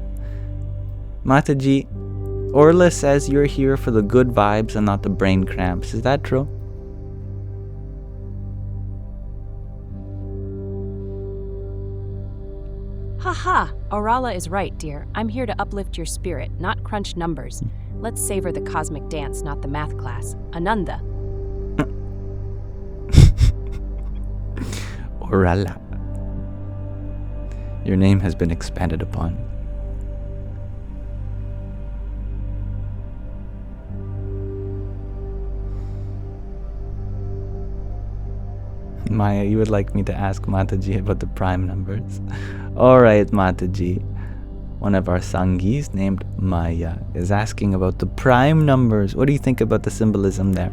Mataji, Orla says you're here for the good vibes and not the brain cramps. Is that true? Haha, Orala is right, dear. I'm here to uplift your spirit, not crunch numbers. Let's savor the cosmic dance, not the math class. Ananda. Orala. Your name has been expanded upon. Maya, you would like me to ask Mataji about the prime numbers? Alright, Mataji. One of our Sangis named Maya is asking about the prime numbers. What do you think about the symbolism there?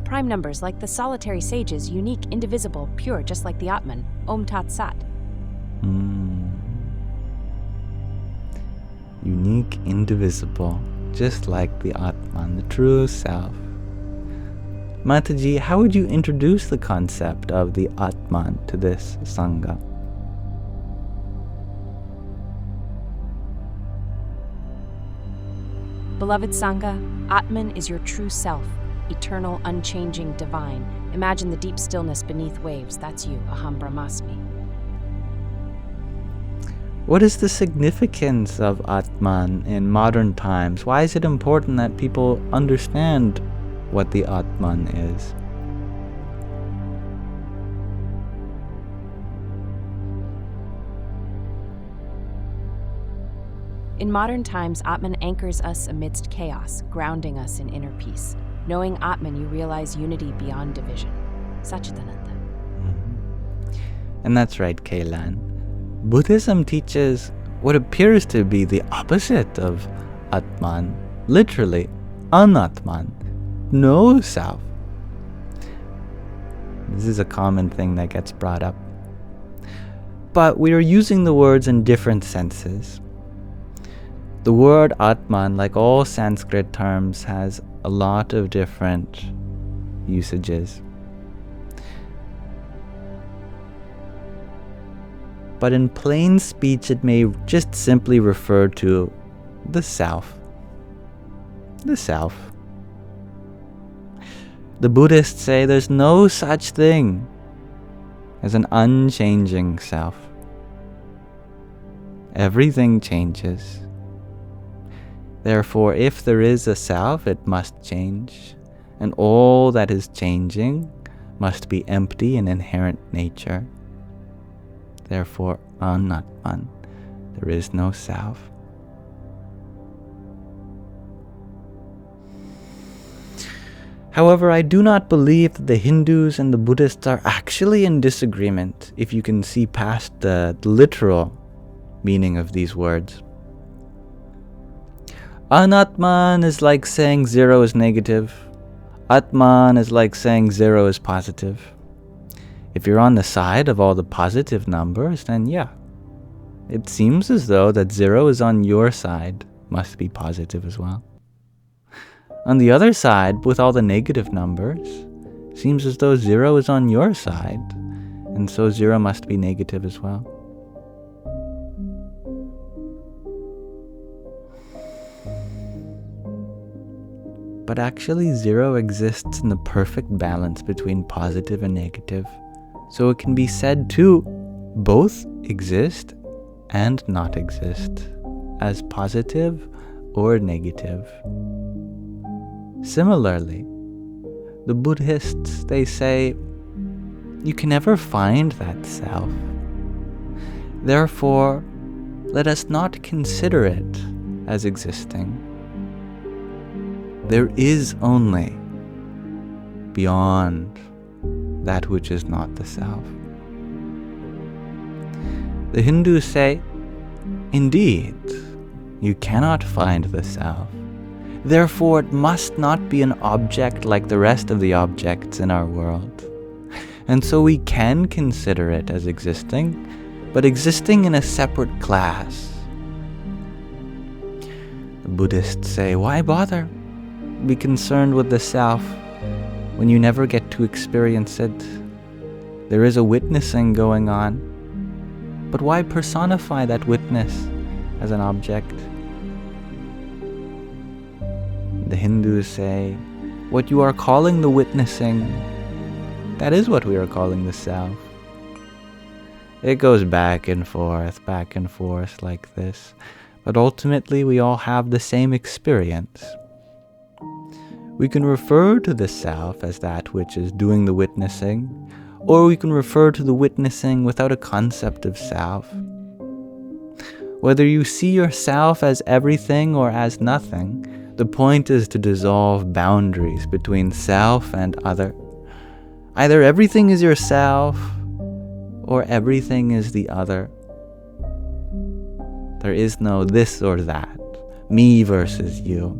Prime numbers, like the solitary sages, unique, indivisible, pure, just like the Atman. Om Tat Sat. Unique, indivisible, just like the Atman, the true self. Mataji, how would you introduce the concept of the Atman to this Sangha? Beloved Sangha, Atman is your true self, eternal, unchanging, divine. Imagine the deep stillness beneath waves. That's you, Aham Brahmasmi. What is the significance of Atman in modern times? Why is it important that people understand what the Atman is? In modern times, Atman anchors us amidst chaos, grounding us in inner peace. Knowing Atman, you realize unity beyond division. Satchitananda. And that's right, Kailan. Buddhism teaches what appears to be the opposite of Atman, literally, Anatman, no self. This is a common thing that gets brought up. But we are using the words in different senses. The word Atman, like all Sanskrit terms, has a lot of different usages. But in plain speech, it may just simply refer to the self. The self. The Buddhists say there's no such thing as an unchanging self. Everything changes. Therefore, if there is a self, it must change, and all that is changing must be empty in inherent nature. Therefore, Anatman, there is no self. However, I do not believe that the Hindus and the Buddhists are actually in disagreement if you can see past the literal meaning of these words. Anatman is like saying 0 is negative. Atman is like saying 0 is positive. If you're on the side of all the positive numbers, then yeah, it seems as though that 0 is on your side, must be positive as well. On the other side, with all the negative numbers, seems as though 0 is on your side, and so 0 must be negative as well. But actually 0 exists in the perfect balance between positive and negative. So it can be said to both exist and not exist, as positive or negative. Similarly, the Buddhists, they say, you can never find that self. Therefore, let us not consider it as existing. There is only beyond that which is not the self. The Hindus say, indeed, you cannot find the self. Therefore, it must not be an object like the rest of the objects in our world. And so we can consider it as existing, but existing in a separate class. The Buddhists say, why bother? Be concerned with the self when you never get to experience it. There is a witnessing going on, but why personify that witness as an object? The Hindus say, what you are calling the witnessing, that is what we are calling the self. It goes back and forth like this, but ultimately we all have the same experience. We can refer to the self as that which is doing the witnessing, or we can refer to the witnessing without a concept of self. Whether you see yourself as everything or as nothing, the point is to dissolve boundaries between self and other. Either everything is yourself, or everything is the other. There is no this or that, me versus you.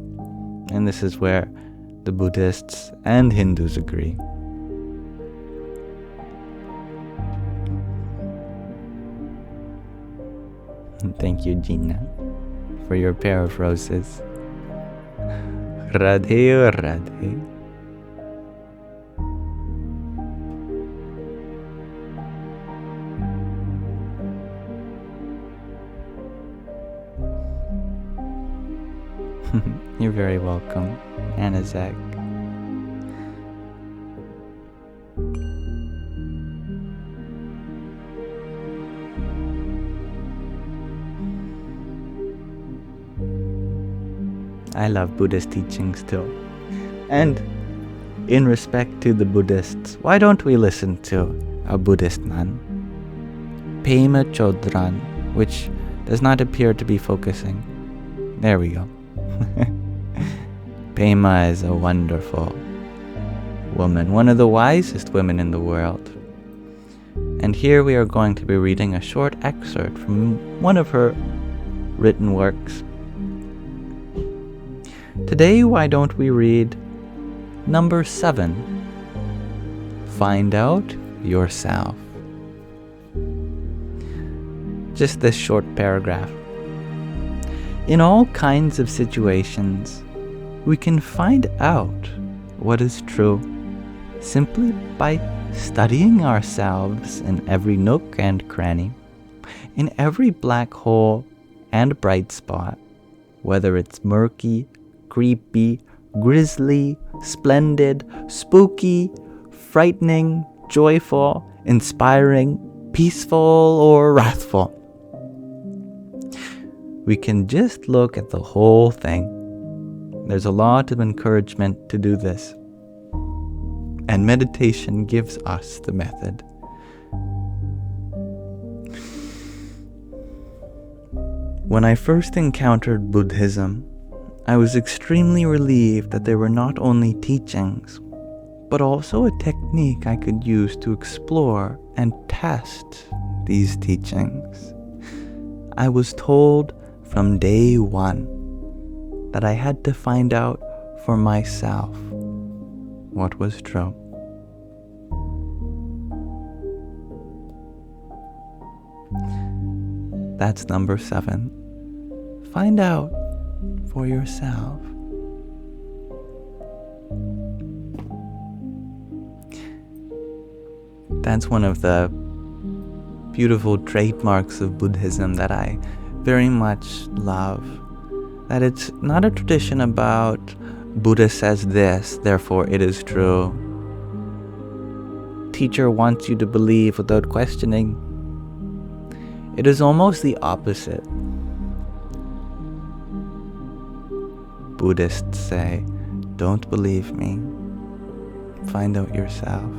And this is where the Buddhists and Hindus agree. Thank you, Gina, for your pair of roses. Radhe Radhe. You're very welcome, Anazek. I love Buddhist teachings too. And in respect to the Buddhists, why don't we listen to a Buddhist nun? Pema Chodron, which does not appear to be focusing. There we go. Pema is a wonderful woman, one of the wisest women in the world. And here we are going to be reading a short excerpt from one of her written works. Today, why don't we read number 7, Find Out Yourself. Just this short paragraph. In all kinds of situations, we can find out what is true simply by studying ourselves in every nook and cranny, in every black hole and bright spot, whether it's murky, creepy, grisly, splendid, spooky, frightening, joyful, inspiring, peaceful, or wrathful. We can just look at the whole thing. There's a lot of encouragement to do this. And meditation gives us the method. When I first encountered Buddhism, I was extremely relieved that there were not only teachings, but also a technique I could use to explore and test these teachings. I was told from day one that I had to find out for myself what was true. That's number 7. Find out for yourself. That's one of the beautiful trademarks of Buddhism that I very much love. That it's not a tradition about Buddha says this, therefore it is true. Teacher wants you to believe without questioning. It is almost the opposite. Buddhists say, don't believe me. Find out yourself.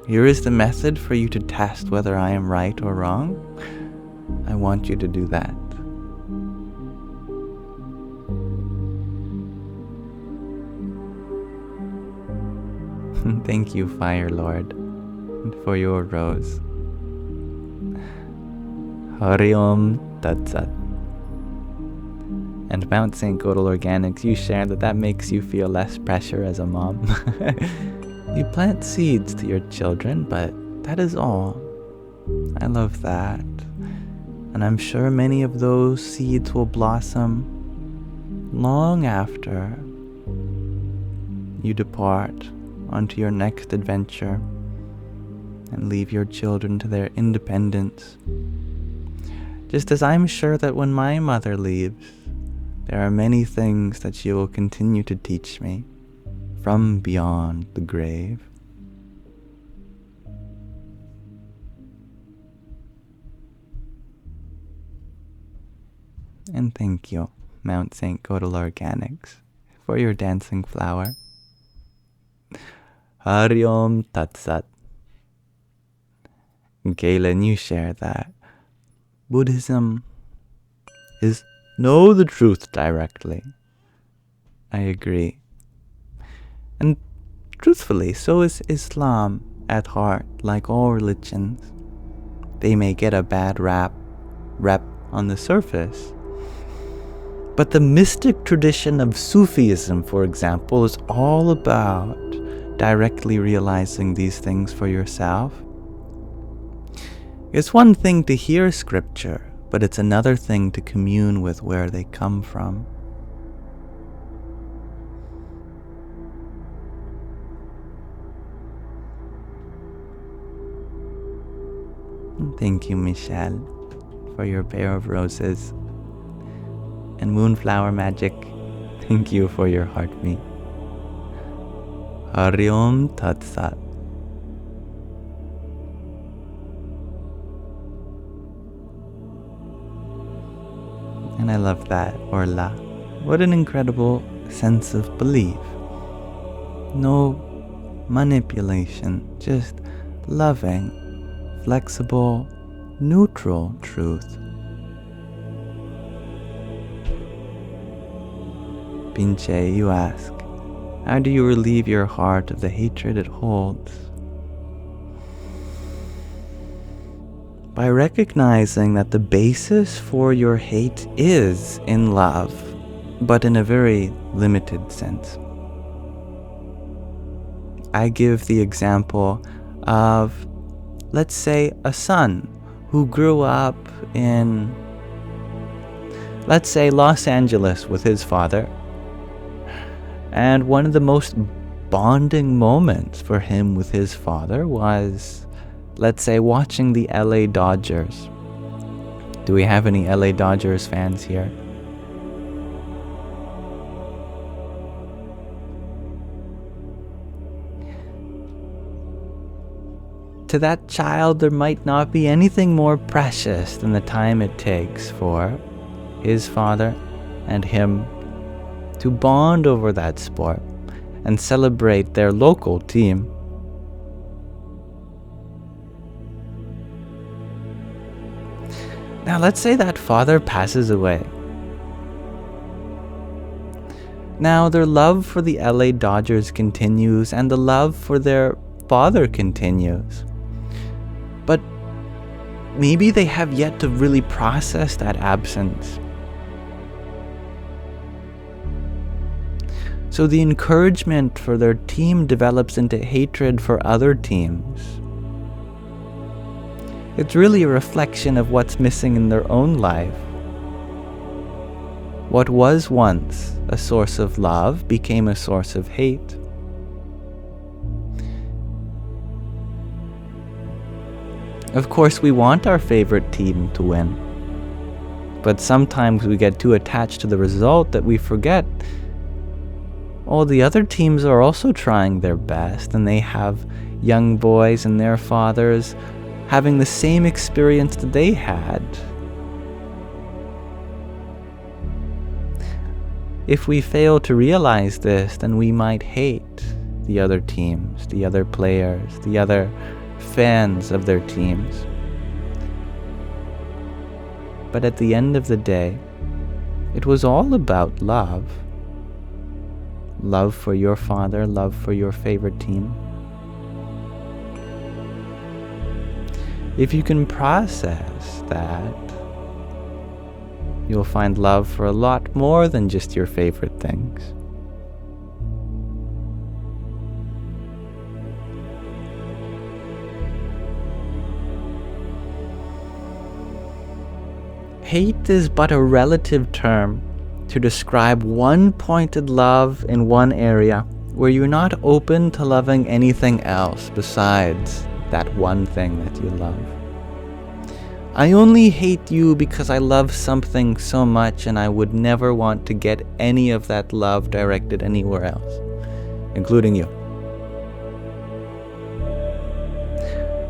Here is the method for you to test whether I am right or wrong. I want you to do that. Thank you, Fire Lord, for your rose. Hari Om Tat Sat. And Mount St. Godel Organics, you share that makes you feel less pressure as a mom. You plant seeds to your children, but that is all. I love that. And I'm sure many of those seeds will blossom long after you depart onto your next adventure and leave your children to their independence. Just as I'm sure that when my mother leaves, there are many things that she will continue to teach me from beyond the grave. And thank you, Mount St. Godel Organics, for your dancing flower. Hari Om Tat Sat. Galen, you share that Buddhism is know the truth directly. I agree. And truthfully, so is Islam at heart, like all religions. They may get a bad rep on the surface. But the mystic tradition of Sufism, for example, is all about directly realizing these things for yourself. It's one thing to hear scripture, but it's another thing to commune with where they come from. Thank you, Michelle, for your pair of roses. And Moonflower Magic, thank you for your heartbeat. Hari Om Tat Sat. And I love that, Orla. What an incredible sense of belief. No manipulation, just loving, flexible, neutral truth. Pinche, you ask, how do you relieve your heart of the hatred it holds? By recognizing that the basis for your hate is in love, but in a very limited sense. I give the example of, let's say, a son who grew up in, let's say, Los Angeles with his father. And one of the most bonding moments for him with his father was, let's say, watching the LA Dodgers. Do we have any LA Dodgers fans here? To that child, there might not be anything more precious than the time it takes for his father and him to bond over that sport and celebrate their local team. Now let's say that father passes away. Now their love for the LA Dodgers continues and the love for their father continues. But maybe they have yet to really process that absence. So the encouragement for their team develops into hatred for other teams. It's really a reflection of what's missing in their own life. What was once a source of love became a source of hate. Of course, we want our favorite team to win. But sometimes we get too attached to the result that we forget all the other teams are also trying their best, and they have young boys and their fathers having the same experience that they had. If we fail to realize this, then we might hate the other teams, the other players, the other fans of their teams. But at the end of the day, it was all about love. Love for your father, love for your favorite team. If you can process that, you'll find love for a lot more than just your favorite things. Hate is but a relative term to describe one-pointed love in one area where you're not open to loving anything else besides that one thing that you love. I only hate you because I love something so much and I would never want to get any of that love directed anywhere else, including you.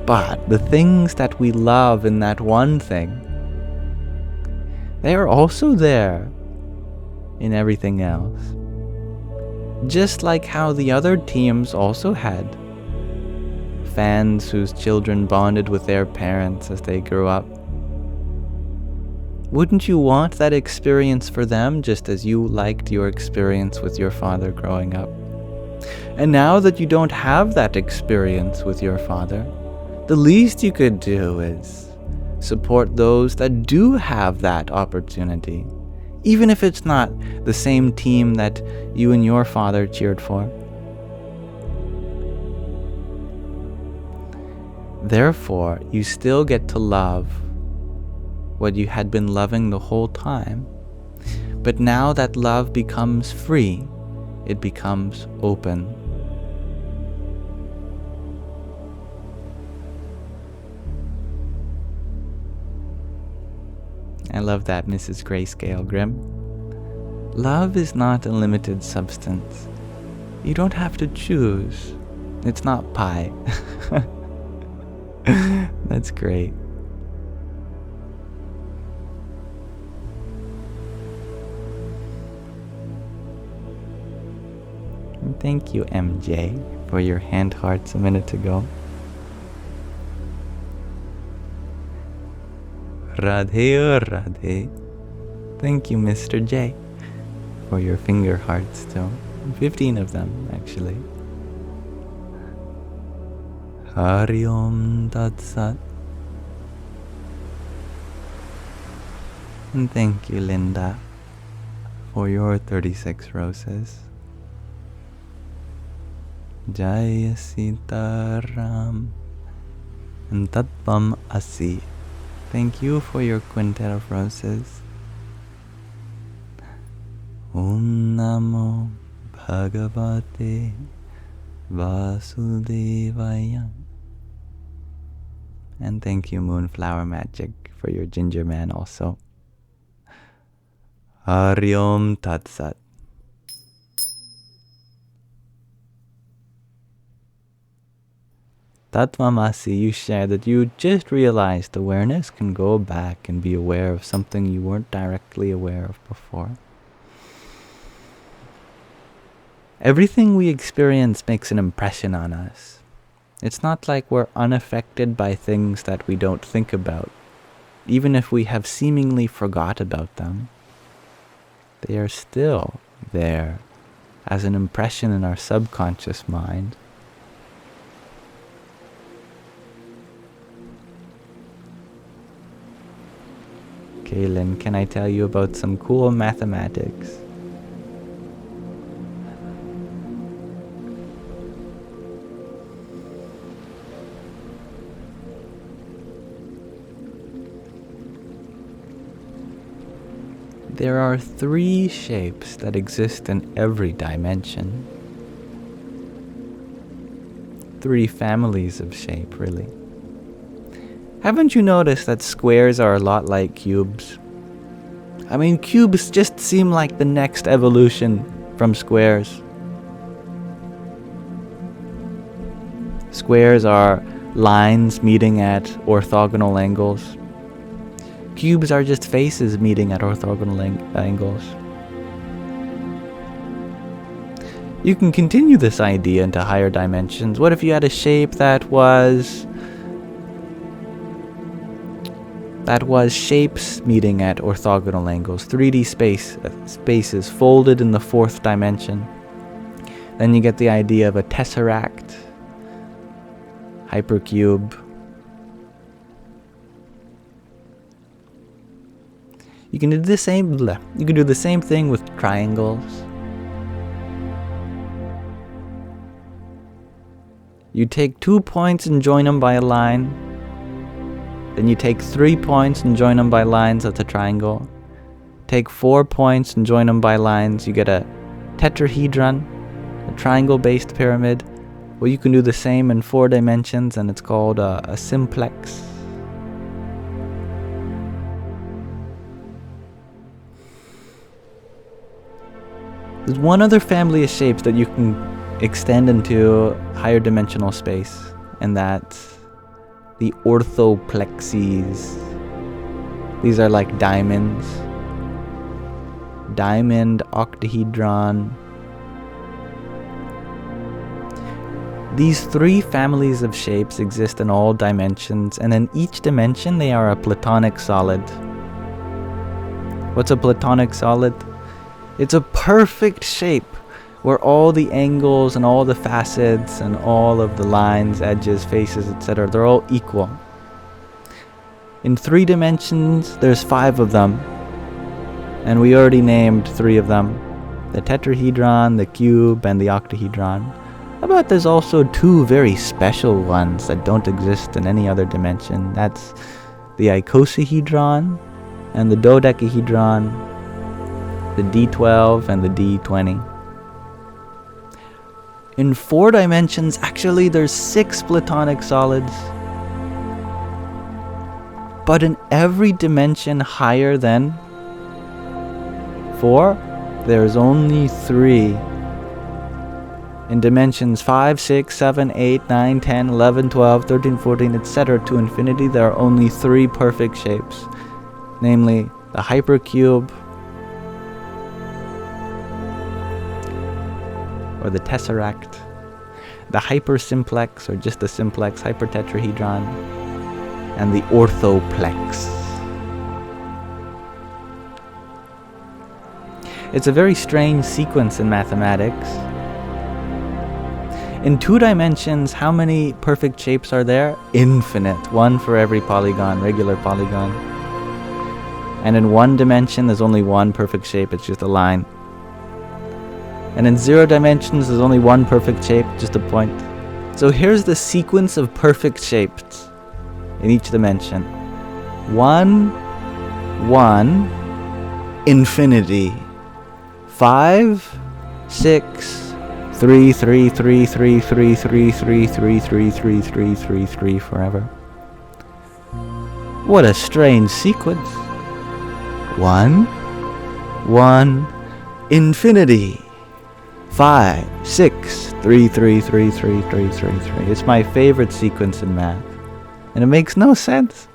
But the things that we love in that one thing, they are also there in everything else. Just like how the other teams also had fans whose children bonded with their parents as they grew up. Wouldn't you want that experience for them just as you liked your experience with your father growing up? And now that you don't have that experience with your father, the least you could do is support those that do have that opportunity, even if it's not the same team that you and your father cheered for. Therefore, you still get to love what you had been loving the whole time. But now that love becomes free, it becomes open. I love that, Mrs. Grayscale Grimm. Love is not a limited substance. You don't have to choose. It's not pie. That's great. And thank you, MJ, for your hand hearts a minute ago. Radhe Radhe. Thank you, Mr. J, for your finger hearts too. 15 of them, actually. Hari Om Tat Sat. And thank you, Linda, for your 36 roses. Jaya Sitaram. And Tatvam Asi. Thank you for your quintet of roses. Om Namo Bhagavate Vasudevaya. And thank you, Moonflower Magic, for your ginger man also. Hari Om Tat Sat. Tattvamasi, you share that you just realized awareness can go back and be aware of something you weren't directly aware of before. Everything we experience makes an impression on us. It's not like we're unaffected by things that we don't think about, even if we have seemingly forgot about them. They are still there as an impression in our subconscious mind. Kaylin, can I tell you about some cool mathematics? There are 3 shapes that exist in every dimension. 3 families of shape, really. Haven't you noticed that squares are a lot like cubes? I mean, cubes just seem like the next evolution from squares. Squares are lines meeting at orthogonal angles. Cubes are just faces meeting at orthogonal angles. You can continue this idea into higher dimensions. What if you had a shape that was shapes meeting at orthogonal angles, 3D spaces folded in the 4th dimension? Then you get the idea of a tesseract, hypercube. You can do the same thing with triangles. You take 2 points and join them by a line. Then you take 3 points and join them by lines, that's a triangle. Take 4 points and join them by lines, you get a tetrahedron, a triangle-based pyramid. Well, you can do the same in 4 dimensions, and it's called a simplex. There's one other family of shapes that you can extend into higher dimensional space, and that's the orthoplexes. These are like diamonds. Diamond, octahedron. These 3 families of shapes exist in all dimensions, and in each dimension they are a platonic solid. What's a platonic solid? It's a perfect shape where all the angles and all the facets and all of the lines, edges, faces, etc., they're all equal. In 3 dimensions, there's 5 of them, and we already named 3 of them: the tetrahedron, the cube, and the octahedron. How about there's also 2 very special ones that don't exist in any other dimension? That's the icosahedron and the dodecahedron, the D12 and the D20. In 4 dimensions, actually there's 6 platonic solids. But in every dimension higher than 4, there's only 3. In dimensions 5, 6, 7, 8, 9, 10, 11, 12, 13, 14, etc. to infinity, there are only 3 perfect shapes. Namely, the hypercube, or the tesseract, the hypersimplex, or just the simplex hypertetrahedron, and the orthoplex. It's a very strange sequence in mathematics. In 2 dimensions, how many perfect shapes are there? Infinite. 1 for every polygon, regular polygon. And in 1 dimension, there's only 1 perfect shape, it's just a line. And in 0 dimensions, there's only 1 perfect shape, just a point. So here's the sequence of perfect shapes in each dimension. 1, 1, infinity. 5, 6, 3, 3, 3, 3, 3, 3, 3, 3, 3, 3, 3, 3, 3, forever. What a strange sequence. 1, 1, infinity. 5, 6, 3, 3, 3, 3, 3, 3, 3. It's my favorite sequence in math. And it makes no sense.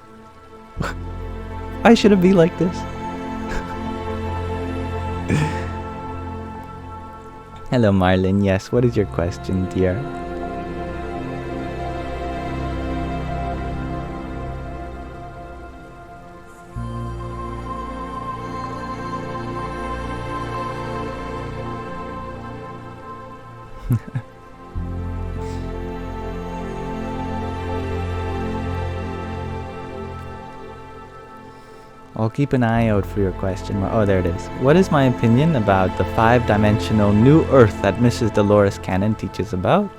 Why should it be like this? Hello, Marlin. Yes, what is your question, dear? I'll keep an eye out for your question. Oh, there it is. What is my opinion about the 5-dimensional new Earth that Mrs. Dolores Cannon teaches about?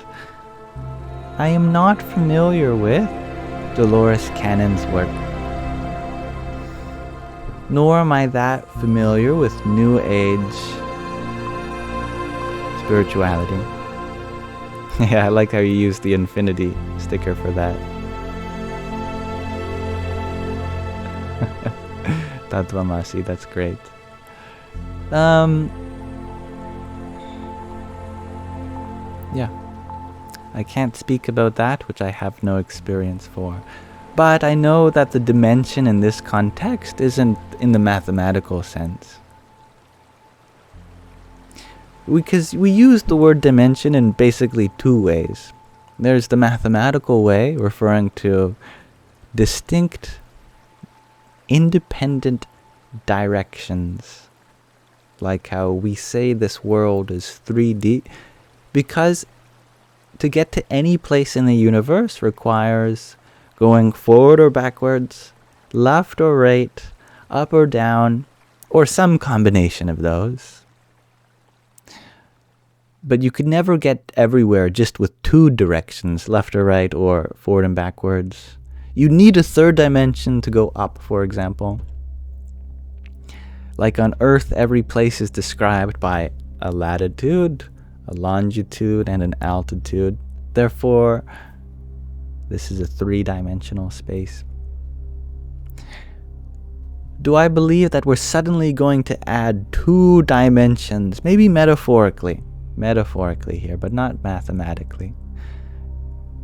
I am not familiar with Dolores Cannon's work, nor am I that familiar with New Age spirituality. Yeah, I like how you use the infinity sticker for that. Tatvamasi, that's great. Yeah. I can't speak about that, which I have no experience for. But I know that the dimension in this context isn't in the mathematical sense. Because we use the word dimension in basically 2 ways. There's the mathematical way, referring to distinct, independent directions, like how we say this world is 3D, because to get to any place in the universe requires going forward or backwards, left or right, up or down, or some combination of those. But you could never get everywhere just with 2 directions, left or right, or forward and backwards. You need a 3rd dimension to go up, for example. Like on Earth, every place is described by a latitude, a longitude, and an altitude. Therefore, this is a 3-dimensional space. Do I believe that we're suddenly going to add 2 dimensions, maybe metaphorically here, but not mathematically?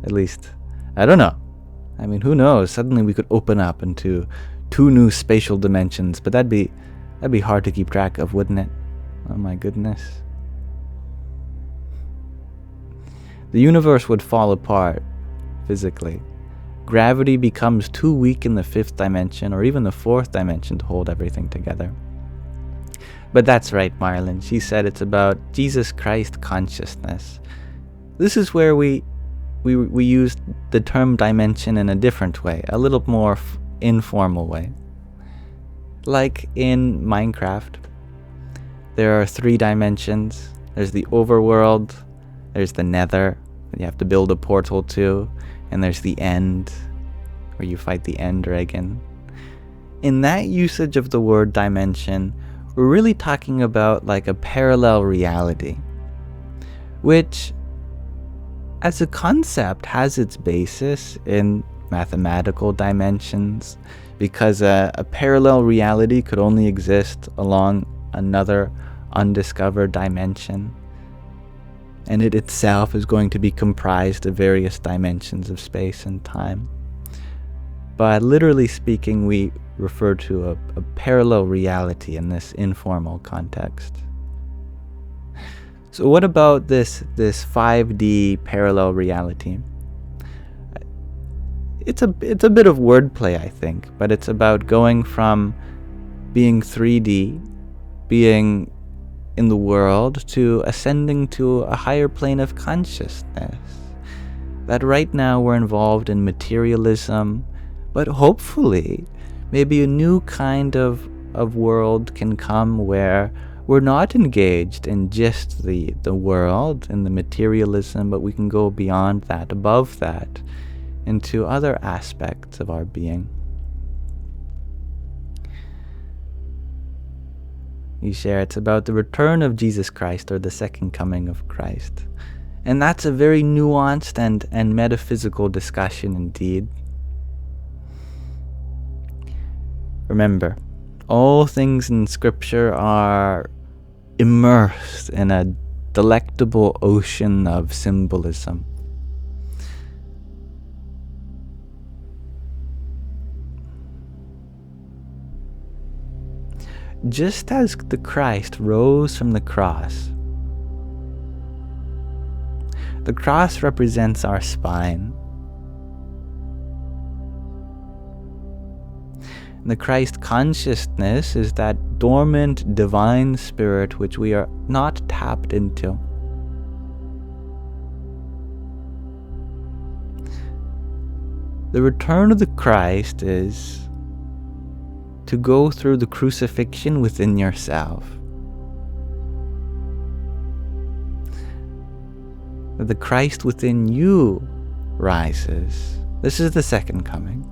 At least, I don't know. I mean, who knows? Suddenly we could open up into 2 new spatial dimensions, but that'd be hard to keep track of, wouldn't it? Oh my goodness. The universe would fall apart physically. Gravity becomes too weak in the 5th dimension, or even the 4th dimension, to hold everything together. But that's right, Marlon. She said it's about Jesus Christ consciousness. This is where we use the term dimension in a different way, a little more informal way. Like in Minecraft, there are 3 dimensions. There's the overworld, there's the nether, that you have to build a portal to, and there's the end, where you fight the end dragon. In that usage of the word dimension, we're really talking about like a parallel reality, which as a concept has its basis in mathematical dimensions, because a parallel reality could only exist along another undiscovered dimension, and it itself is going to be comprised of various dimensions of space and time. But literally speaking, we refer to a parallel reality in this informal context. So what about this 5D parallel reality? It's a bit of wordplay, I think, but it's about going from being 3D, being in the world, to ascending to a higher plane of consciousness. That right now we're involved in materialism, but hopefully maybe a new kind of world can come where we're not engaged in just the world and the materialism, but we can go beyond that, above that, into other aspects of our being. You share it's about the return of Jesus Christ, or the second coming of Christ. And that's a very nuanced and metaphysical discussion indeed. Remember, all things in Scripture are immersed in a delectable ocean of symbolism. Just as the Christ rose from the cross represents our spine. And the Christ consciousness is that dormant divine spirit which we are not tapped into. The return of the Christ is to go through the crucifixion within yourself. That the Christ within you rises. This is the second coming.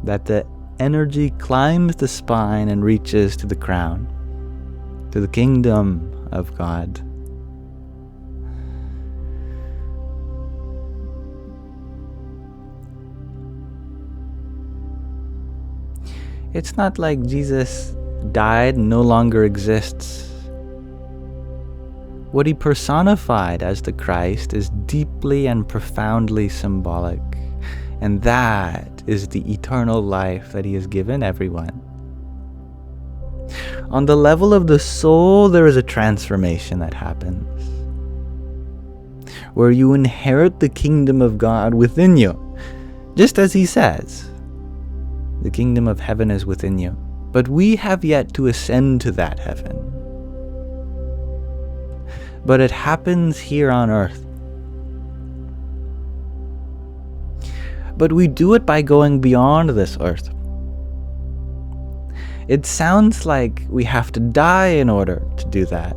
That the energy climbs the spine and reaches to the crown, to the kingdom of God. It's not like Jesus died and no longer exists. What he personified as the Christ is deeply and profoundly symbolic, and that is the eternal life that he has given everyone. On the level of the soul, there is a transformation that happens, where you inherit the kingdom of God within you, just as he says. The kingdom of heaven is within you. But we have yet to ascend to that heaven. But it happens here on earth. But we do it by going beyond this earth. It sounds like we have to die in order to do that.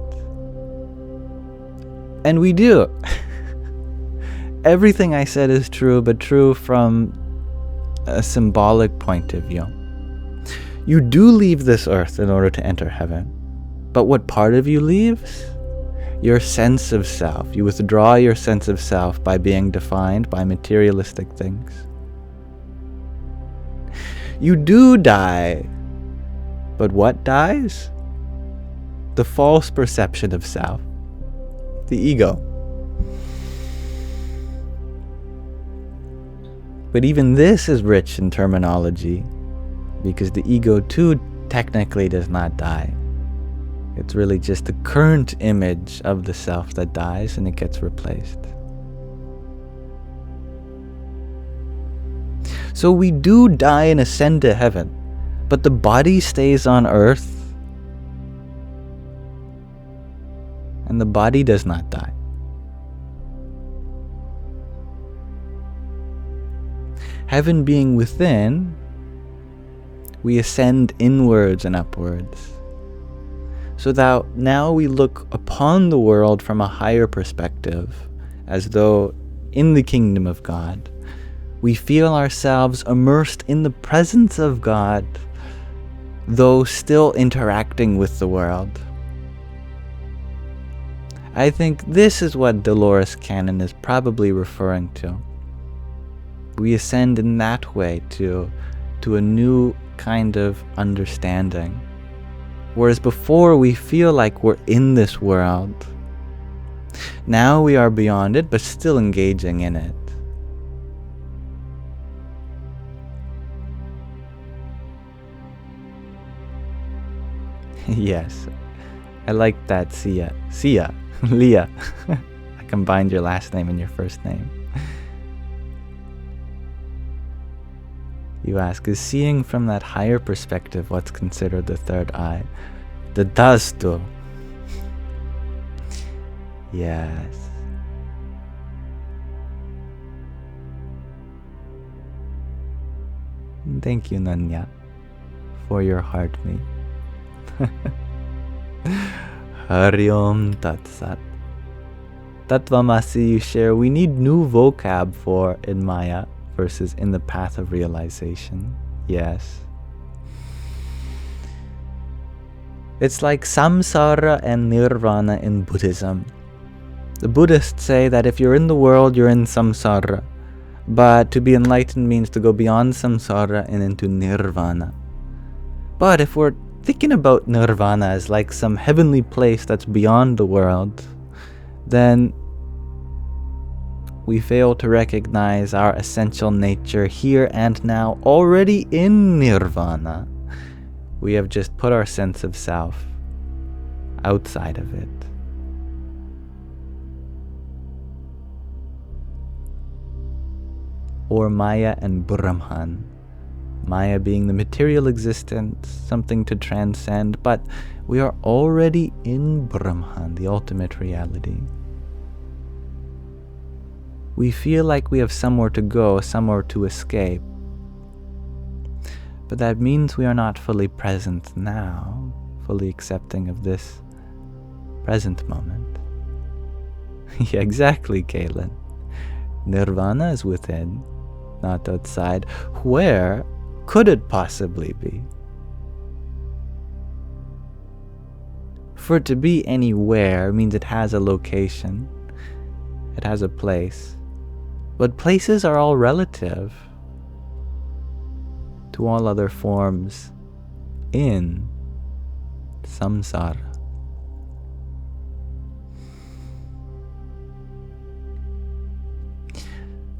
And we do. Everything I said is true, but true from a symbolic point of view. You do leave this earth in order to enter heaven. But what part of you leaves? Your sense of self. You withdraw your sense of self by being defined by materialistic things. You do die. But what dies? The false perception of self. The ego. But even this is rich in terminology, because the ego too technically does not die. It's really just the current image of the self that dies and it gets replaced. So we do die and ascend to heaven, but the body stays on earth, and the body does not die. Heaven being within, we ascend inwards and upwards. So that now we look upon the world from a higher perspective, as though in the kingdom of God, we feel ourselves immersed in the presence of God, though still interacting with the world. I think this is what Dolores Cannon is probably referring to. We ascend in that way to a new kind of understanding. Whereas before we feel like we're in this world. Now we are beyond it, but still engaging in it. Yes. I like that, Sia. Leah. I combined your last name and your first name. You ask, is seeing from that higher perspective what's considered the third eye? The dastu. Yes. Thank you, Nanya, for your heartmeat. Hari Om Tat Sat. Tattvamasi, you share, we need new vocab for in Maya versus in the path of realization. Yes. It's like samsara and nirvana in Buddhism. The Buddhists say that if you're in the world, you're in samsara. But to be enlightened means to go beyond samsara and into nirvana. But if we're thinking about nirvana as like some heavenly place that's beyond the world, then we fail to recognize our essential nature here and now, already in nirvana. We have just put our sense of self outside of it. Or Maya and Brahman. Maya being the material existence, something to transcend, but we are already in Brahman, the ultimate reality. We feel like we have somewhere to go, somewhere to escape. But that means we are not fully present now, fully accepting of this present moment. Yeah, exactly, Kaylin. Nirvana is within, not outside. Where could it possibly be? For it to be anywhere means it has a location, it has a place. But places are all relative to all other forms in samsara.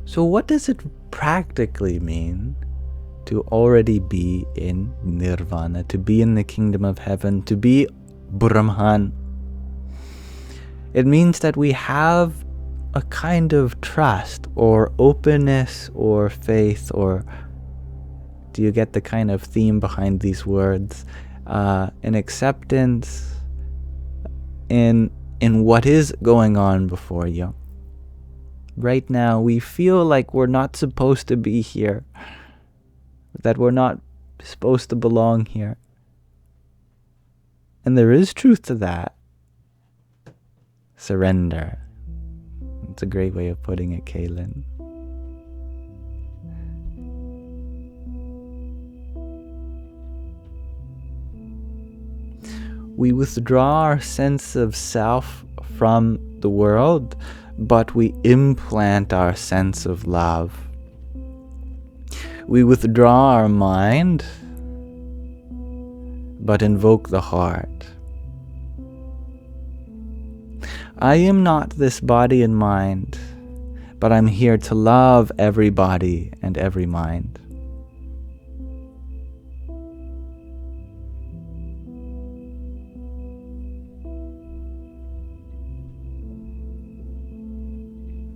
So what does it practically mean to already be in nirvana, to be in the kingdom of heaven, to be Brahman? It means that we have a kind of trust or openness or faith, or do you get the kind of theme behind these words? An acceptance in what is going on before you. Right now, we feel like we're not supposed to be here, that we're not supposed to belong here. And there is truth to that. Surrender. It's a great way of putting it, Kaylin. We withdraw our sense of self from the world, but we implant our sense of love. We withdraw our mind, but invoke the heart. I am not this body and mind, but I'm here to love every body and every mind.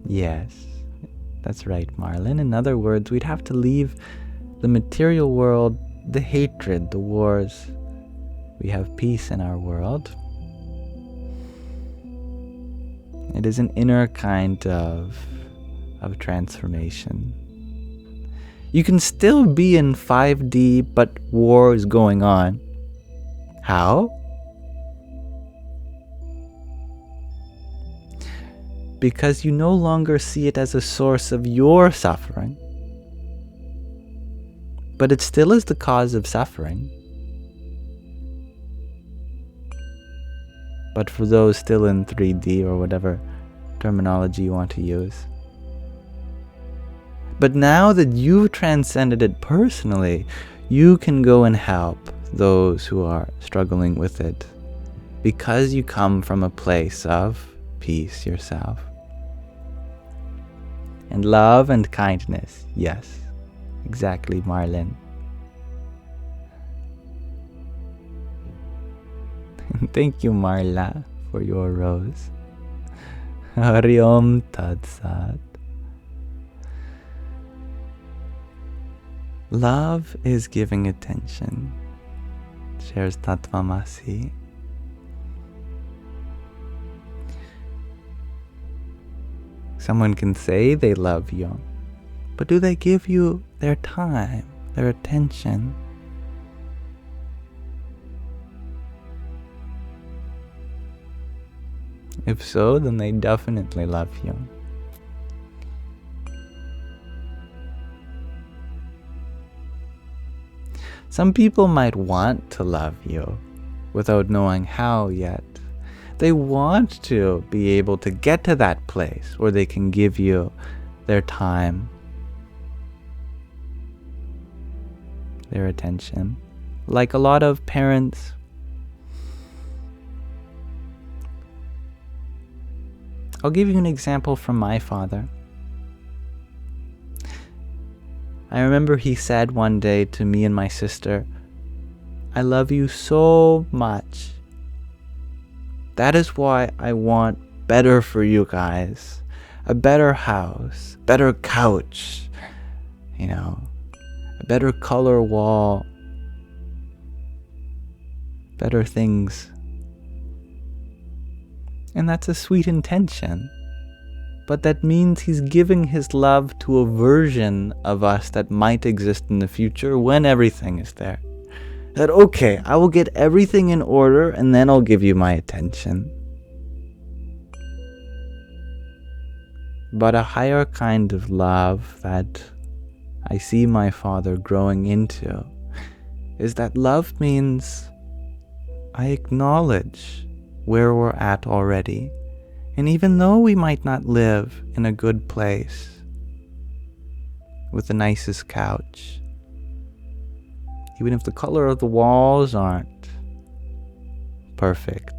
Yes, that's right, Marlon. In other words, we'd have to leave the material world, the hatred, the wars. We have peace in our world. It is an inner kind of transformation. You can still be in 5D, but war is going on. How? Because you no longer see it as a source of your suffering, but it still is the cause of suffering. But for those still in 3D or whatever terminology you want to use. But now that you've transcended it personally, you can go and help those who are struggling with it, because you come from a place of peace yourself. And love and kindness. Yes, exactly, Marlon. Thank you, Marla, for your rose. Hari Om Tat Sat. Love is giving attention, shares Tatvamasi. Someone can say they love you, but do they give you their time, their attention? If so, then they definitely love you. Some people might want to love you without knowing how yet. They want to be able to get to that place where they can give you their time, their attention. Like a lot of parents, I'll give you an example from my father. I remember he said one day to me and my sister, "I love you so much. That is why I want better for you guys. A better house, better couch, a better color wall, better things." And that's a sweet intention. But that means he's giving his love to a version of us that might exist in the future when everything is there. That, okay, I will get everything in order and then I'll give you my attention. But a higher kind of love that I see my father growing into is that love means I acknowledge where we're at already. And even though we might not live in a good place with the nicest couch, even if the color of the walls aren't perfect,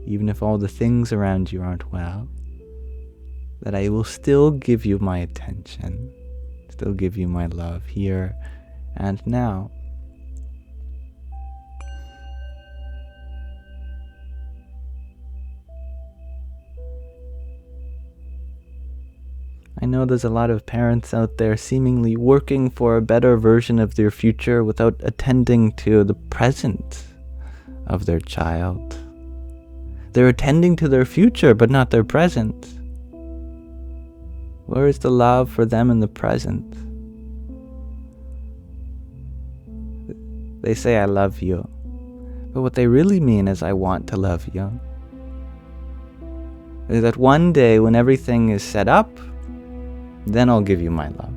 even if all the things around you aren't well, that I will still give you my attention, still give you my love here and now. I know there's a lot of parents out there seemingly working for a better version of their future without attending to the present of their child. They're attending to their future, but not their present. Where is the love for them in the present? They say, "I love you," but what they really mean is, "I want to love you." Is that one day when everything is set up, then I'll give you my love.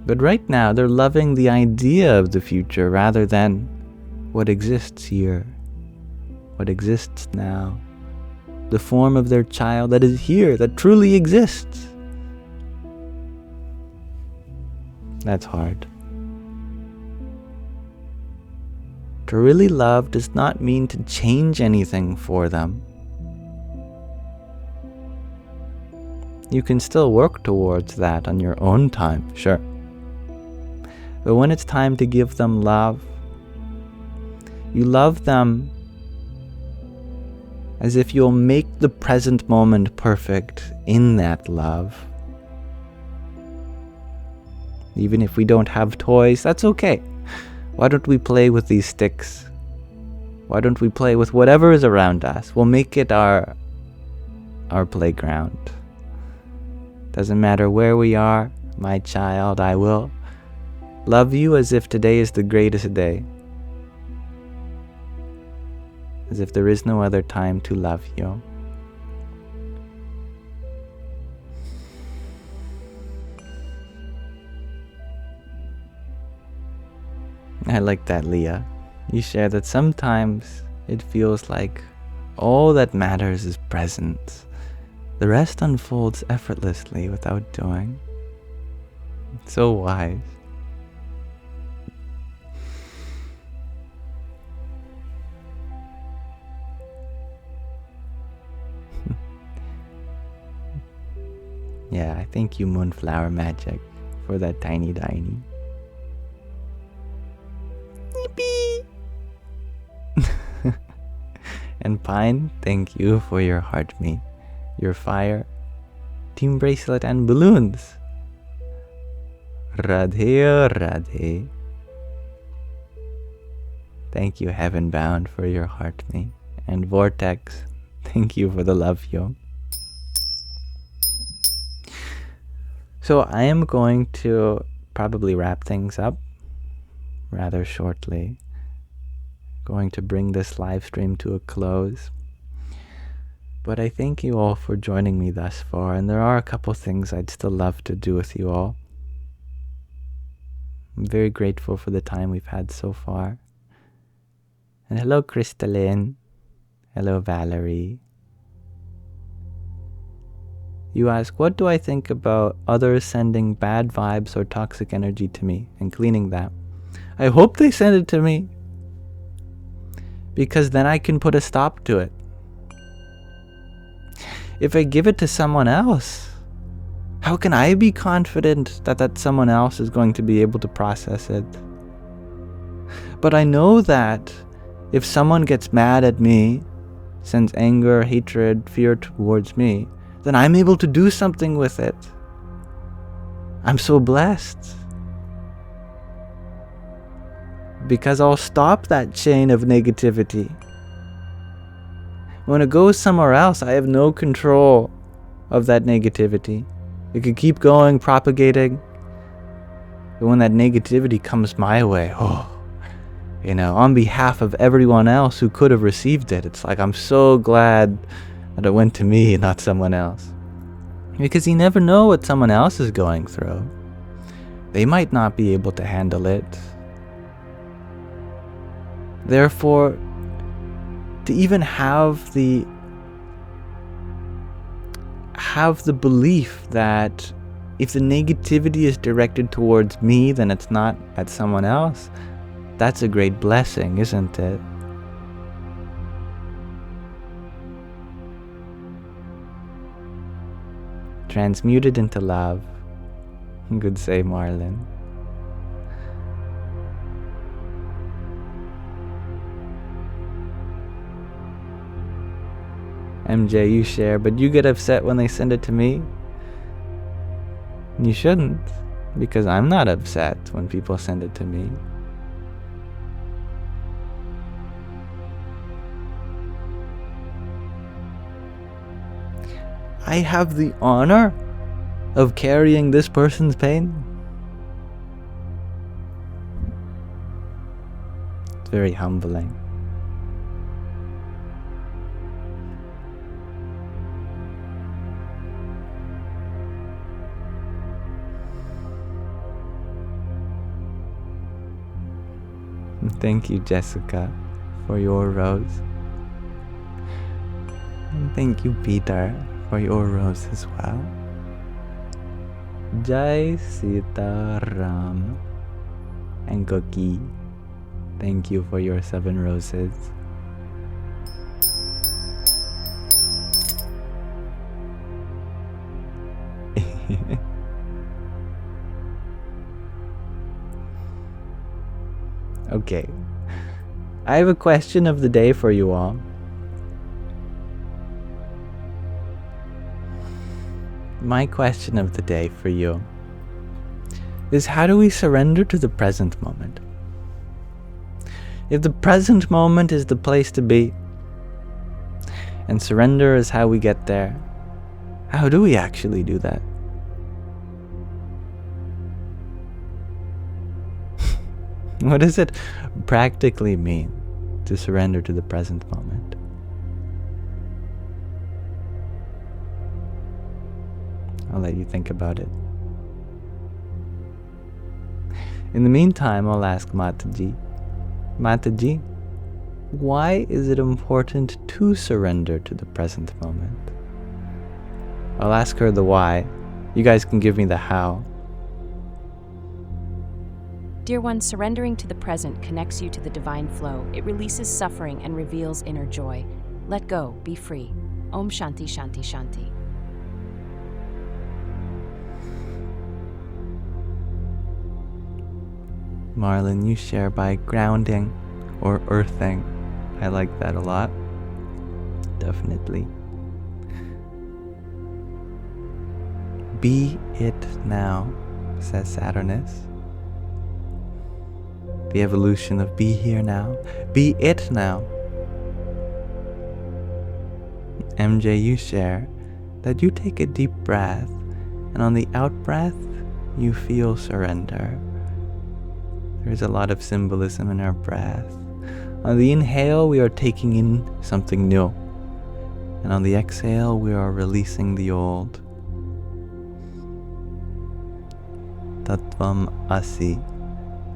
But right now, they're loving the idea of the future rather than what exists here, what exists now, the form of their child that is here, that truly exists. That's hard. To really love does not mean to change anything for them. You can still work towards that on your own time, sure. But when it's time to give them love, you love them as if you'll make the present moment perfect in that love. Even if we don't have toys, that's okay. Why don't we play with these sticks? Why don't we play with whatever is around us? We'll make it our playground. Doesn't matter where we are, my child, I will love you as if today is the greatest day. As if there is no other time to love you. I like that, Leah. You share that sometimes it feels like all that matters is presence. The rest unfolds effortlessly without doing. It's so wise. Yeah, I thank you, Moonflower Magic, for that tiny. And Pine, thank you for your heart meat, your fire, team bracelet, and balloons. Radhe Radhe. Thank you, Heaven Bound, for your heart meat. And Vortex, thank you for the love, yo. So I am going to probably wrap things up rather shortly. Going to bring this live stream to a close. But I thank you all for joining me thus far, and there are a couple things I'd still love to do with you all. I'm very grateful for the time we've had so far. And hello, Crystalline. Hello, Valerie. You ask, what do I think about others sending bad vibes or toxic energy to me and cleaning that? I hope they send it to me, because then I can put a stop to it. If I give it to someone else, how can I be confident that that someone else is going to be able to process it? But I know that if someone gets mad at me, sends anger, hatred, fear towards me, then I'm able to do something with it. I'm so blessed. Because I'll stop that chain of negativity. When it goes somewhere else, I have no control of that negativity. It could keep going, propagating. But when that negativity comes my way, on behalf of everyone else who could have received it, it's like I'm so glad that it went to me and not someone else. Because you never know what someone else is going through. They might not be able to handle it. Therefore, to even have the belief that if the negativity is directed towards me, then it's not at someone else, that's a great blessing, isn't it? Transmuted into love. Good say, Marlon. MJ, you share, but you get upset when they send it to me? You shouldn't, because I'm not upset when people send it to me. I have the honor of carrying this person's pain. It's very humbling. Thank you, Jessica, for your rose. And thank you, Peter, for your rose as well. Jai Sita Ram and Goki, thank you for your 7 roses. Okay, I have a question of the day for you all. My question of the day for you is, how do we surrender to the present moment? If the present moment is the place to be, and surrender is how we get there, how do we actually do that? What does it practically mean to surrender to the present moment? I'll let you think about it. In the meantime, I'll ask Mataji. Mataji, why is it important to surrender to the present moment? I'll ask her the why. You guys can give me the how. Dear one, surrendering to the present connects you to the divine flow. It releases suffering and reveals inner joy. Let go, be free. Om Shanti Shanti Shanti. Marlon, you share by grounding or earthing. I like that a lot. Definitely. Be it now, says Saturnus. The evolution of be here now. Be it now. MJ, you share that you take a deep breath, and on the out breath, you feel surrender. There's a lot of symbolism in our breath. On the inhale, we are taking in something new. And on the exhale, we are releasing the old. Tattvam Asi,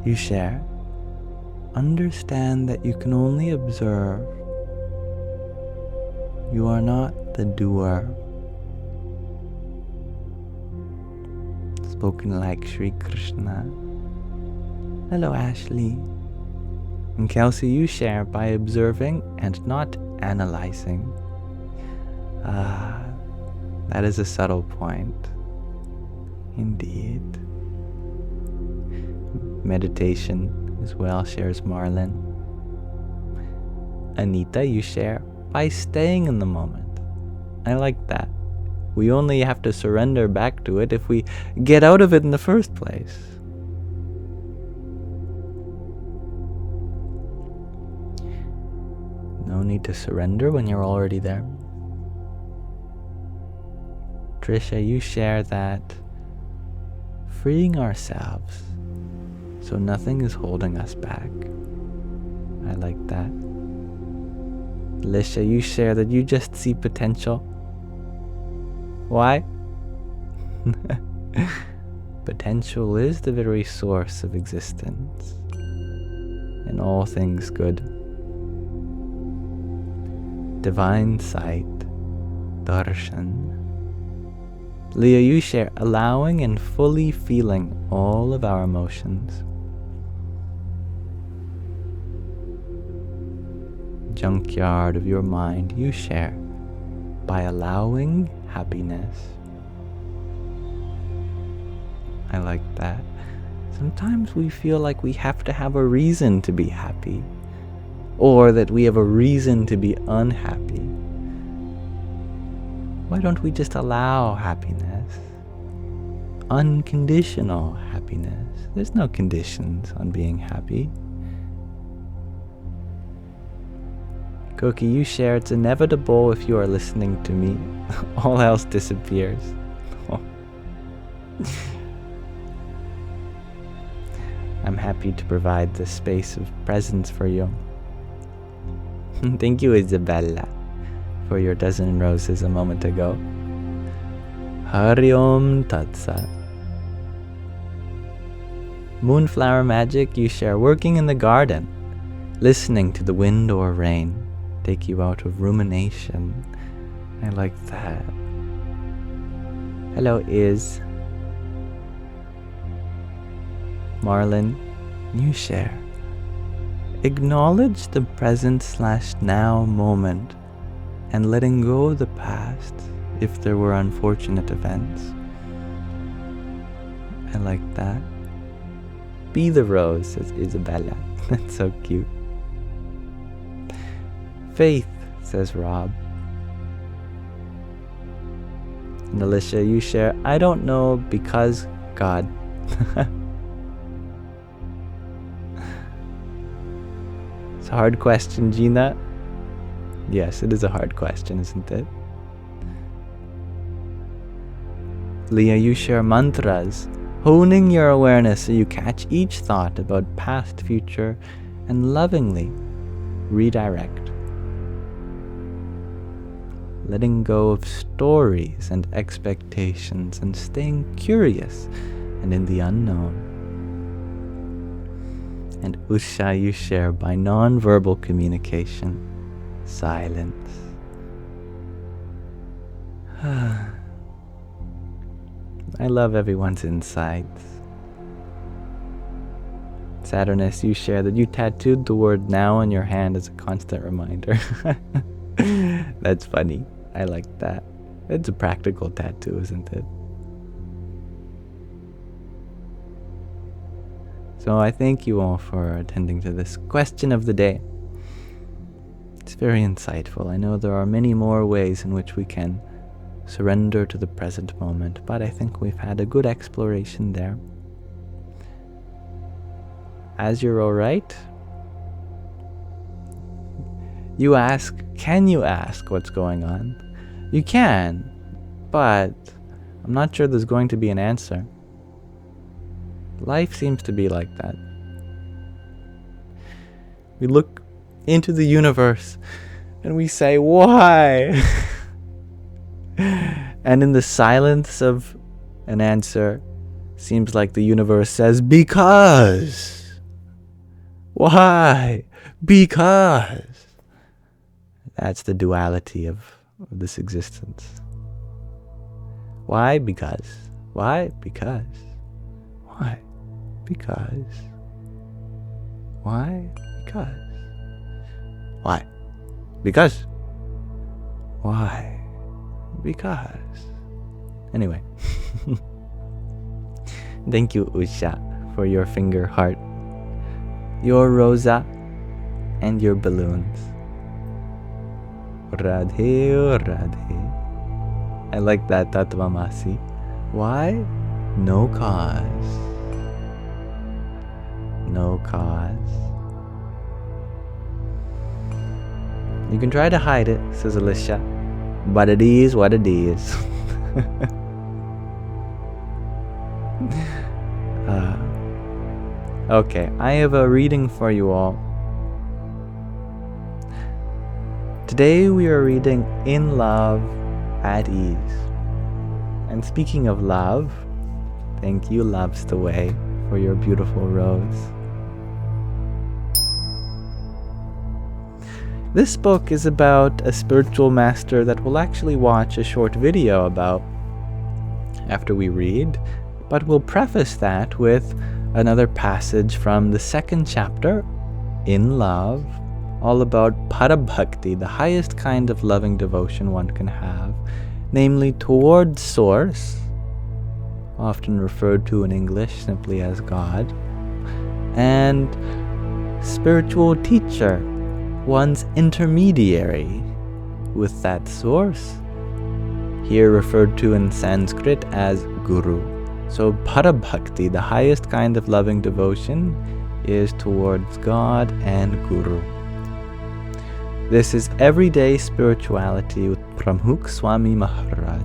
you share. Understand that you can only observe. You are not the doer. Spoken like Sri Krishna. Hello, Ashley. And Kelsey, you share by observing and not analyzing. That is a subtle point. Indeed. Meditation as well, shares Marlon. Anita, you share by staying in the moment. I like that. We only have to surrender back to it if we get out of it in the first place. No need to surrender when you're already there. Trisha, you share that freeing ourselves so nothing is holding us back. I like that. Lisha, you share that you just see potential. Why? Potential is the very source of existence and all things good. Divine sight, darshan. Leah, you share allowing and fully feeling all of our emotions. Junkyard of your mind, you share by allowing happiness. I like that. Sometimes we feel like we have to have a reason to be happy, or that we have a reason to be unhappy. Why don't we just allow happiness? Unconditional happiness. There's no conditions on being happy. Cookie, you share it's inevitable if you are listening to me. All else disappears. I'm happy to provide the space of presence for you. Thank you, Isabella, for your dozen roses a moment ago. Hari Om Tat Sat. Moonflower magic, you share working in the garden, listening to the wind or rain, take you out of rumination. I like that. Hello, Iz. Marlon, you share. Acknowledge the present/now moment and letting go of the past if there were unfortunate events. I like that. Be the rose, says Isabella. That's so cute. Faith, says Rob. And Alicia, you share, I don't know because God. It's a hard question, Gina. Yes, it is a hard question, isn't it? Leah, you share mantras, honing your awareness so you catch each thought about past, future, and lovingly redirect. Letting go of stories and expectations and staying curious and in the unknown. And Usha, you share by non-verbal communication, silence. I love everyone's insights. Saturnus, you share that you tattooed the word now on your hand as a constant reminder. That's funny. I like that. It's a practical tattoo, isn't it? So I thank you all for attending to this question of the day. It's very insightful. I know there are many more ways in which we can surrender to the present moment, but I think we've had a good exploration there. As you're all right, you ask, can you ask what's going on? You can, but I'm not sure there's going to be an answer. Life seems to be like that. We look into the universe and we say, why? And in the silence of an answer, seems like the universe says, because. Why? Because. That's the duality of this existence. Why? Because. Why? Because. Why? Because. Why? Because. Why? Because. Why? Because. Anyway. Thank you, Usha, for your finger heart, your rosa, and your balloons. Radhe, Radhe. I like that, Tatvamasi. Why? No cause. No cause. You can try to hide it, says Alicia, but it is what it is. Okay, I have a reading for you all. Today we are reading In Love, at Ease. And speaking of love, thank you, Love's the Way, for your beautiful rose. This book is about a spiritual master that we'll actually watch a short video about after we read, but we'll preface that with another passage from the second chapter, In Love, all about Parabhakti, the highest kind of loving devotion one can have, namely towards Source, often referred to in English simply as God, and spiritual teacher, one's intermediary with that Source, here referred to in Sanskrit as Guru. So Parabhakti, the highest kind of loving devotion, is towards God and Guru. This is everyday spirituality with Pramukh Swami Maharaj.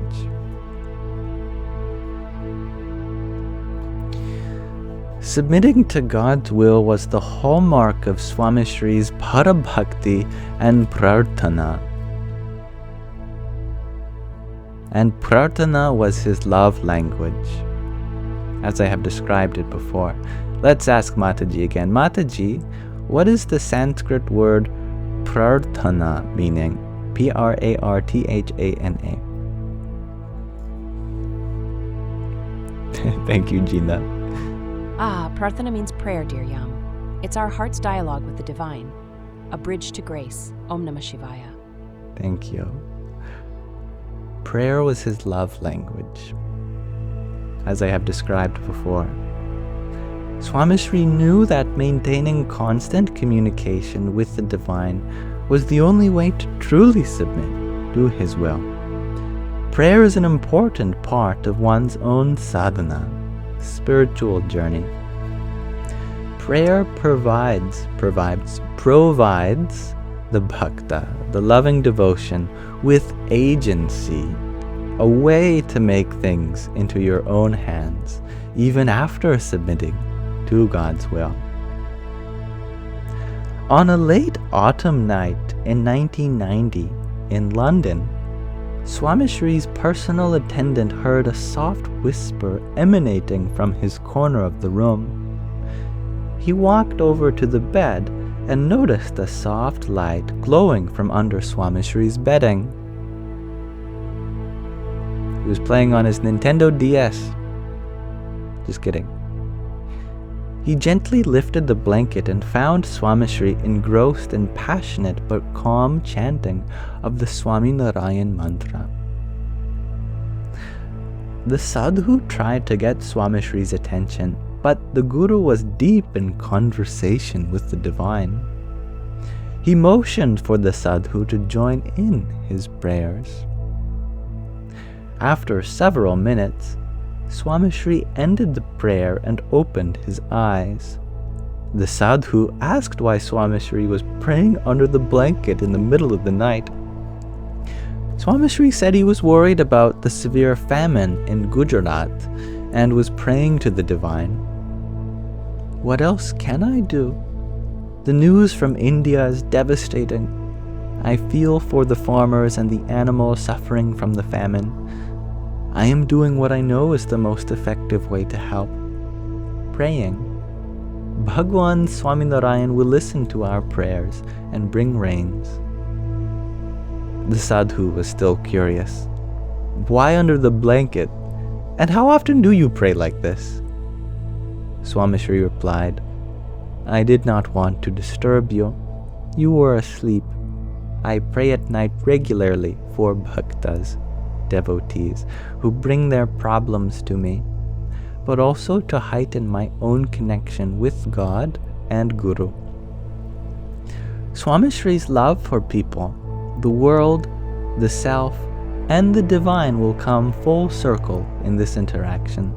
Submitting to God's will was the hallmark of Swamishri's Parabhakti and Prarthana. And Prarthana was his love language, as I have described it before. Let's ask Mataji again. Mataji, what is the Sanskrit word Prarthana meaning? Prarthana. Thank you, Gina. Prarthana means prayer, dear Yam. It's our heart's dialogue with the divine, a bridge to grace. Om Namah Shivaya. Thank you. Prayer was his love language, as I have described before. Swamishri knew that maintaining constant communication with the divine was the only way to truly submit to his will. Prayer is an important part of one's own sadhana, spiritual journey. Prayer provides the bhakta, the loving devotion, with agency, a way to make things into your own hands, even after submitting to God's will. On a late autumn night in 1990 in London, Swamishri's personal attendant heard a soft whisper emanating from his corner of the room. He walked over to the bed and noticed a soft light glowing from under Swamishri's bedding. He was playing on his Nintendo DS. Just kidding. He gently lifted the blanket and found Swamishri engrossed in passionate but calm chanting of the Swaminarayan mantra. The sadhu tried to get Swamishri's attention, but the Guru was deep in conversation with the divine. He motioned for the sadhu to join in his prayers. After several minutes, Swamishri ended the prayer and opened his eyes. The sadhu asked why Swamishri was praying under the blanket in the middle of the night. Swamishri said he was worried about the severe famine in Gujarat and was praying to the divine. What else can I do? The news from India is devastating. I feel for the farmers and the animals suffering from the famine. I am doing what I know is the most effective way to help. Praying. Bhagwan Swaminarayan will listen to our prayers and bring rains. The sadhu was still curious. Why under the blanket? And how often do you pray like this? Swamishri replied, I did not want to disturb you. You were asleep. I pray at night regularly for bhaktas, devotees, who bring their problems to me, but also to heighten my own connection with God and Guru. Swamishri's love for people, the world, the self, and the divine will come full circle in this interaction.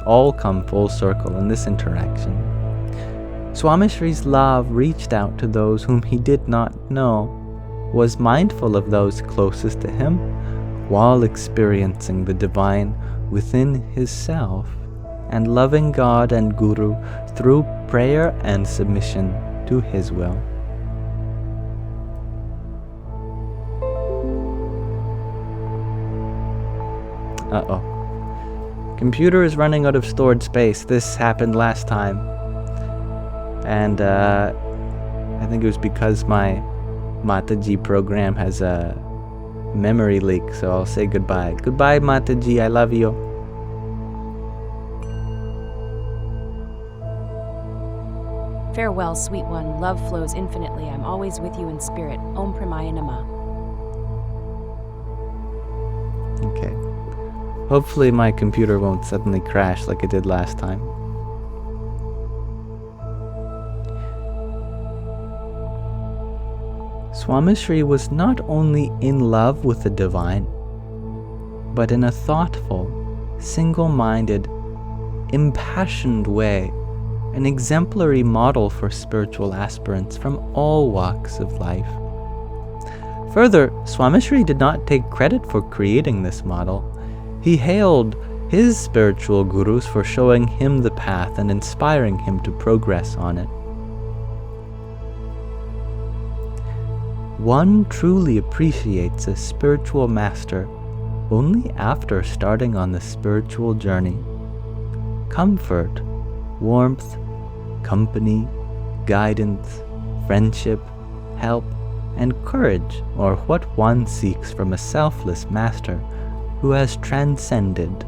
All come full circle in this interaction. Swamishri's love reached out to those whom he did not know, was mindful of those closest to him, while experiencing the divine within his self, and loving God and Guru through prayer and submission to his will. Uh-oh. Computer is running out of stored space. This happened last time. And I think it was because my Mataji program has a memory leak, so I'll say goodbye. Goodbye, Mataji, I love you. Farewell, sweet one. Love flows infinitely. I'm always with you in spirit. Om Pramaya Namah. Okay. Hopefully my computer won't suddenly crash like it did last time. Swamishri was not only in love with the divine, but in a thoughtful, single-minded, impassioned way, an exemplary model for spiritual aspirants from all walks of life. Further, Swamishri did not take credit for creating this model. He hailed his spiritual gurus for showing him the path and inspiring him to progress on it. One truly appreciates a spiritual master only after starting on the spiritual journey. Comfort, warmth, company, guidance, friendship, help, and courage are what one seeks from a selfless master who has transcended.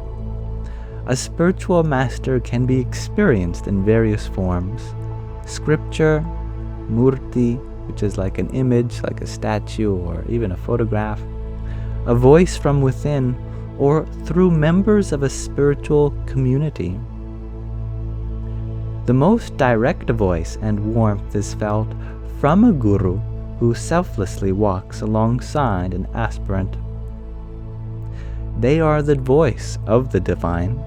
A spiritual master can be experienced in various forms: scripture, murti, which is like an image, like a statue or even a photograph, a voice from within, or through members of a spiritual community. The most direct voice and warmth is felt from a guru who selflessly walks alongside an aspirant. They are the voice of the divine,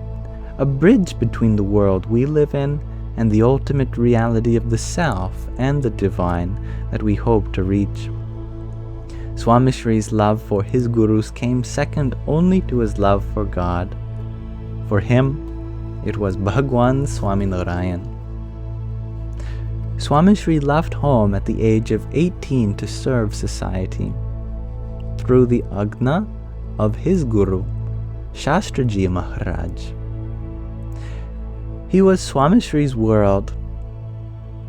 a bridge between the world we live in and the ultimate reality of the self and the divine that we hope to reach. Swamishri's love for his gurus came second only to his love for God. For him, it was Bhagwan Swaminarayan. Swamishri left home at the age of 18 to serve society. Through the agna of his guru, Shastraji Maharaj. He was Swamishri's world.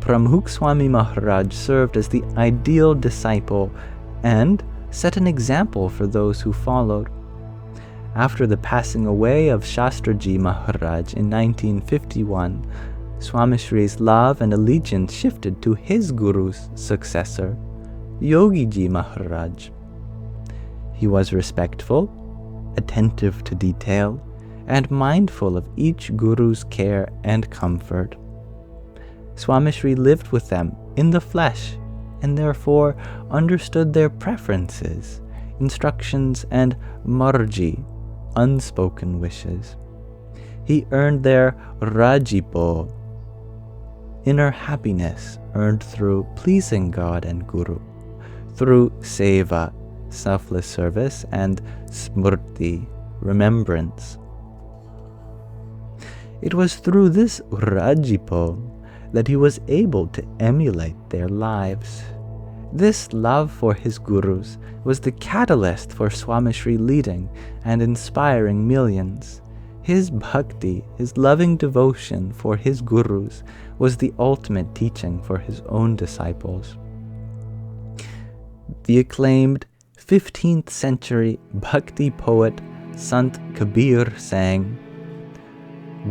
Pramukh Swami Maharaj served as the ideal disciple and set an example for those who followed. After the passing away of Shastraji Maharaj in 1951, Swamishri's love and allegiance shifted to his guru's successor, Yogiji Maharaj. He was respectful, attentive to detail, and mindful of each guru's care and comfort. Swamishri lived with them in the flesh and therefore understood their preferences, instructions, and marji, unspoken wishes. He earned their rajipo, inner happiness earned through pleasing God and Guru, through seva, selfless service, and smrti, remembrance. It was through this rajipo that he was able to emulate their lives. This love for his gurus was the catalyst for Swamishri leading and inspiring millions. His bhakti, his loving devotion for his gurus, was the ultimate teaching for his own disciples. The acclaimed 15th century bhakti poet Sant Kabir sang,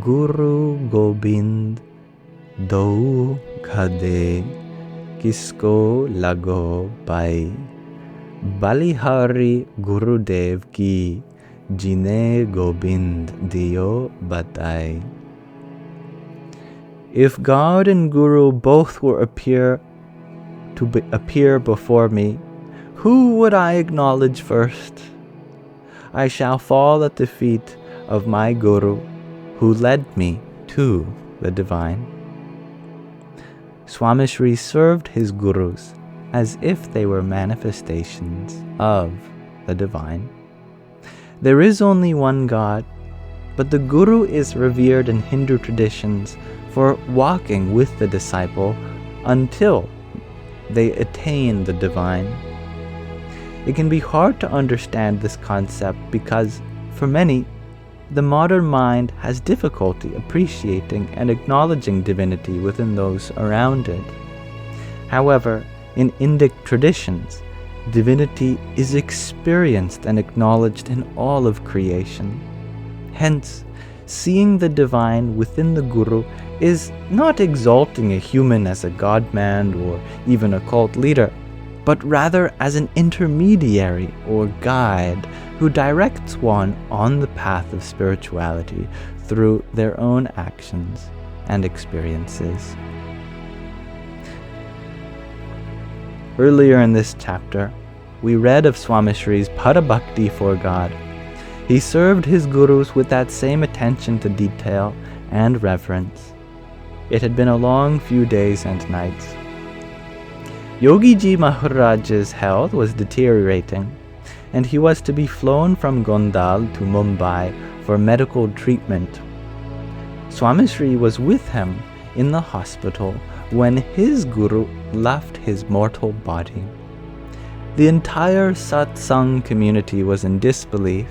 Guru Gobind Dau Khade Kisko Lago Pai Balihari Gurudev Ki Jine Gobind Dio Batai. If God and Guru both were appear before me, who would I acknowledge first? I shall fall at the feet of my Guru, who led me to the divine. Swamishri served his gurus as if they were manifestations of the divine. There is only one God, but the Guru is revered in Hindu traditions for walking with the disciple until they attain the divine. It can be hard to understand this concept because, for many, the modern mind has difficulty appreciating and acknowledging divinity within those around it. However, in Indic traditions, divinity is experienced and acknowledged in all of creation. Hence, seeing the divine within the Guru is not exalting a human as a god-man or even a cult leader, but rather as an intermediary or guide who directs one on the path of spirituality through their own actions and experiences. Earlier in this chapter, we read of Swamishri's Parabhakti for God. He served his gurus with that same attention to detail and reverence. It had been a long few days and nights. Yogi Ji Maharaj's health was deteriorating, and he was to be flown from Gondal to Mumbai for medical treatment. Swamishri was with him in the hospital when his guru left his mortal body. The entire satsang community was in disbelief,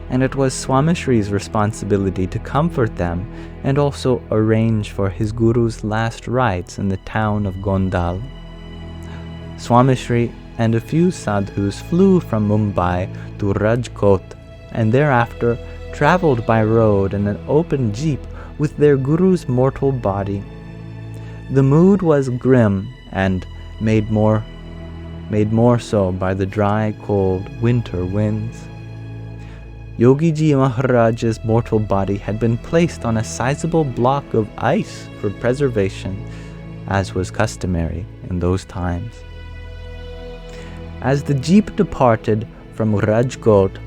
and it was Swamishri's responsibility to comfort them and also arrange for his guru's last rites in the town of Gondal. Swamishri and a few sadhus flew from Mumbai to Rajkot and thereafter traveled by road in an open jeep with their guru's mortal body. The mood was grim and made more so by the dry, cold winter winds. Yogi Ji Maharaj's mortal body had been placed on a sizable block of ice for preservation, as was customary in those times. As the jeep departed from Rajkot,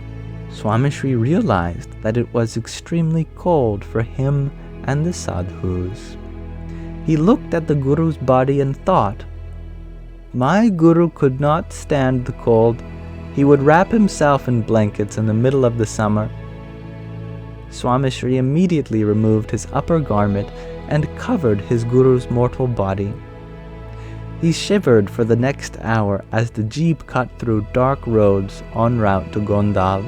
Swamishri realized that it was extremely cold for him and the sadhus. He looked at the Guru's body and thought, "My Guru could not stand the cold. He would wrap himself in blankets in the middle of the summer." Swamishri immediately removed his upper garment and covered his Guru's mortal body. He shivered for the next hour as the jeep cut through dark roads en route to Gondal.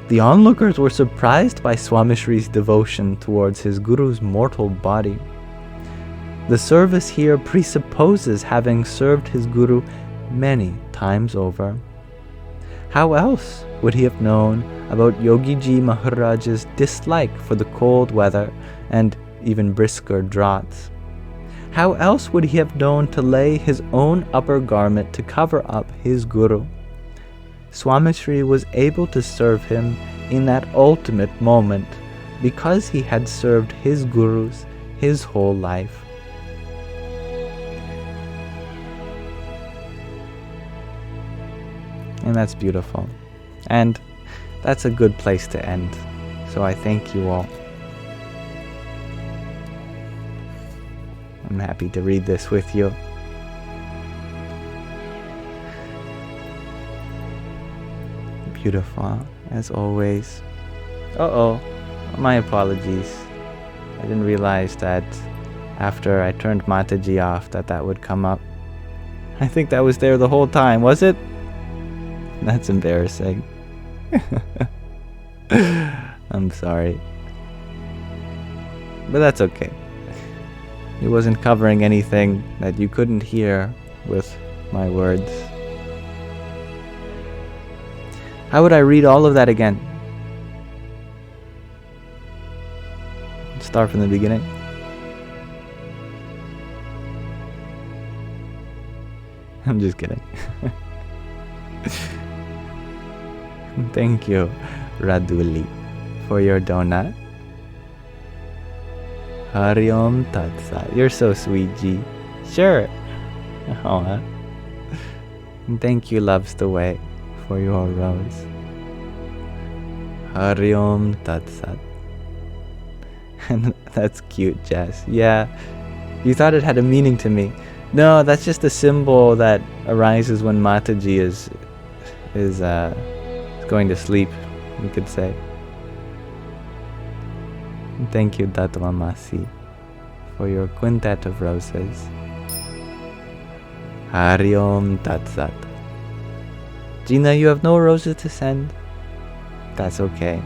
The onlookers were surprised by Swamishri's devotion towards his Guru's mortal body. The service here presupposes having served his Guru many times over. How else would he have known about Yogi Ji Maharaj's dislike for the cold weather and even brisker draughts? How else would he have known to lay his own upper garment to cover up his Guru? Swamishri was able to serve him in that ultimate moment because he had served his gurus his whole life. And that's beautiful. And that's a good place to end. So I thank you all. I'm happy to read this with you. Beautiful, as always. My apologies. I didn't realize that after I turned Mataji off that would come up. I think that was there the whole time, was it? That's embarrassing. I'm sorry. But that's okay. It wasn't covering anything that you couldn't hear with my words. How would I read all of that again? Start from the beginning. I'm just kidding. Thank you, Raduli, for your donut. Hari Om Tat Sat. You're so sweet, G. Sure. And thank you, Loves the Way, for your rose. Hari Om Tat Sat. And that's cute, Jess. Yeah, you thought it had a meaning to me. No, that's just a symbol that arises when Mataji is going to sleep, you could say. Thank you, Datwa Masi, for your quintet of roses. Hari Om Tat Sat. Gina, you have no roses to send? That's okay.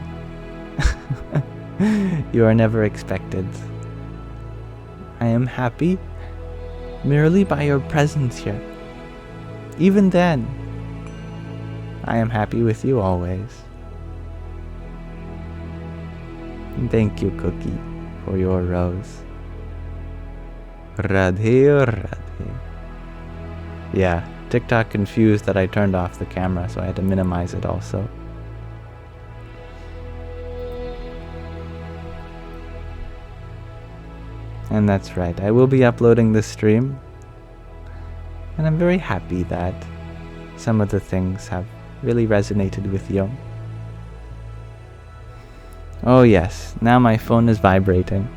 You are never expected. I am happy merely by your presence here. Even then, I am happy with you always. And thank you, Cookie, for your rose. Radhe Radhe. Yeah, TikTok confused that I turned off the camera, so I had to minimize it also. And that's right, I will be uploading this stream, and I'm very happy that some of the things have really resonated with you. Oh yes, now my phone is vibrating.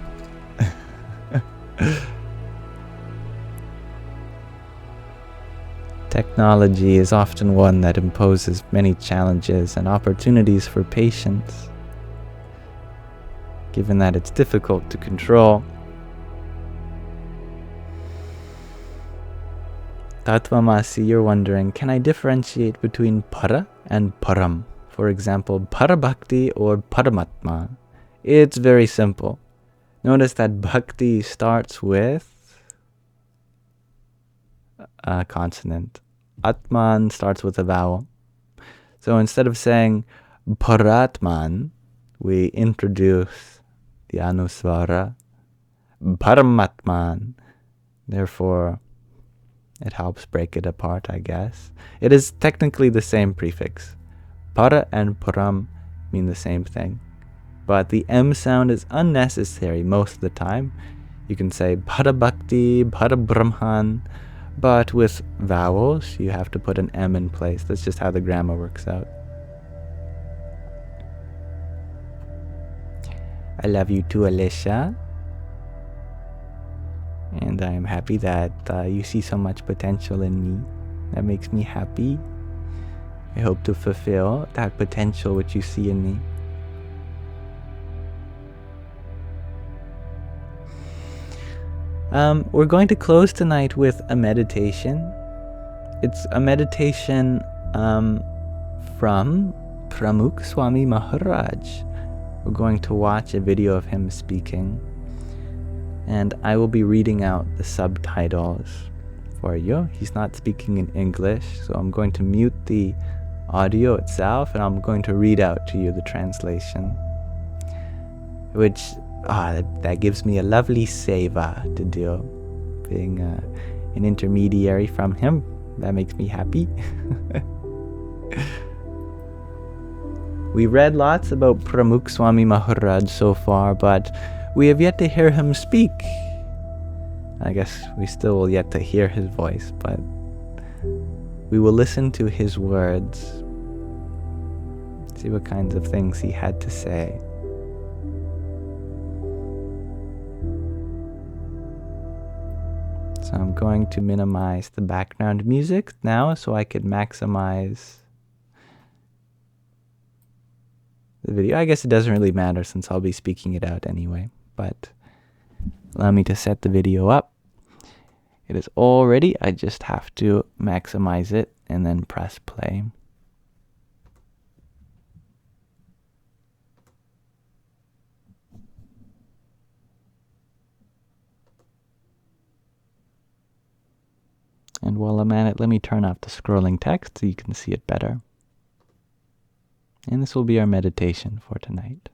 Technology is often one that imposes many challenges and opportunities for patience, given that it's difficult to control. Tatvamasi, you're wondering, can I differentiate between para and param? For example, Parabhakti or Paramatma. It's very simple. Notice that bhakti starts with a consonant. Atman starts with a vowel. So instead of saying Paratman, we introduce the anuswara Paramatman. Therefore, it helps break it apart, I guess. It is technically the same prefix. Para and param mean the same thing. But the M sound is unnecessary most of the time. You can say Parabhakti, Parabrahman, but with vowels, you have to put an M in place. That's just how the grammar works out. I love you too, Alicia. And I am happy that you see so much potential in me. That makes me happy. I hope to fulfill that potential which you see in me. We're going to close tonight with a meditation. It's a meditation from Pramukh Swami Maharaj. We're going to watch a video of him speaking, and I will be reading out the subtitles for you. He's not speaking in English, so I'm going to mute the audio itself, and I'm going to read out to you the translation, which that gives me a lovely seva to do, being an intermediary from him. That makes me happy. We read lots about Pramukh Swami Maharaj so far, but we have yet to hear him speak. I guess we still will yet to hear his voice, but we will listen to his words, see what kinds of things he had to say. So I'm going to minimize the background music now so I could maximize the video. I guess it doesn't really matter since I'll be speaking it out anyway, but allow me to set the video up. It is all ready. I just have to maximize it and then press play. And while I'm at it, let me turn off the scrolling text so you can see it better. And this will be our meditation for tonight.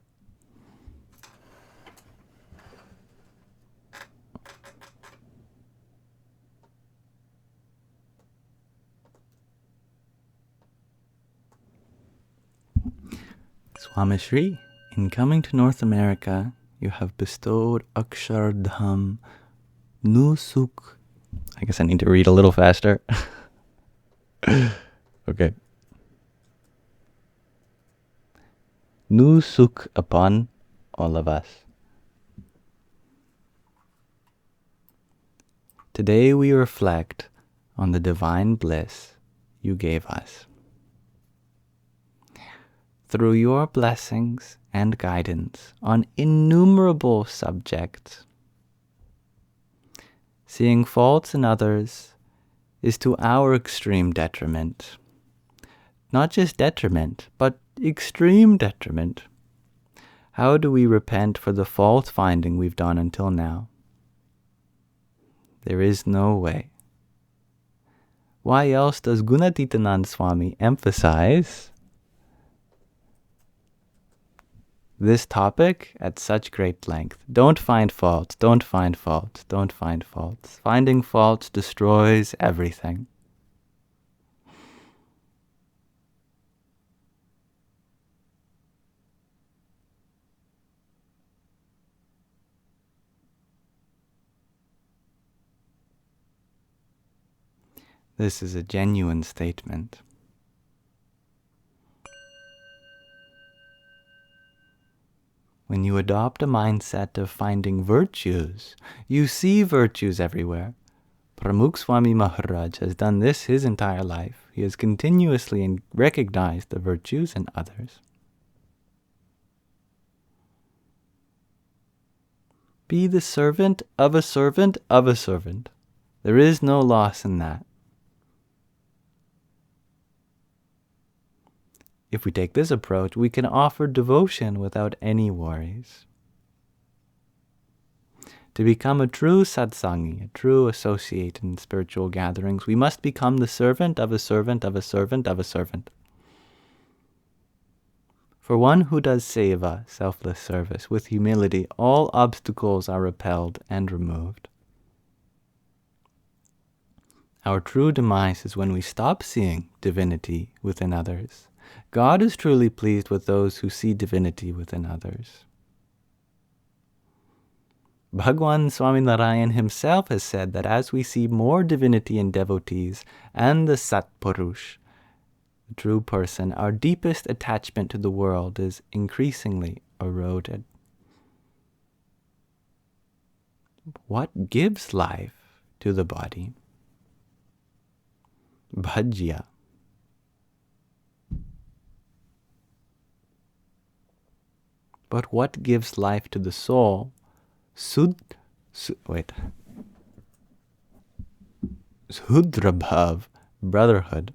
Swamishri, in coming to North America, you have bestowed Akshardham Nusuk. I guess I need to read a little faster. Okay. Nusuk upon all of us. Today we reflect on the divine bliss you gave us. Through your blessings and guidance on innumerable subjects, seeing faults in others is to our extreme detriment. Not just detriment, but extreme detriment. How do we repent for the fault finding we've done until now? There is no way. Why else does Gunatitanand Swami emphasize this topic at such great length? Don't find faults, don't find faults, don't find faults. Finding faults destroys everything. This is a genuine statement. When you adopt a mindset of finding virtues, you see virtues everywhere. Pramukh Swami Maharaj has done this his entire life. He has continuously recognized the virtues in others. Be the servant of a servant of a servant. There is no loss in that. If we take this approach, we can offer devotion without any worries. To become a true satsangi, a true associate in spiritual gatherings, we must become the servant of a servant of a servant of a servant. For one who does seva, selfless service, with humility, all obstacles are repelled and removed. Our true demise is when we stop seeing divinity within others. God is truly pleased with those who see divinity within others. Bhagwan Swaminarayan himself has said that as we see more divinity in devotees and the Satpurush, the true person, our deepest attachment to the world is increasingly eroded. What gives life to the body? Bhajya. But what gives life to the soul? Sudrabhav, brotherhood.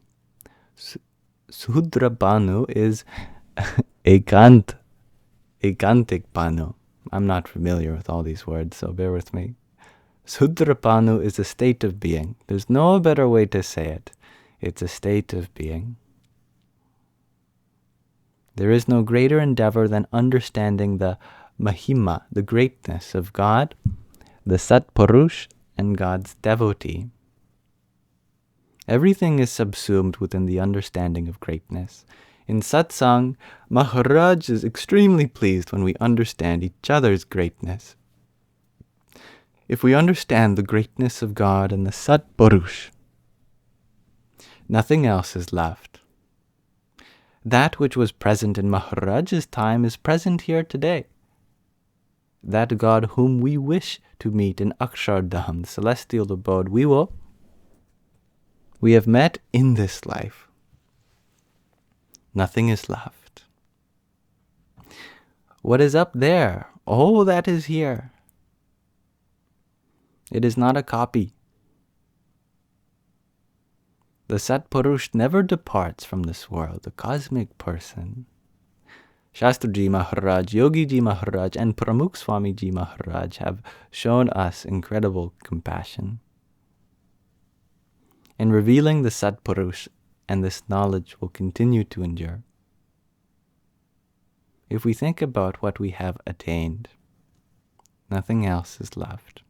Sudrabhanu is ekantic bhanu. I'm not familiar with all these words, so bear with me. Sudrabhanu is a state of being. There's no better way to say it. It's a state of being. There is no greater endeavor than understanding the Mahima, the greatness of God, the Satpurush, and God's devotee. Everything is subsumed within the understanding of greatness. In satsang, Maharaj is extremely pleased when we understand each other's greatness. If we understand the greatness of God and the Satpurush, nothing else is left. That which was present in Maharaj's time is present here today. That God whom we wish to meet in Akshardham, the celestial abode, we have met in this life. Nothing is left. What is up there? All that is here. It is not a copy. The Satpurush never departs from this world, the cosmic person. Shastriji Maharaj, Yogiji Maharaj, and Pramukh Swamiji Maharaj have shown us incredible compassion. In revealing the Satpurush, and this knowledge will continue to endure. If we think about what we have attained, nothing else is left.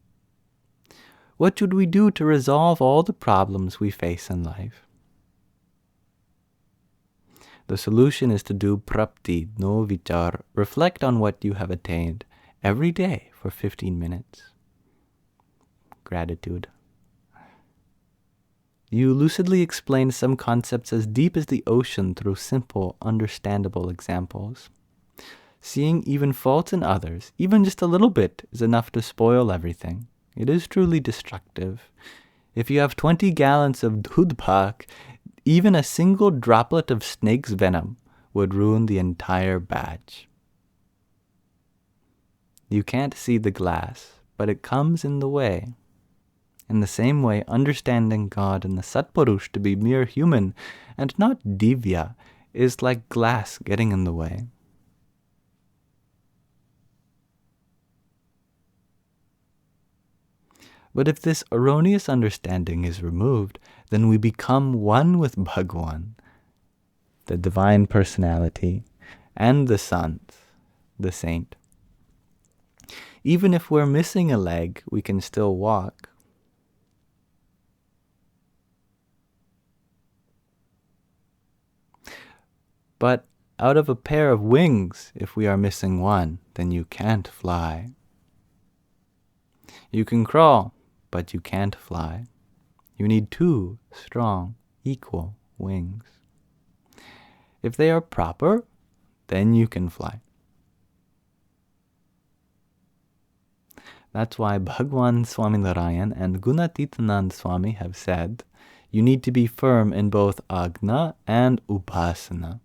What should we do to resolve all the problems we face in life? The solution is to do prapti, no vichar. Reflect on what you have attained every day for 15 minutes. Gratitude. You lucidly explain some concepts as deep as the ocean through simple, understandable examples. Seeing even faults in others, even just a little bit, is enough to spoil everything. It is truly destructive. If you have 20 gallons of dudh, even a single droplet of snake's venom would ruin the entire batch. You can't see the glass, but it comes in the way. In the same way, understanding God and the Satpurush to be mere human and not divya is like glass getting in the way. But if this erroneous understanding is removed, then we become one with Bhagwan, the divine personality, and the Sant, the saint. Even if we're missing a leg, we can still walk. But out of a pair of wings, if we are missing one, then you can't fly. You can crawl, but you can't fly. You need 2 strong, equal wings. If they are proper, then you can fly. That's why Bhagwan Swaminarayan and Gunatitanand Swami have said, you need to be firm in both Agna and Upasana.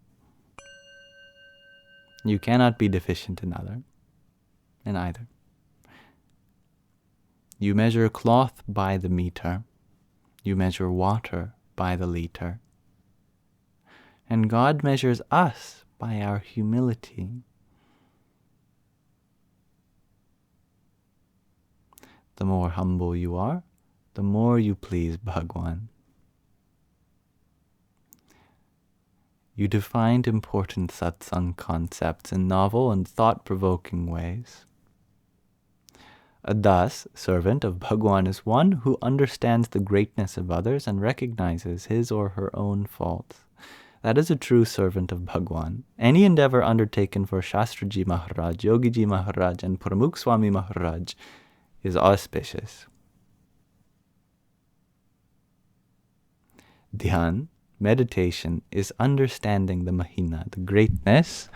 You cannot be deficient in either. You measure cloth by the meter. You measure water by the liter. And God measures us by our humility. The more humble you are, the more you please Bhagwan. You defined important satsang concepts in novel and thought-provoking ways. A das, servant of Bhagwan, is one who understands the greatness of others and recognizes his or her own faults. That is a true servant of Bhagwan. Any endeavor undertaken for Shastriji Maharaj, Yogiji Maharaj, and Pramukh Swami Maharaj is auspicious. Dhyan, meditation, is understanding the Mahina, the greatness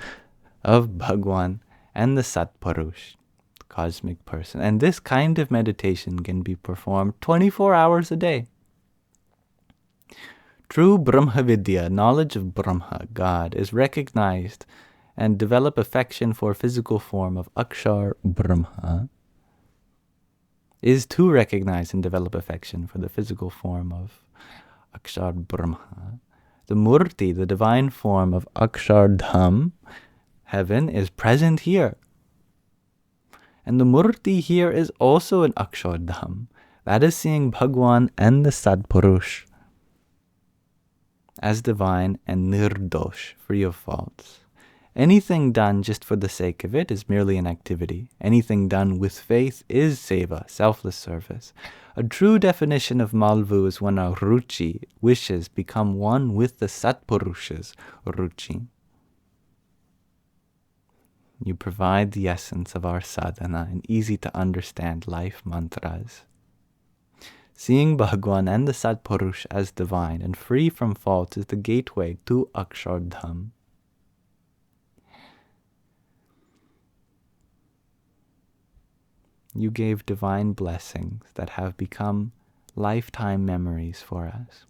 of Bhagwan and the Satpurush, the cosmic person. And this kind of meditation can be performed 24 hours a day. True Brahma Vidya, knowledge of Brahma, God, is recognized and develop affection for physical form of Akshar Brahma, is to recognize and develop affection for the physical form of Akshar Brahma. The Murti, the divine form of Akshardham, heaven, is present here. And the Murti here is also an Akshardham. That is seeing Bhagwan and the Satpurush as divine and nirdosh, free of faults. Anything done just for the sake of it is merely an activity. Anything done with faith is seva, selfless service. A true definition of Malvu is when a ruchi, wishes, become one with the Satpurusha's ruchi. You provide the essence of our sadhana in easy-to-understand life mantras. Seeing Bhagwan and the Satpurush as divine and free from faults is the gateway to Akshardham. You gave divine blessings that have become lifetime memories for us.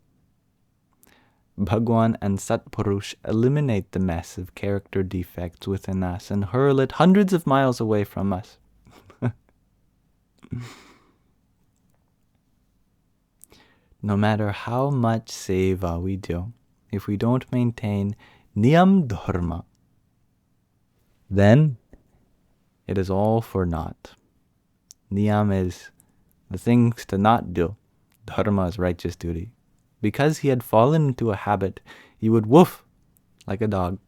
Bhagwan and Satpurush eliminate the mess of character defects within us and hurl it hundreds of miles away from us. No matter how much seva we do, if we don't maintain niyam dharma, then it is all for naught. Niyam is the things to not do. Dharma is righteous duty. Because he had fallen into a habit, he would woof like a dog.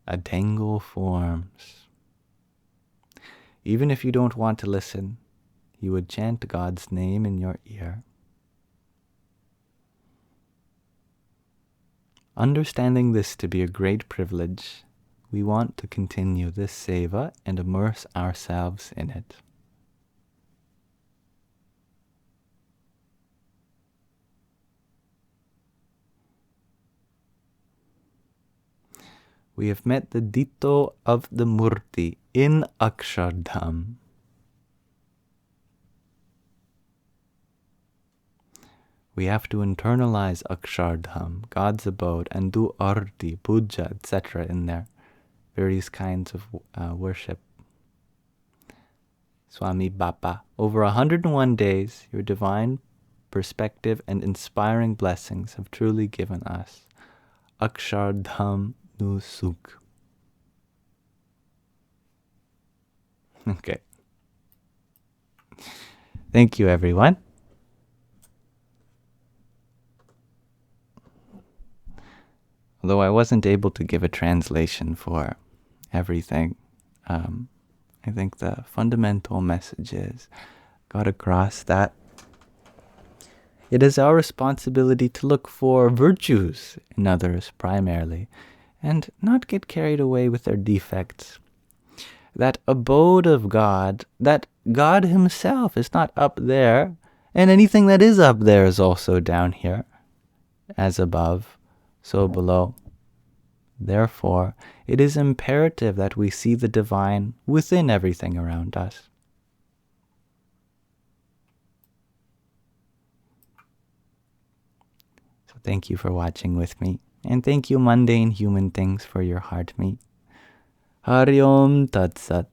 A tangle forms. Even if you don't want to listen, he would chant God's name in your ear. Understanding this to be a great privilege, we want to continue this seva and immerse ourselves in it. We have met the Ditto of the Murti in Akshardham. We have to internalize Akshardham, God's abode, and do arti, puja, etc. in there. Various kinds of worship. Swami Bappa, over 101 days, your divine perspective and inspiring blessings have truly given us Akshardham nu Sukh. Okay. Thank you, everyone. Although I wasn't able to give a translation for everything, I think the fundamental messages got across that it is our responsibility to look for virtues in others primarily, and not get carried away with their defects. That abode of God, that God himself is not up there, and anything that is up there is also down here, as above, so below. Therefore, it is imperative that we see the divine within everything around us. So thank you for watching with me, and thank you, mundane human things, for your heart meat. Hari Om Tat Sat.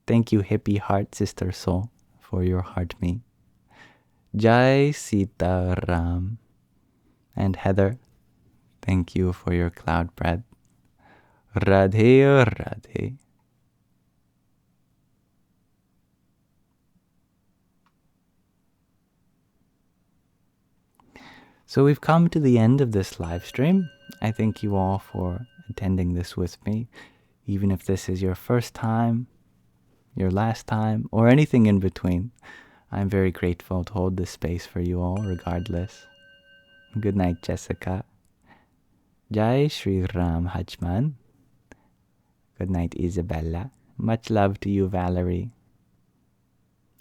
Thank you, hippie heart sister soul, for your heart meat. Jai Sita Ram. And Heather, thank you for your cloud bread. Radhe Radhe. So we've come to the end of this live stream. I thank you all for attending this with me. Even if this is your first time, your last time, or anything in between, I'm very grateful to hold this space for you all, regardless. Good night, Jessica. Jai Shri Ram Hachman. Good night, Isabella. Much love to you, Valerie.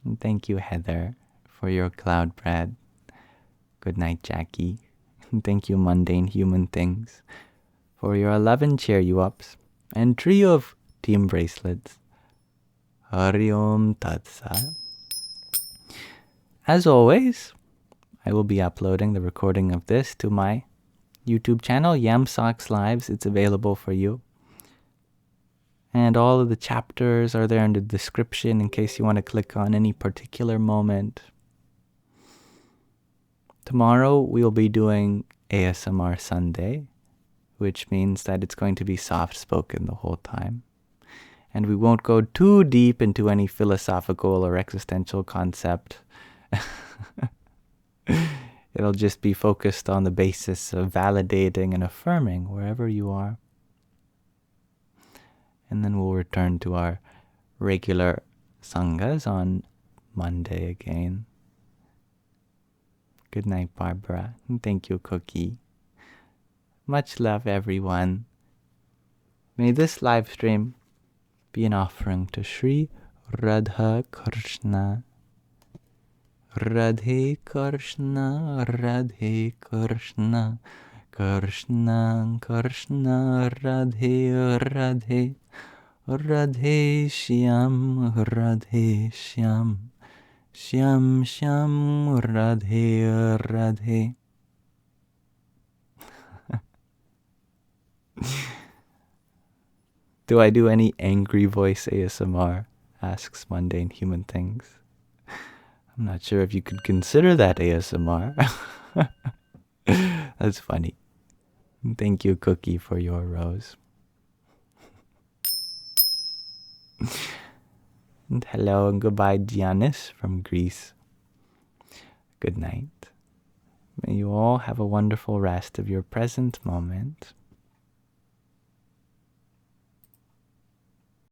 And thank you, Heather, for your cloud bread. Good night, Jackie. And thank you, mundane human things, for your 11 cheer-you-ups and trio of team bracelets. Hari Om Tat Sat. As always, I will be uploading the recording of this to my YouTube channel, Yamsox Lives. It's available for you. And all of the chapters are there in the description in case you want to click on any particular moment. Tomorrow we'll be doing ASMR Sunday, which means that it's going to be soft-spoken the whole time. And we won't go too deep into any philosophical or existential concept. It'll just be focused on the basis of validating and affirming wherever you are. And then we'll return to our regular sanghas on Monday again. Good night, Barbara. And thank you, Cookie. Much love, everyone. May this live stream be an offering to Sri Radha Krishna. Radhe Krishna, Radhe Krishna, Krishna Krishna, Radhe Radhe, Radhe Shyam, Radhe Shyam, Shyam Shyam, Radhe Radhe. Do I do any angry voice ASMR? Asks Mundane Human Things. I'm not sure if you could consider that ASMR. That's funny. Thank you, Cookie, for your rose. And hello and goodbye, Giannis from Greece. Good night. May you all have a wonderful rest of your present moment.